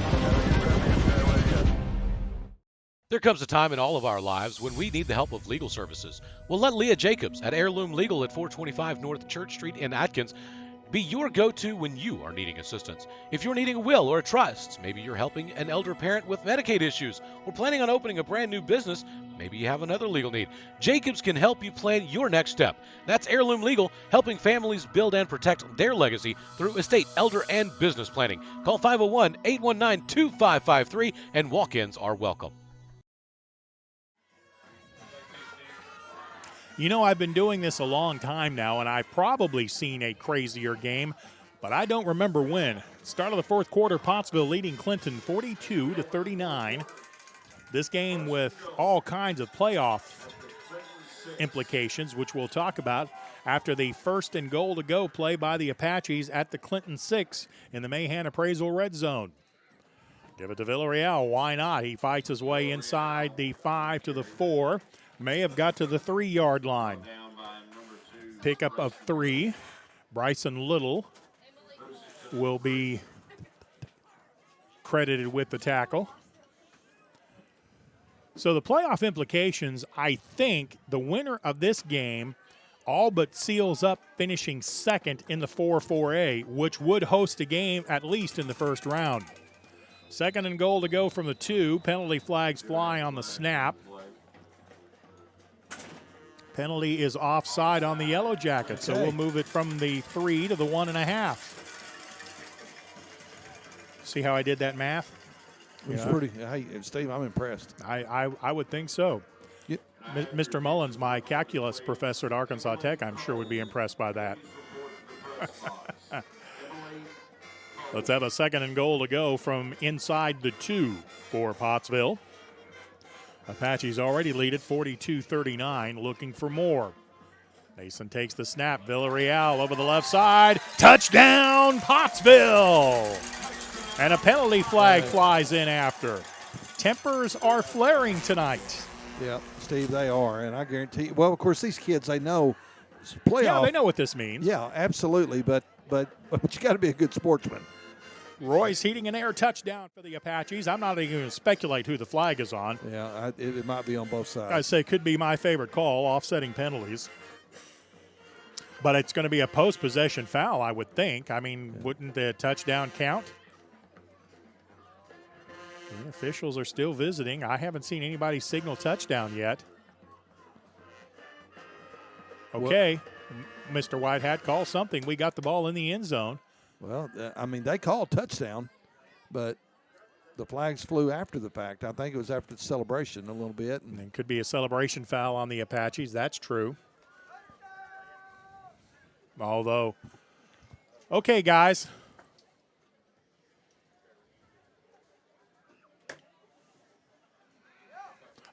There comes a time in all of our lives when we need the help of legal services. Well, let Leah Jacobs at Heirloom Legal at 425 North Church Street in Atkins be your go-to when you are needing assistance. If you're needing a will or a trust, maybe you're helping an elder parent with Medicaid issues, or planning on opening a brand new business, maybe you have another legal need. Jacobs can help you plan your next step. That's Heirloom Legal, helping families build and protect their legacy through estate, elder, and business planning. Call 501-819-2553, and walk-ins are welcome. You know, I've been doing this a long time now, and I've probably seen a crazier game, but I don't remember when. Start of the fourth quarter, Pottsville leading Clinton 42-39. This game with all kinds of playoff implications, which we'll talk about after the first and goal to go play by the Apaches at the Clinton 6 in the Mahan Appraisal red zone. Give it to Villarreal. Why not? He fights his way inside the 5 to the 4. May have got to the 3-yard line. Pickup of 3. Bryson Little will be credited with the tackle. So the playoff implications, I think the winner of this game all but seals up finishing second in the 4-4A, which would host a game at least in the first round. Second and goal to go from the 2. Penalty flags fly on the snap. Penalty is offside on the Yellow Jackets, so we'll move it from the 3 to the 1.5. See how I did that math? It's pretty. Hey, Steve, I'm impressed. I would think so. Yep. Mr. Mullins, my calculus professor at Arkansas Tech, I'm sure would be impressed by that. Let's have a second and goal to go from inside the 2 for Pottsville. Apaches already lead at 42-39, looking for more. Mason takes the snap. Villarreal over the left side. Touchdown, Pottsville! And a penalty flag flies in after. Tempers are flaring tonight. Yeah, Steve, they are. And I guarantee you, well, of course, these kids, they know it's playoff. Yeah, they know what this means. Yeah, absolutely. But you got to be a good sportsman. Roy's heating an air touchdown for the Apaches. I'm not even going to speculate who the flag is on. Yeah, it might be on both sides. I'd say it could be my favorite call, offsetting penalties. But it's going to be a post-possession foul, I would think. I mean, wouldn't the touchdown count? The officials are still visiting. I haven't seen anybody signal touchdown yet. Okay, Mr. Whitehat, call something. We got the ball in the end zone. Well, I mean, they called touchdown, but the flags flew after the fact. I think it was after the celebration a little bit. And it could be a celebration foul on the Apaches. That's true. Although, okay, guys.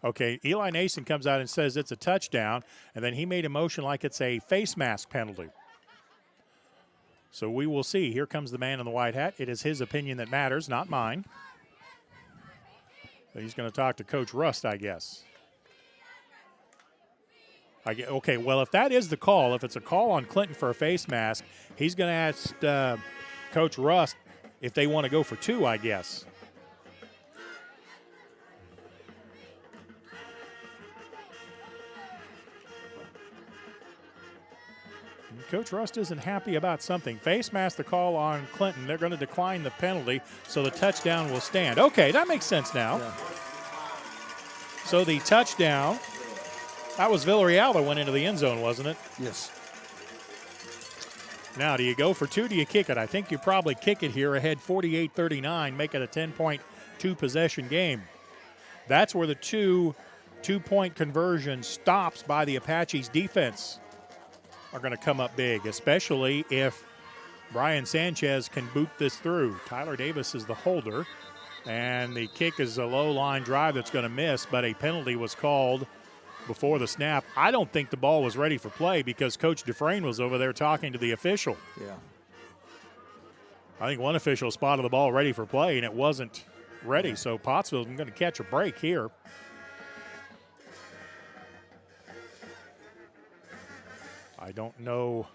Okay, Eli Nason comes out and says it's a touchdown, and then he made a motion like it's a face mask penalty. So we will see. Here comes the man in the white hat. It is his opinion that matters, not mine. He's going to talk to Coach Rust, I guess. Okay, well, if that is the call, if it's a call on Clinton for a face mask, he's going to ask Coach Rust if they want to go for 2, I guess. Coach Rust isn't happy about something. Face mask the call on Clinton. They're going to decline the penalty, so the touchdown will stand. Okay, that makes sense now. Yeah. So the touchdown, that was Villarreal that went into the end zone, wasn't it? Yes. Now, do you go for 2? Do you kick it? I think you probably kick it here ahead 48-39, make it a 10-point, 2-possession game. That's where the two-point conversion stops by the Apaches defense are going to come up big, especially if Brian Sanchez can boot this through. Tyler Davis is the holder, and the kick is a low-line drive that's going to miss, but a penalty was called before the snap. I don't think the ball was ready for play because Coach Dufresne was over there talking to the official. Yeah. I think one official spotted the ball ready for play, and it wasn't ready, so Pottsville's going to catch a break here. I don't know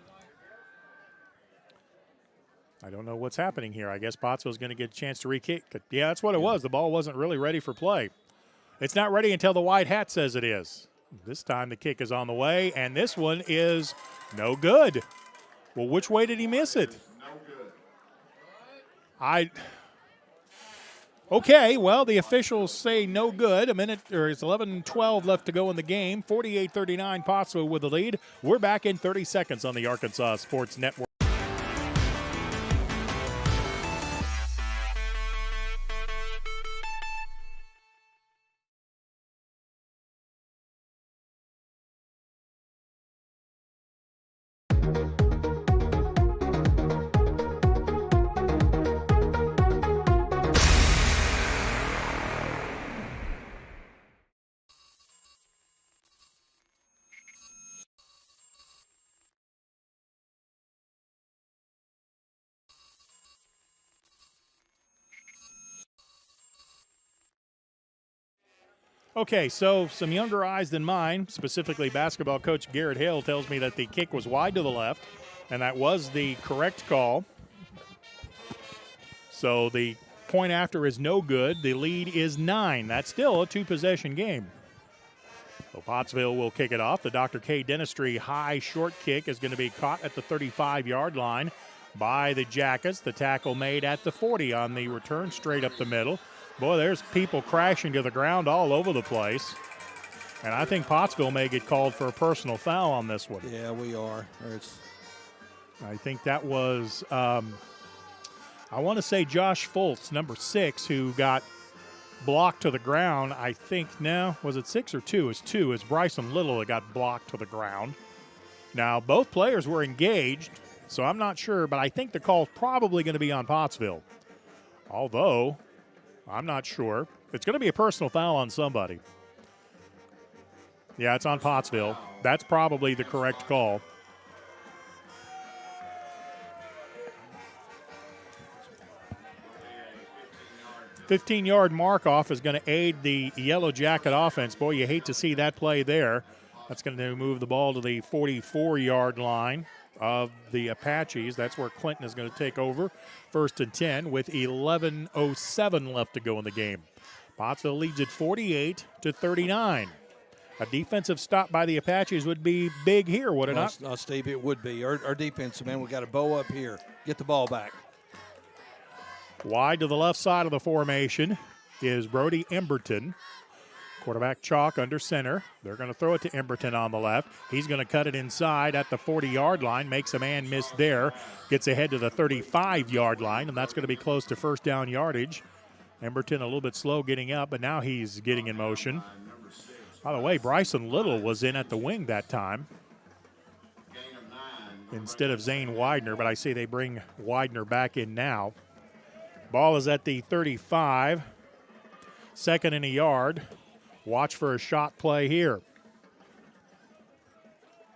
what's happening here. I guess Pottsville's going to get a chance to re-kick. Yeah, that's what it was. The ball wasn't really ready for play. It's not ready until the white hat says it is. This time the kick is on the way, and this one is no good. Well, which way did he miss it? Okay, well, the officials say no good. It's 11:12 left to go in the game. 48-39, Pottsville with the lead. We're back in 30 seconds on the Arkansas Sports Network. Okay, so some younger eyes than mine, specifically basketball coach Garrett Hill, tells me that the kick was wide to the left, and that was the correct call. So the point after is no good. The lead is 9. That's still a 2-possession game. So Pottsville will kick it off. The Dr. K Dentistry high short kick is going to be caught at the 35-yard line by the Jackets. The tackle made at the 40 on the return straight up the middle. Boy, there's people crashing to the ground all over the place. And I think Pottsville may get called for a personal foul on this one. Yeah, we are. I think that was, I want to say Josh Foltz, number 6, who got blocked to the ground. I think now, was it 6 or 2? It's 2. It's Bryson Little that got blocked to the ground. Now, both players were engaged, so I'm not sure, but I think the call's probably going to be on Pottsville. Although, I'm not sure. It's going to be a personal foul on somebody. Yeah, it's on Pottsville. That's probably the correct call. The 15-yard mark-off is going to aid the Yellow Jacket offense. Boy, you hate to see that play there. That's going to move the ball to the 44-yard line of the Apaches. That's where Clinton is going to take over. 1st and 10 with 11:07 left to go in the game. Pottsville leads at 48-39. A defensive stop by the Apaches would be big here, would it not? Steve, it would be. Our defensive man, we got a bow up here. Get the ball back. Wide to the left side of the formation is Brody Emberton. Quarterback Chalk under center. They're going to throw it to Emberton on the left. He's going to cut it inside at the 40-yard line. Makes a man miss there. Gets ahead to the 35-yard line, and that's going to be close to first down yardage. Emberton a little bit slow getting up, but now he's getting in motion. By the way, Bryson Little was in at the wing that time instead of Zane Widener, but I see they bring Widener back in now. Ball is at the 35. 2nd and a yard. Watch for a shot play here.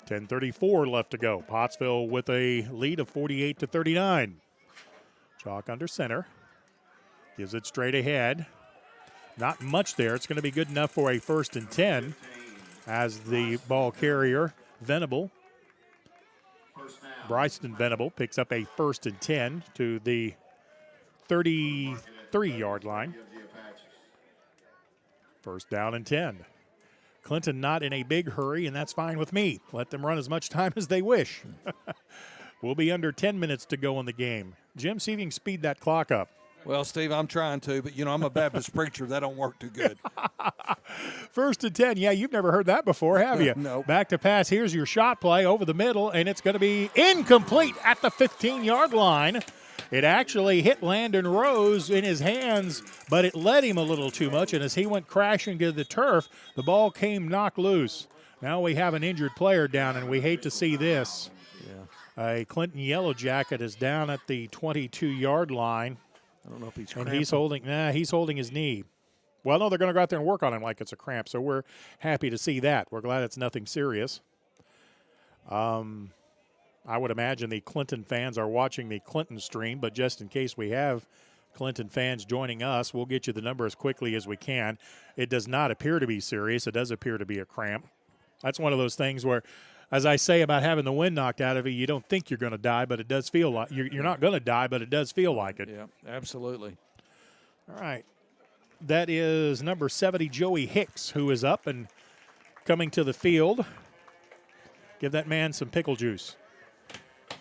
10:34 left to go. Pottsville with a lead of 48-39. Chalk under center. Gives it straight ahead. Not much there. It's going to be good enough for a 1st and 10 as the ball carrier, Venable, Bryson Venable, picks up a 1st and 10 to the 33-yard line. 1st down and 10. Clinton not in a big hurry, and that's fine with me. Let them run as much time as they wish. We'll be under 10 minutes to go in the game. Jim, see if you can speed that clock up. Well, Steve, I'm trying to, but, I'm a Baptist preacher. That don't work too good. 1st and 10. Yeah, you've never heard that before, have you? No. Back to pass. Here's your shot play over the middle, and it's going to be incomplete at the 15-yard line. It actually hit Landon Rose in his hands, but it led him a little too much, and as he went crashing to the turf, the ball came knocked loose. Now we have an injured player down, and we hate to see this. Yeah. A Clinton Yellow Jacket is down at the 22-yard line. I don't know if he's cramping. cramping. He's holding his knee. Well, no, they're going to go out there and work on him like it's a cramp, so we're happy to see that. We're glad it's nothing serious. I would imagine the Clinton fans are watching the Clinton stream, but just in case we have Clinton fans joining us, we'll get you the number as quickly as we can. It does not appear to be serious. It does appear to be a cramp. That's one of those things where, as I say about having the wind knocked out of you, you don't think you're going to die, but it does feel like you're not going to die, but it does feel like it. Yeah, absolutely. All right. that is number 70, Joey Hicks, who is up and coming to the field. Give that man some pickle juice.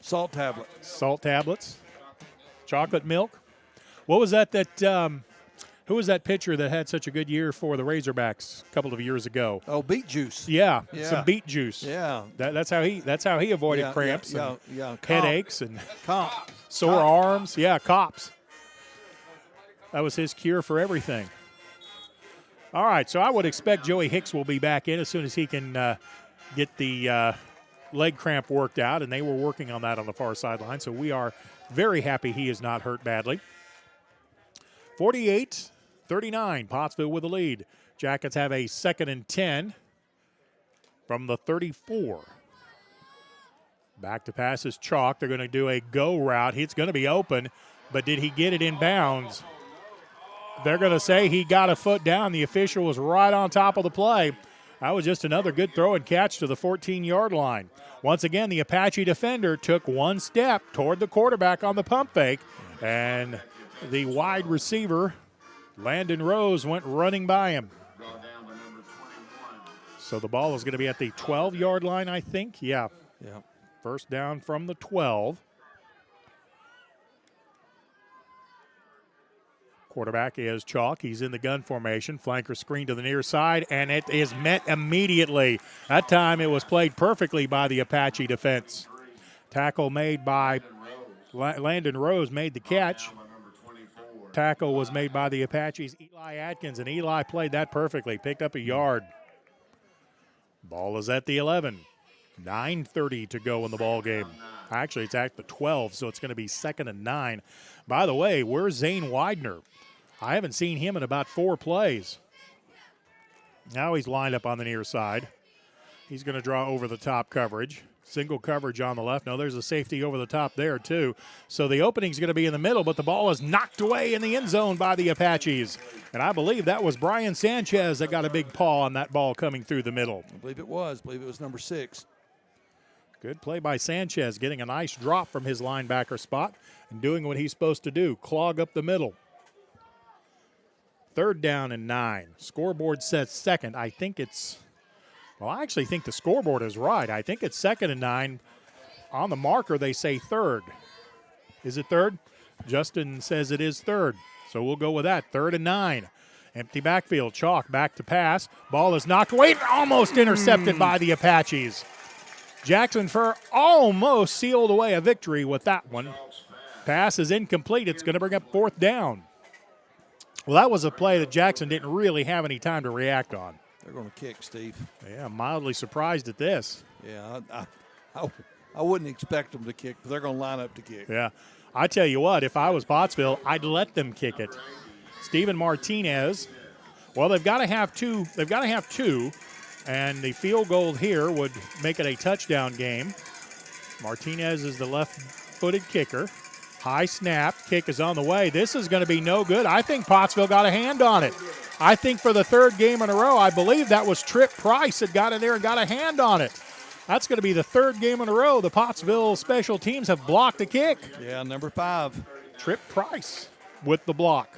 Salt tablet. Salt tablets. Chocolate milk. What was that who was that pitcher that had such a good year for the Razorbacks a couple of years ago? Oh, beet juice. Yeah. Some beet juice. Yeah. That's how he avoided cramps and headaches and sore arms. Yeah, cops. That was his cure for everything. All right, so I would expect Joey Hicks will be back in as soon as he can get the leg cramp worked out, and they were working on that on the far sideline, so we are very happy he is not hurt badly. 48-39, Pottsville with the lead. Jackets have a 2nd and 10 from the 34. Back to pass is Chalk. They're going to do a go route. It's going to be open, but did he get it in bounds? They're going to say he got a foot down. The official was right on top of the play. That was just another good throw and catch to the 14-yard line. Once again, the Apache defender took one step toward the quarterback on the pump fake, and the wide receiver, Landon Rose, went running by him. So the ball is going to be at the 12-yard line, I think. Yeah. First down from the 12. Quarterback is Chalk. He's in the gun formation. Flanker screen to the near side, and it is met immediately. That time it was played perfectly by the Apache defense. Tackle made by Landon Rose made the catch. Tackle was made by the Apaches, Eli Atkins, and Eli played that perfectly. Picked up a yard. Ball is at the 11. 9:30 to go in the ball game. Actually, it's at the 12, so it's going to be 2nd and 9. By the way, where's Zane Widener? I haven't seen him in about 4 plays. Now he's lined up on the near side. He's going to draw over the top coverage. Single coverage on the left. No, there's a safety over the top there, too. So the opening's going to be in the middle, but the ball is knocked away in the end zone by the Apaches. And I believe that was Brian Sanchez that got a big paw on that ball coming through the middle. I believe it was. number 6. Good play by Sanchez, getting a nice drop from his linebacker spot and doing what he's supposed to do, clog up the middle. 3rd down and 9. Scoreboard says 2nd. I actually think the scoreboard is right. I think it's 2nd and 9. On the marker, they say 3rd. Is it 3rd? Justin says it is 3rd. So we'll go with that. 3rd and 9. Empty backfield. Chalk back to pass. Ball is knocked away. Almost intercepted by the Apaches. Jackson Furr almost sealed away a victory with that one. Pass is incomplete. It's going to bring up 4th down. Well, that was a play that Jackson didn't really have any time to react on. They're going to kick, Steve. Yeah, I'm mildly surprised at this. Yeah, I wouldn't expect them to kick, but they're going to line up to kick. Yeah. I tell you what, if I was Pottsville, I'd let them kick it. Steven Martinez, well, they've got to have two. And the field goal here would make it a touchdown game. Martinez is the left-footed kicker. High snap. Kick is on the way. This is going to be no good. I think Pottsville got a hand on it. I think for the 3rd game in a row, I believe that was Tripp Price that got in there and got a hand on it. That's going to be the 3rd game in a row. The Pottsville special teams have blocked a kick. Yeah, number 5. Tripp Price with the block.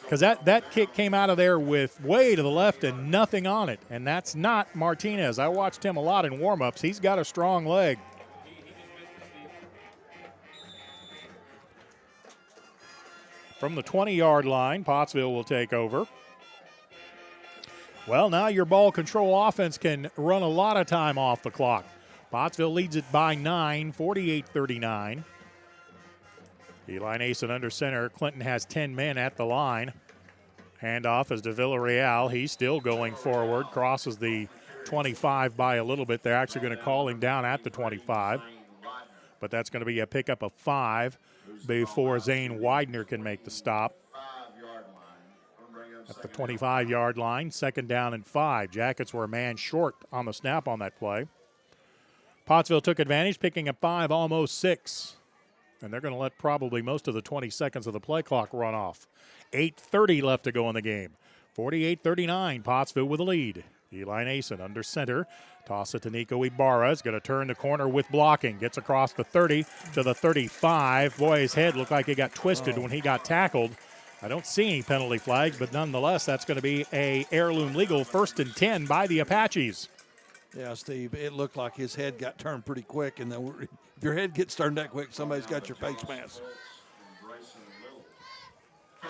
Because that kick came out of there with way to the left and nothing on it. And that's not Martinez. I watched him a lot in warm-ups. He's got a strong leg. From the 20-yard line, Pottsville will take over. Well, now your ball control offense can run a lot of time off the clock. Pottsville leads it by 9, 48-39. Eli Nason under center. Clinton has 10 men at the line. Handoff is to Villarreal. He's still going forward. Crosses the 25 by a little bit. They're actually going to call him down at the 25. But that's going to be a pickup of 5 before Zane Widener can make the stop. At the 25-yard line, 2nd down and 5. Jackets were a man short on the snap on that play. Pottsville took advantage, picking up 5, almost 6. And they're going to let probably most of the 20 seconds of the play clock run off. 8:30 left to go in the game. 48-39, Pottsville with the lead. Eli Nason under center. Toss it to Nico Ibarra. Is going to turn the corner with blocking. Gets across the 30 to the 35. Boy, his head looked like it got twisted when he got tackled. I don't see any penalty flags, but nonetheless, that's going to be a heirloom legal 1st and 10 by the Apaches. Yeah, Steve, it looked like his head got turned pretty quick, and then if your head gets turned that quick, somebody's got your face mask.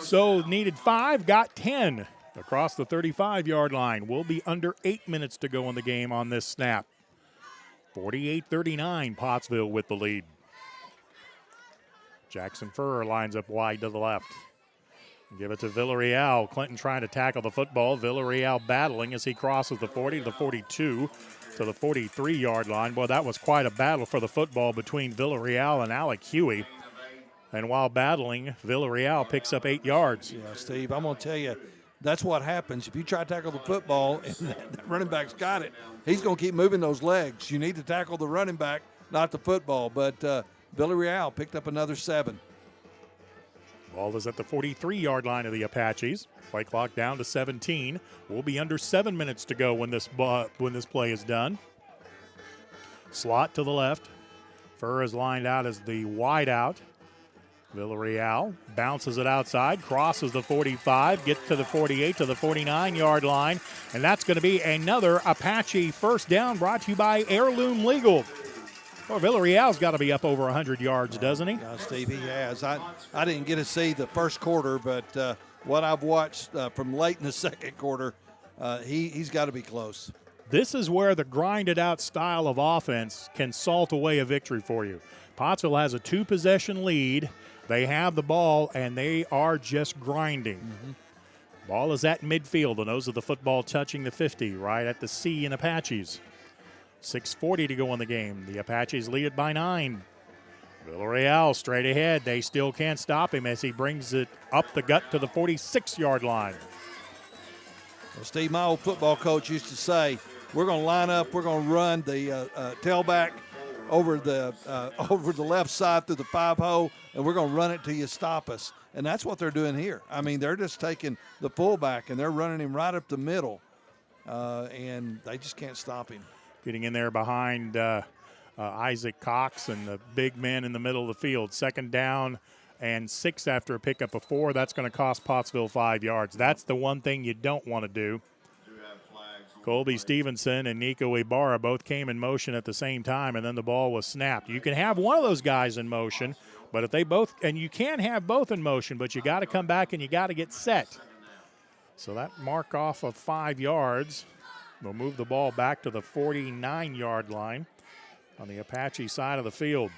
So needed 5, got 10 across the 35-yard line. We'll be under 8 minutes to go in the game on this snap. 48-39, Pottsville with the lead. Jackson Furr lines up wide to the left. Give it to Villarreal. Clinton trying to tackle the football. Villarreal battling as he crosses the 40 to the 42 to the 43-yard line. Boy, that was quite a battle for the football between Villarreal and Alec Huey. And while battling, Villarreal picks up 8 yards. Yeah, Steve, I'm going to tell you, that's what happens. If you try to tackle the football and that running back's got it, he's going to keep moving those legs. You need to tackle the running back, not the football. But Villarreal picked up another 7. Ball is at the 43-yard line of the Apaches. Play clock down to 17. We'll be under 7 minutes to go when this play is done. Slot to the left. Furr is lined out as the wide out. Villarreal bounces it outside, crosses the 45, gets to the 48 to the 49-yard line, and that's going to be another Apache first down brought to you by Heirloom Legal. Well, Villarreal's got to be up over 100 yards, doesn't he? No, Steve, he has. I didn't get to see the first quarter, but what I've watched from late in the second quarter, he's got to be close. This is where the grinded-out style of offense can salt away a victory for you. Pottsville has a 2-possession lead. They have the ball, and they are just grinding. Mm-hmm. Ball is at midfield. The nose of the football touching the 50, right at the C in Apaches. 6:40 to go in the game. The Apaches lead it by 9. Villarreal straight ahead. They still can't stop him as he brings it up the gut to the 46-yard line. Well, Steve, my old football coach used to say, we're going to line up, we're going to run the tailback over the left side through the 5-hole, and we're going to run it till you stop us. And that's what they're doing here. I mean, they're just taking the fullback, and they're running him right up the middle, and they just can't stop him. Getting in there behind Isaac Cox and the big men in the middle of the field. 2nd down and 6 after a pickup of 4. That's going to cost Pottsville 5 yards. That's the one thing you don't want to do. Colby Stevenson and Nico Ibarra both came in motion at the same time, and then the ball was snapped. You can have one of those guys in motion, but if they both, and you can have both in motion, but you got to come back and you got to get set. So that mark off of 5 yards will move the ball back to the 49-yard line on the Apache side of the field.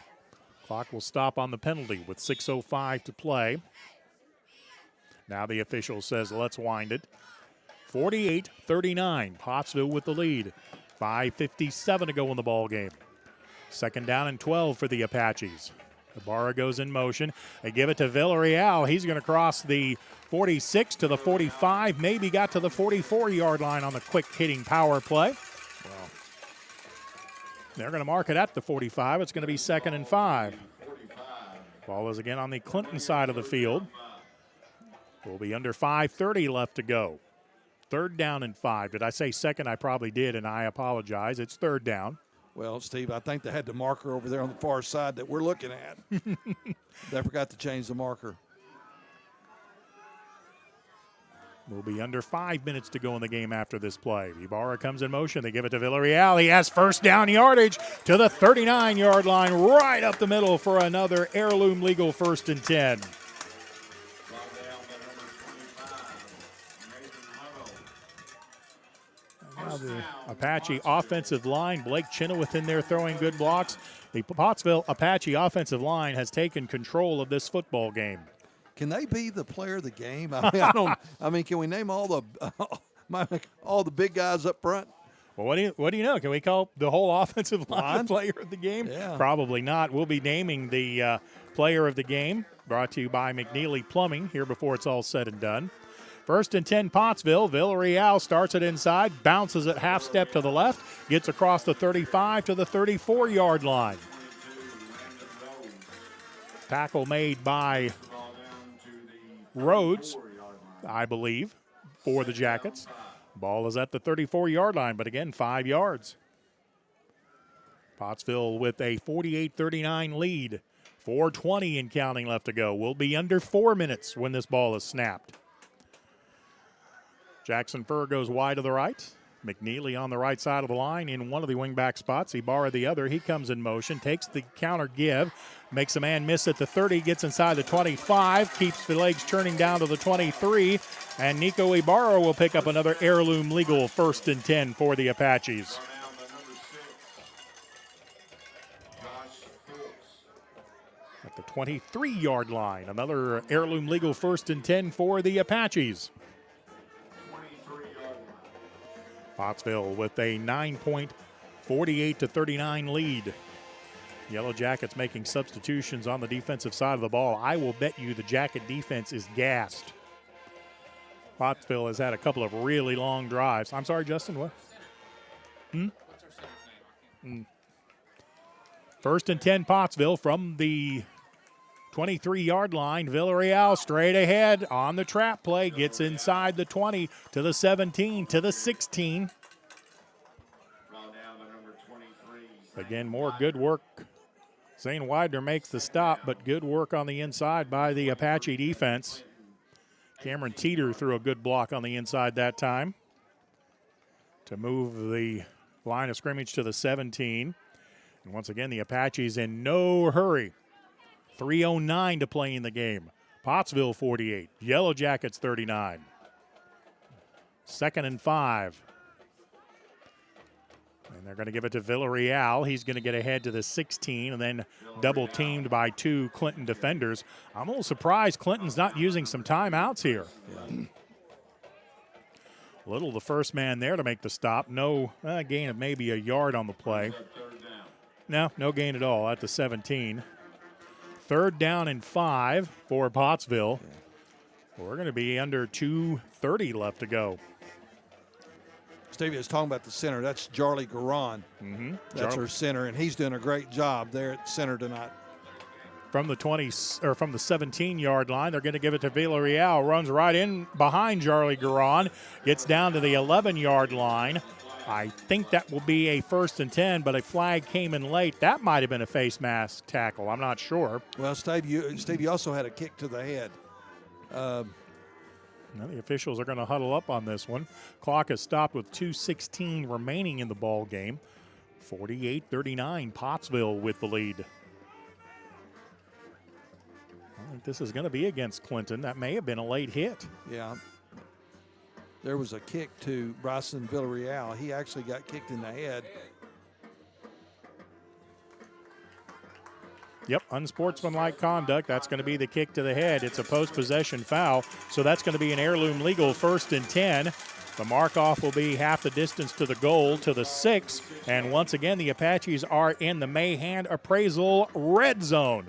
Clock will stop on the penalty with 6:05 to play. Now the official says let's wind it. 48-39, Pottsville with the lead. 5:57 to go in the ball game. 2nd down and 12 for the Apaches. Ibarra goes in motion. They give it to Villarreal. He's going to cross the 46 to the 45, maybe got to the 44-yard line on the quick hitting power play. Well, they're going to mark it at the 45. It's going to be 2nd and 5. Ball is again on the Clinton side of the field. We'll be under 5:30 left to go. 3rd down and 5. Did I say 2nd? I probably did, and I apologize. It's 3rd down. Well, Steve, I think they had the marker over there on the far side that we're looking at. They forgot to change the marker. We'll be under 5 minutes to go in the game after this play. Ibarra comes in motion. They give it to Villarreal. He has first down yardage to the 39-yard line, right up the middle for another Heirloom Legal 1st and 10. Now the Apache offensive line, Blake Chenoweth in there throwing good blocks. The Pottsville Apache offensive line has taken control of this football game. Can they be the player of the game? I mean, can we name all the big guys up front? Well, what do you know? Can we call the whole offensive line the player of the game? Yeah. Probably not. We'll be naming the player of the game, brought to you by McNeely Plumbing here before it's all said and done. 1st and 10, Pottsville. Villarreal starts it inside, bounces it half step to the left, gets across the 35 to the 34-yard line. Tackle made by Rhodes, I believe, for the Jackets. Ball is at the 34-yard line, but again, 5 yards. Pottsville with a 48-39 lead. 4:20 and counting left to go. We'll be under 4 minutes when this ball is snapped. Jackson Furr goes wide to the right. McNeely on the right side of the line in one of the wingback spots. Ibarra the other. He comes in motion, takes the counter give, makes a man miss at the 30, gets inside the 25, keeps the legs turning down to the 23, and Nico Ibarra will pick up another heirloom legal 1st and 10 for the Apaches. At the 23-yard line, another heirloom legal 1st and 10 for the Apaches. Pottsville with a 9-point, 48-39 lead. Yellow Jackets making substitutions on the defensive side of the ball. I will bet you the Jacket defense is gassed. Pottsville has had a couple of really long drives. I'm sorry, Justin, what? First and 10, Pottsville from the 23-yard line. Villarreal straight ahead on the trap play. Gets inside the 20 to the 17 to the 16. Again, more good work. Zane Widener makes the stop, but good work on the inside by the Apache defense. Cameron Teeter threw a good block on the inside that time to move the line of scrimmage to the 17. And once again, the Apaches in no hurry. 3:09 to play in the game. Pottsville 48, Yellow Jackets 39. 2nd and 5. And they're going to give it to Villarreal. He's going to get ahead to the 16 and then double teamed by 2 Clinton defenders. I'm a little surprised Clinton's not using some timeouts here. Little the first man there to make the stop. No gain of maybe a yard on the play. No gain at all at the 17. 3rd down and 5 for Pottsville. We're going to be under 2:30 left to go. Stevie was talking about the center. That's Jarly Garon. That's our center, and he's doing a great job there at center tonight. From the 17-yard line, they're going to give it to Villarreal. Runs right in behind Jarly Garon. Gets down to the 11-yard line. I think that will be a 1st and 10, but a flag came in late. That might have been a face mask tackle. I'm not sure. Well, Steve, you also had a kick to the head. Now the officials are going to huddle up on this one. Clock is stopped with 2:16 remaining in the ball game. 48-39, Pottsville with the lead. I think this is going to be against Clinton. That may have been a late hit. Yeah. There was a kick to Bryson Villarreal. He actually got kicked in the head. Yep, unsportsmanlike conduct. That's going to be the kick to the head. It's a post-possession foul, so that's going to be an heirloom legal 1st and 10. The mark-off will be half the distance to the goal, to the 6. And once again, the Apaches are in the Mayhand Appraisal red zone.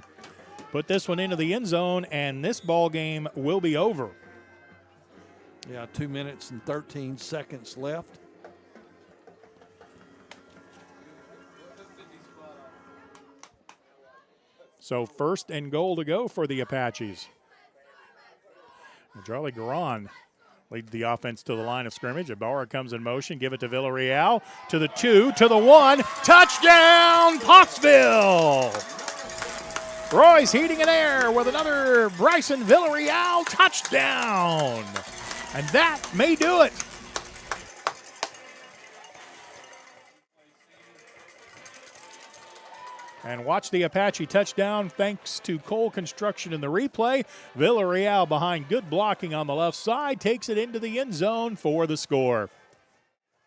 Put this one into the end zone, and this ball game will be over. Yeah, 2 minutes and 13 seconds left. So 1st and goal to go for the Apaches. And Jarly Garon leads the offense to the line of scrimmage. Ibarra comes in motion. Give it to Villarreal. To the 2, to the 1. Touchdown, Pottsville! Roy's heating in air with another Bryson Villarreal touchdown. And that may do it. And watch the Apache touchdown thanks to Cole Construction in the replay. Villarreal behind good blocking on the left side takes it into the end zone for the score.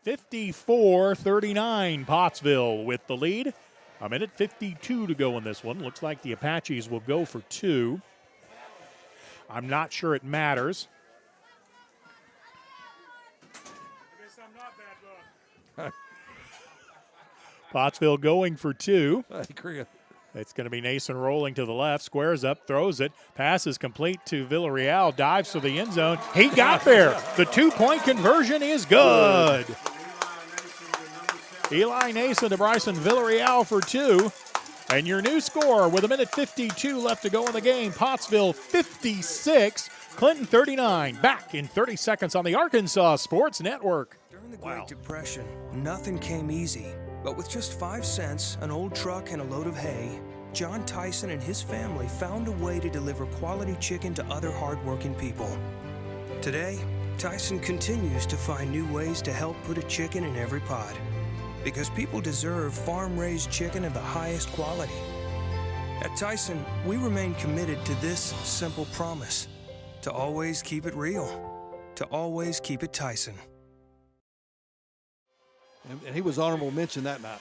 54-39, Pottsville with the lead. 1:52 to go in this one. Looks like the Apaches will go for 2. I'm not sure it matters. Pottsville going for 2. It's going to be Nason rolling to the left, squares up, throws it. Pass is complete to Villarreal, dives for the end zone. He got there. The 2-point conversion is good. Eli Nason to Bryson Villarreal for 2. And your new score with 1:52 left to go in the game. Pottsville 56, Clinton 39. Back in 30 seconds on the Arkansas Sports Network. During the Great Depression, nothing came easy. But with just 5 cents, an old truck, and a load of hay, John Tyson and his family found a way to deliver quality chicken to other hardworking people. Today, Tyson continues to find new ways to help put a chicken in every pot. Because people deserve farm-raised chicken of the highest quality. At Tyson, we remain committed to this simple promise: to always keep it real, to always keep it Tyson. And he was honorable mention that night.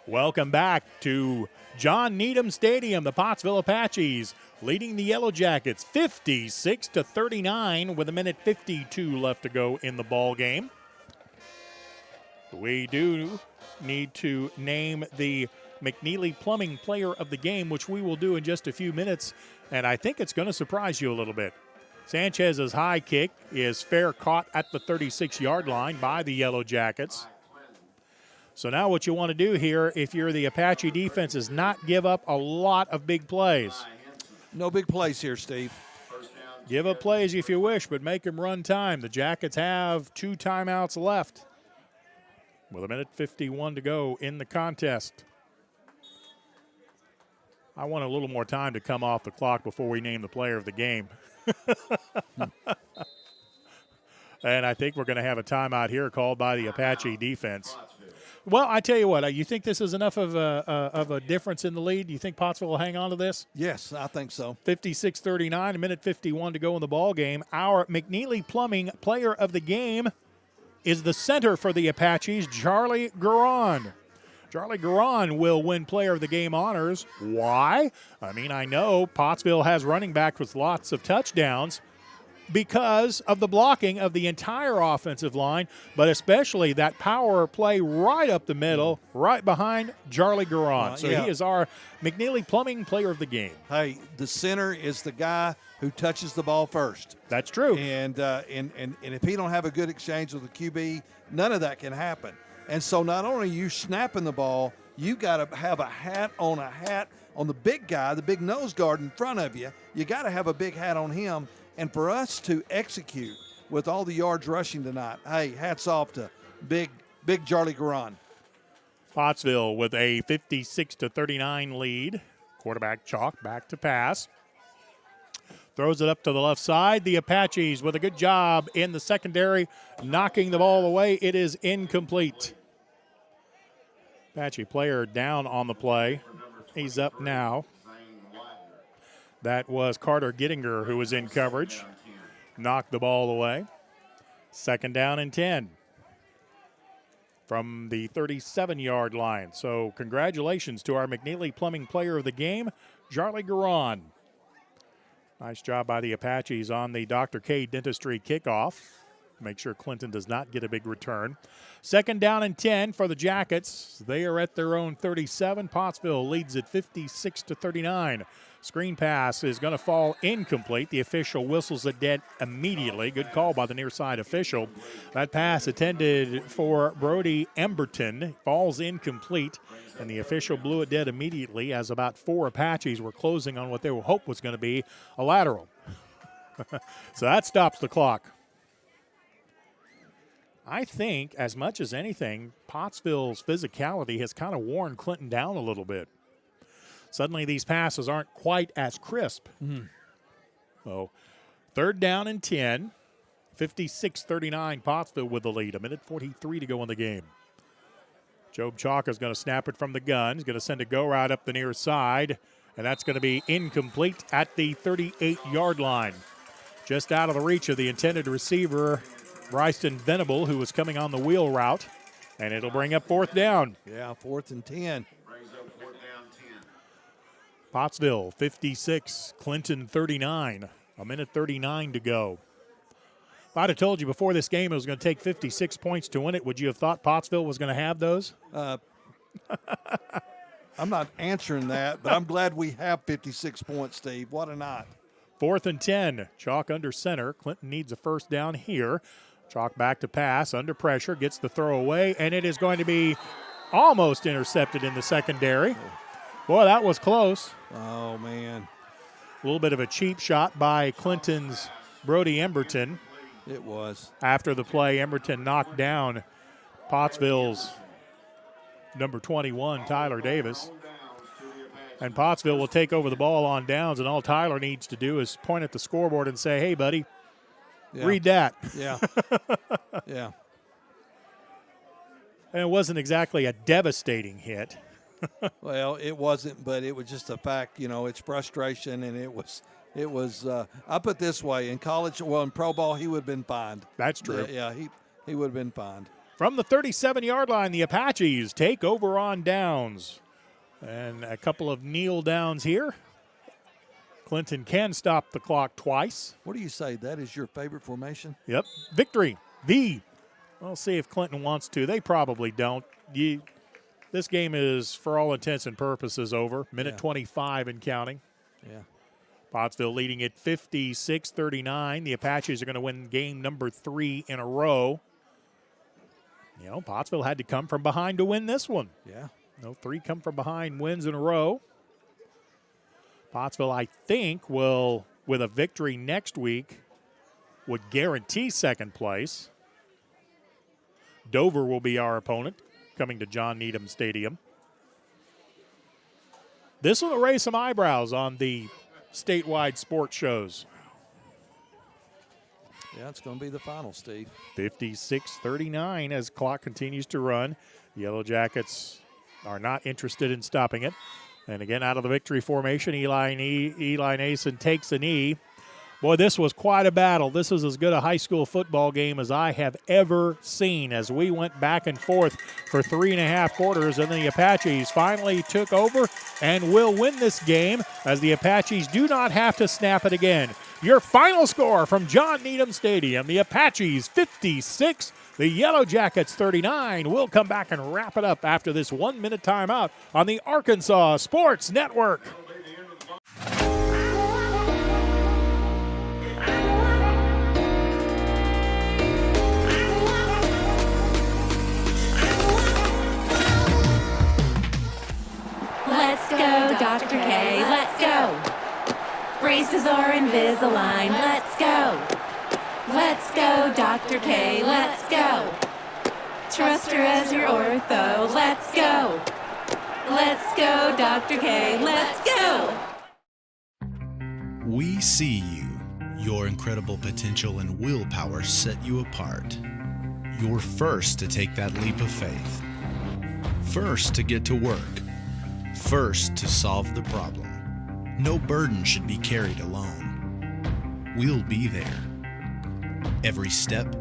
Welcome back to John Needham Stadium. The Pottsville Apaches leading the Yellow Jackets 56-39 with 1:52 left to go in the ball game. We do need to name the McNeely Plumbing Player of the Game, which we will do in just a few minutes, and I think it's going to surprise you a little bit. Sanchez's high kick is fair caught at the 36-yard line by the Yellow Jackets. So now what you want to do here, if you're the Apache defense, is not give up a lot of big plays. No big plays here, Steve. Give up plays if you wish, but make them run time. The Jackets have 2 timeouts left with 1:51 to go in the contest. I want a little more time to come off the clock before we name the player of the game. And I think we're going to have a timeout here called by the Apache defense. Well, I tell you what, you think this is enough of a difference in the lead? Do you think Pottsville will hang on to this? Yes, I think so. 56-39, 1:51 to go in the ball game. Our McNeely Plumbing Player of the Game is the center for the Apaches, Charlie Garon. Charlie Garon will win Player of the Game honors. Why? I mean, I know Pottsville has running back with lots of touchdowns because of the blocking of the entire offensive line, but especially that power play right up the middle, right behind Charlie Garon. So yeah. He is our McNeely Plumbing Player of the Game. Hey, the center is the guy who touches the ball first. That's true. And if he don't have a good exchange with the QB, none of that can happen. And so not only are you snapping the ball, you got to have a hat on the big guy, the big nose guard in front of you. You got to have a big hat on him. And for us to execute with all the yards rushing tonight, hey, hats off to big Charlie Garon. Pottsville with a 56-39 lead. Quarterback Chalk back to pass. Throws it up to the left side. The Apaches with a good job in the secondary, knocking the ball away. It is incomplete. Apache player down on the play. He's up now. That was Carter Gittinger who was in coverage. Knocked the ball away. 2nd down and 10 from the 37-yard line. So congratulations to our McNeely Plumbing Player of the Game, Charlie Garon. Nice job by the Apaches on the Dr. K Dentistry kickoff. Make sure Clinton does not get a big return. 2nd down and 10 for the Jackets. They are at their own 37. Pottsville leads at 56-39. Screen pass is going to fall incomplete. The official whistles it dead immediately. Good call by the near side official. That pass intended for Brody Emberton falls incomplete, and the official blew it dead immediately as about 4 Apaches were closing on what they would hope was going to be a lateral. So that stops the clock. I think, as much as anything, Pottsville's physicality has kind of worn Clinton down a little bit. Suddenly these passes aren't quite as crisp. So 3rd down and 10, 56-39, Pottsville with the lead. 1:43 to go in the game. Job Chalk is going to snap it from the gun. He's going to send a go route up the near side, and that's going to be incomplete at the 38-yard line. Just out of the reach of the intended receiver, Bryson Venable, who was coming on the wheel route, and it'll bring up 4th down. Yeah, 4th and 10. Pottsville 56, Clinton 39. 1:39 to go. If I'd have told you before this game it was going to take 56 points to win it, would you have thought Pottsville was going to have those? I'm not answering that, but I'm glad we have 56 points, Steve. What a night. 4th and 10. Chalk under center. Clinton needs a 1st down here. Chalk back to pass, under pressure, gets the throw away, and it is going to be almost intercepted in the secondary. Boy, that was close. Oh, man. A little bit of a cheap shot by Clinton's Brody Emberton. It was. After the play, Emberton knocked down Pottsville's number 21, Tyler Davis. And Pottsville will take over the ball on downs, and all Tyler needs to do is point at the scoreboard and say, hey, buddy, read that. Yeah. Yeah. And it wasn't exactly a devastating hit. Well, it wasn't, but it was just a fact, it's frustration, and it was I put it this way, in college, in pro ball, he would have been fined. That's true. Yeah, he would have been fined. From the 37-yard line, the Apaches take over on downs. And a couple of kneel downs here. Clinton can stop the clock twice. What do you say? That is your favorite formation? Yep. Victory. We'll see if Clinton wants to. They probably don't. This game is, for all intents and purposes, over. Minute 25 and counting. Yeah. Pottsville leading at 56-39. The Apaches are going to win game number 3 in a row. Pottsville had to come from behind to win this one. Yeah. 3 come from behind wins in a row. Pottsville, I think, will, with a victory next week, would guarantee second place. Dover will be our opponent, coming to John Needham Stadium. This will raise some eyebrows on the statewide sports shows. Yeah, it's going to be the final, Steve. 56-39 as clock continues to run. Yellow Jackets are not interested in stopping it. And again, out of the victory formation, Eli Nason takes a knee. Boy, this was quite a battle. This is as good a high school football game as I have ever seen as we went back and forth for 3.5 quarters, and the Apaches finally took over and will win this game as the Apaches do not have to snap it again. Your final score from John Needham Stadium, the Apaches 56, the Yellow Jackets 39. We'll come back and wrap it up after this 1-minute timeout on the Arkansas Sports Network. Let's go, Dr. K, let's go. Braces are Invisalign, let's go. Let's go, Dr. K, let's go. Trust her as your ortho, let's go. Let's go, Dr. K, let's go. We see you. Your incredible potential and willpower set you apart. You're first to take that leap of faith. First to get to work. First to solve the problem. No burden should be carried alone. We'll be there. Every step,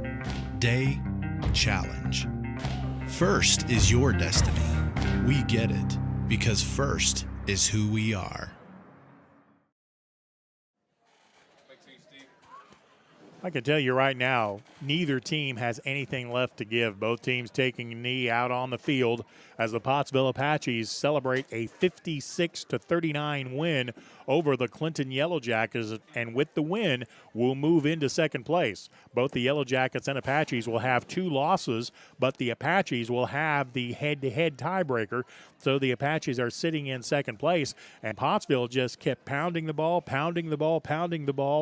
day, challenge. First is your destiny. We get it because first is who we are. I can tell you right now, neither team has anything left to give. Both teams taking a knee out on the field as the Pottsville Apaches celebrate a 56-39 win over the Clinton Yellow Jackets, and with the win, will move into second place. Both the Yellow Jackets and Apaches will have 2 losses, but the Apaches will have the head-to-head tiebreaker, so the Apaches are sitting in second place, and Pottsville just kept pounding the ball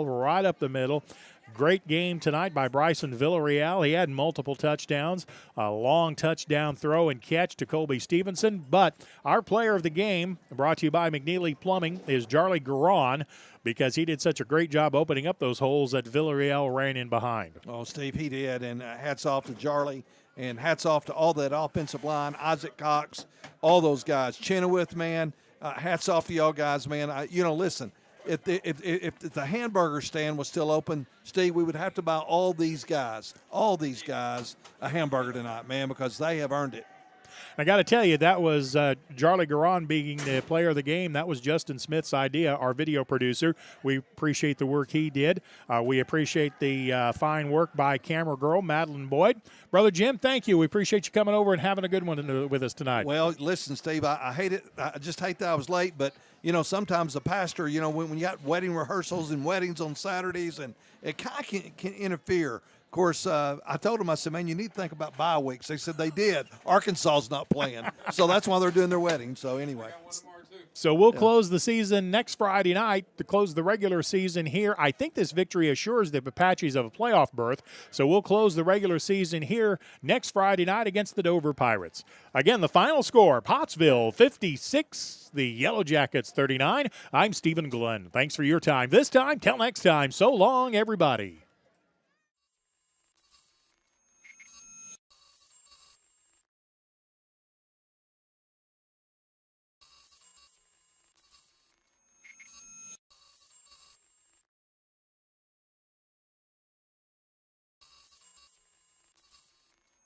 right up the middle. Great game tonight by Bryson Villarreal. He had multiple touchdowns, a long touchdown throw and catch to Colby Stevenson. But our player of the game, brought to you by McNeely Plumbing, is Charlie Garon, because he did such a great job opening up those holes that Villarreal ran in behind. Oh, Steve, he did, and hats off to Charlie, and hats off to all that offensive line, Isaac Cox, all those guys. Chenoweth, man, hats off to y'all guys, man. Listen, if the hamburger stand was still open, Steve, we would have to buy all these guys a hamburger tonight, man, because they have earned it. I got to tell you, that was Charlie Garon being the player of the game. That was Justin Smith's idea, our video producer. We appreciate the work he did. We appreciate the fine work by camera girl, Madeline Boyd. Brother Jim, thank you. We appreciate you coming over and having a good one with us tonight. Well, listen, Steve, I hate it. I just hate that I was late, but, sometimes the pastor, when you got wedding rehearsals and weddings on Saturdays, and it kind of can interfere. Of course, I told them, I said, man, you need to think about bye weeks. They said they did. Arkansas's not playing. So that's why they're doing their wedding. So anyway. So we'll close the season next Friday night to close the regular season here. I think this victory assures the Apaches of a playoff berth. So we'll close the regular season here next Friday night against the Dover Pirates. Again, the final score, Pottsville 56, the Yellow Jackets 39. I'm Stephen Glenn. Thanks for your time this time. Till next time, so long, everybody.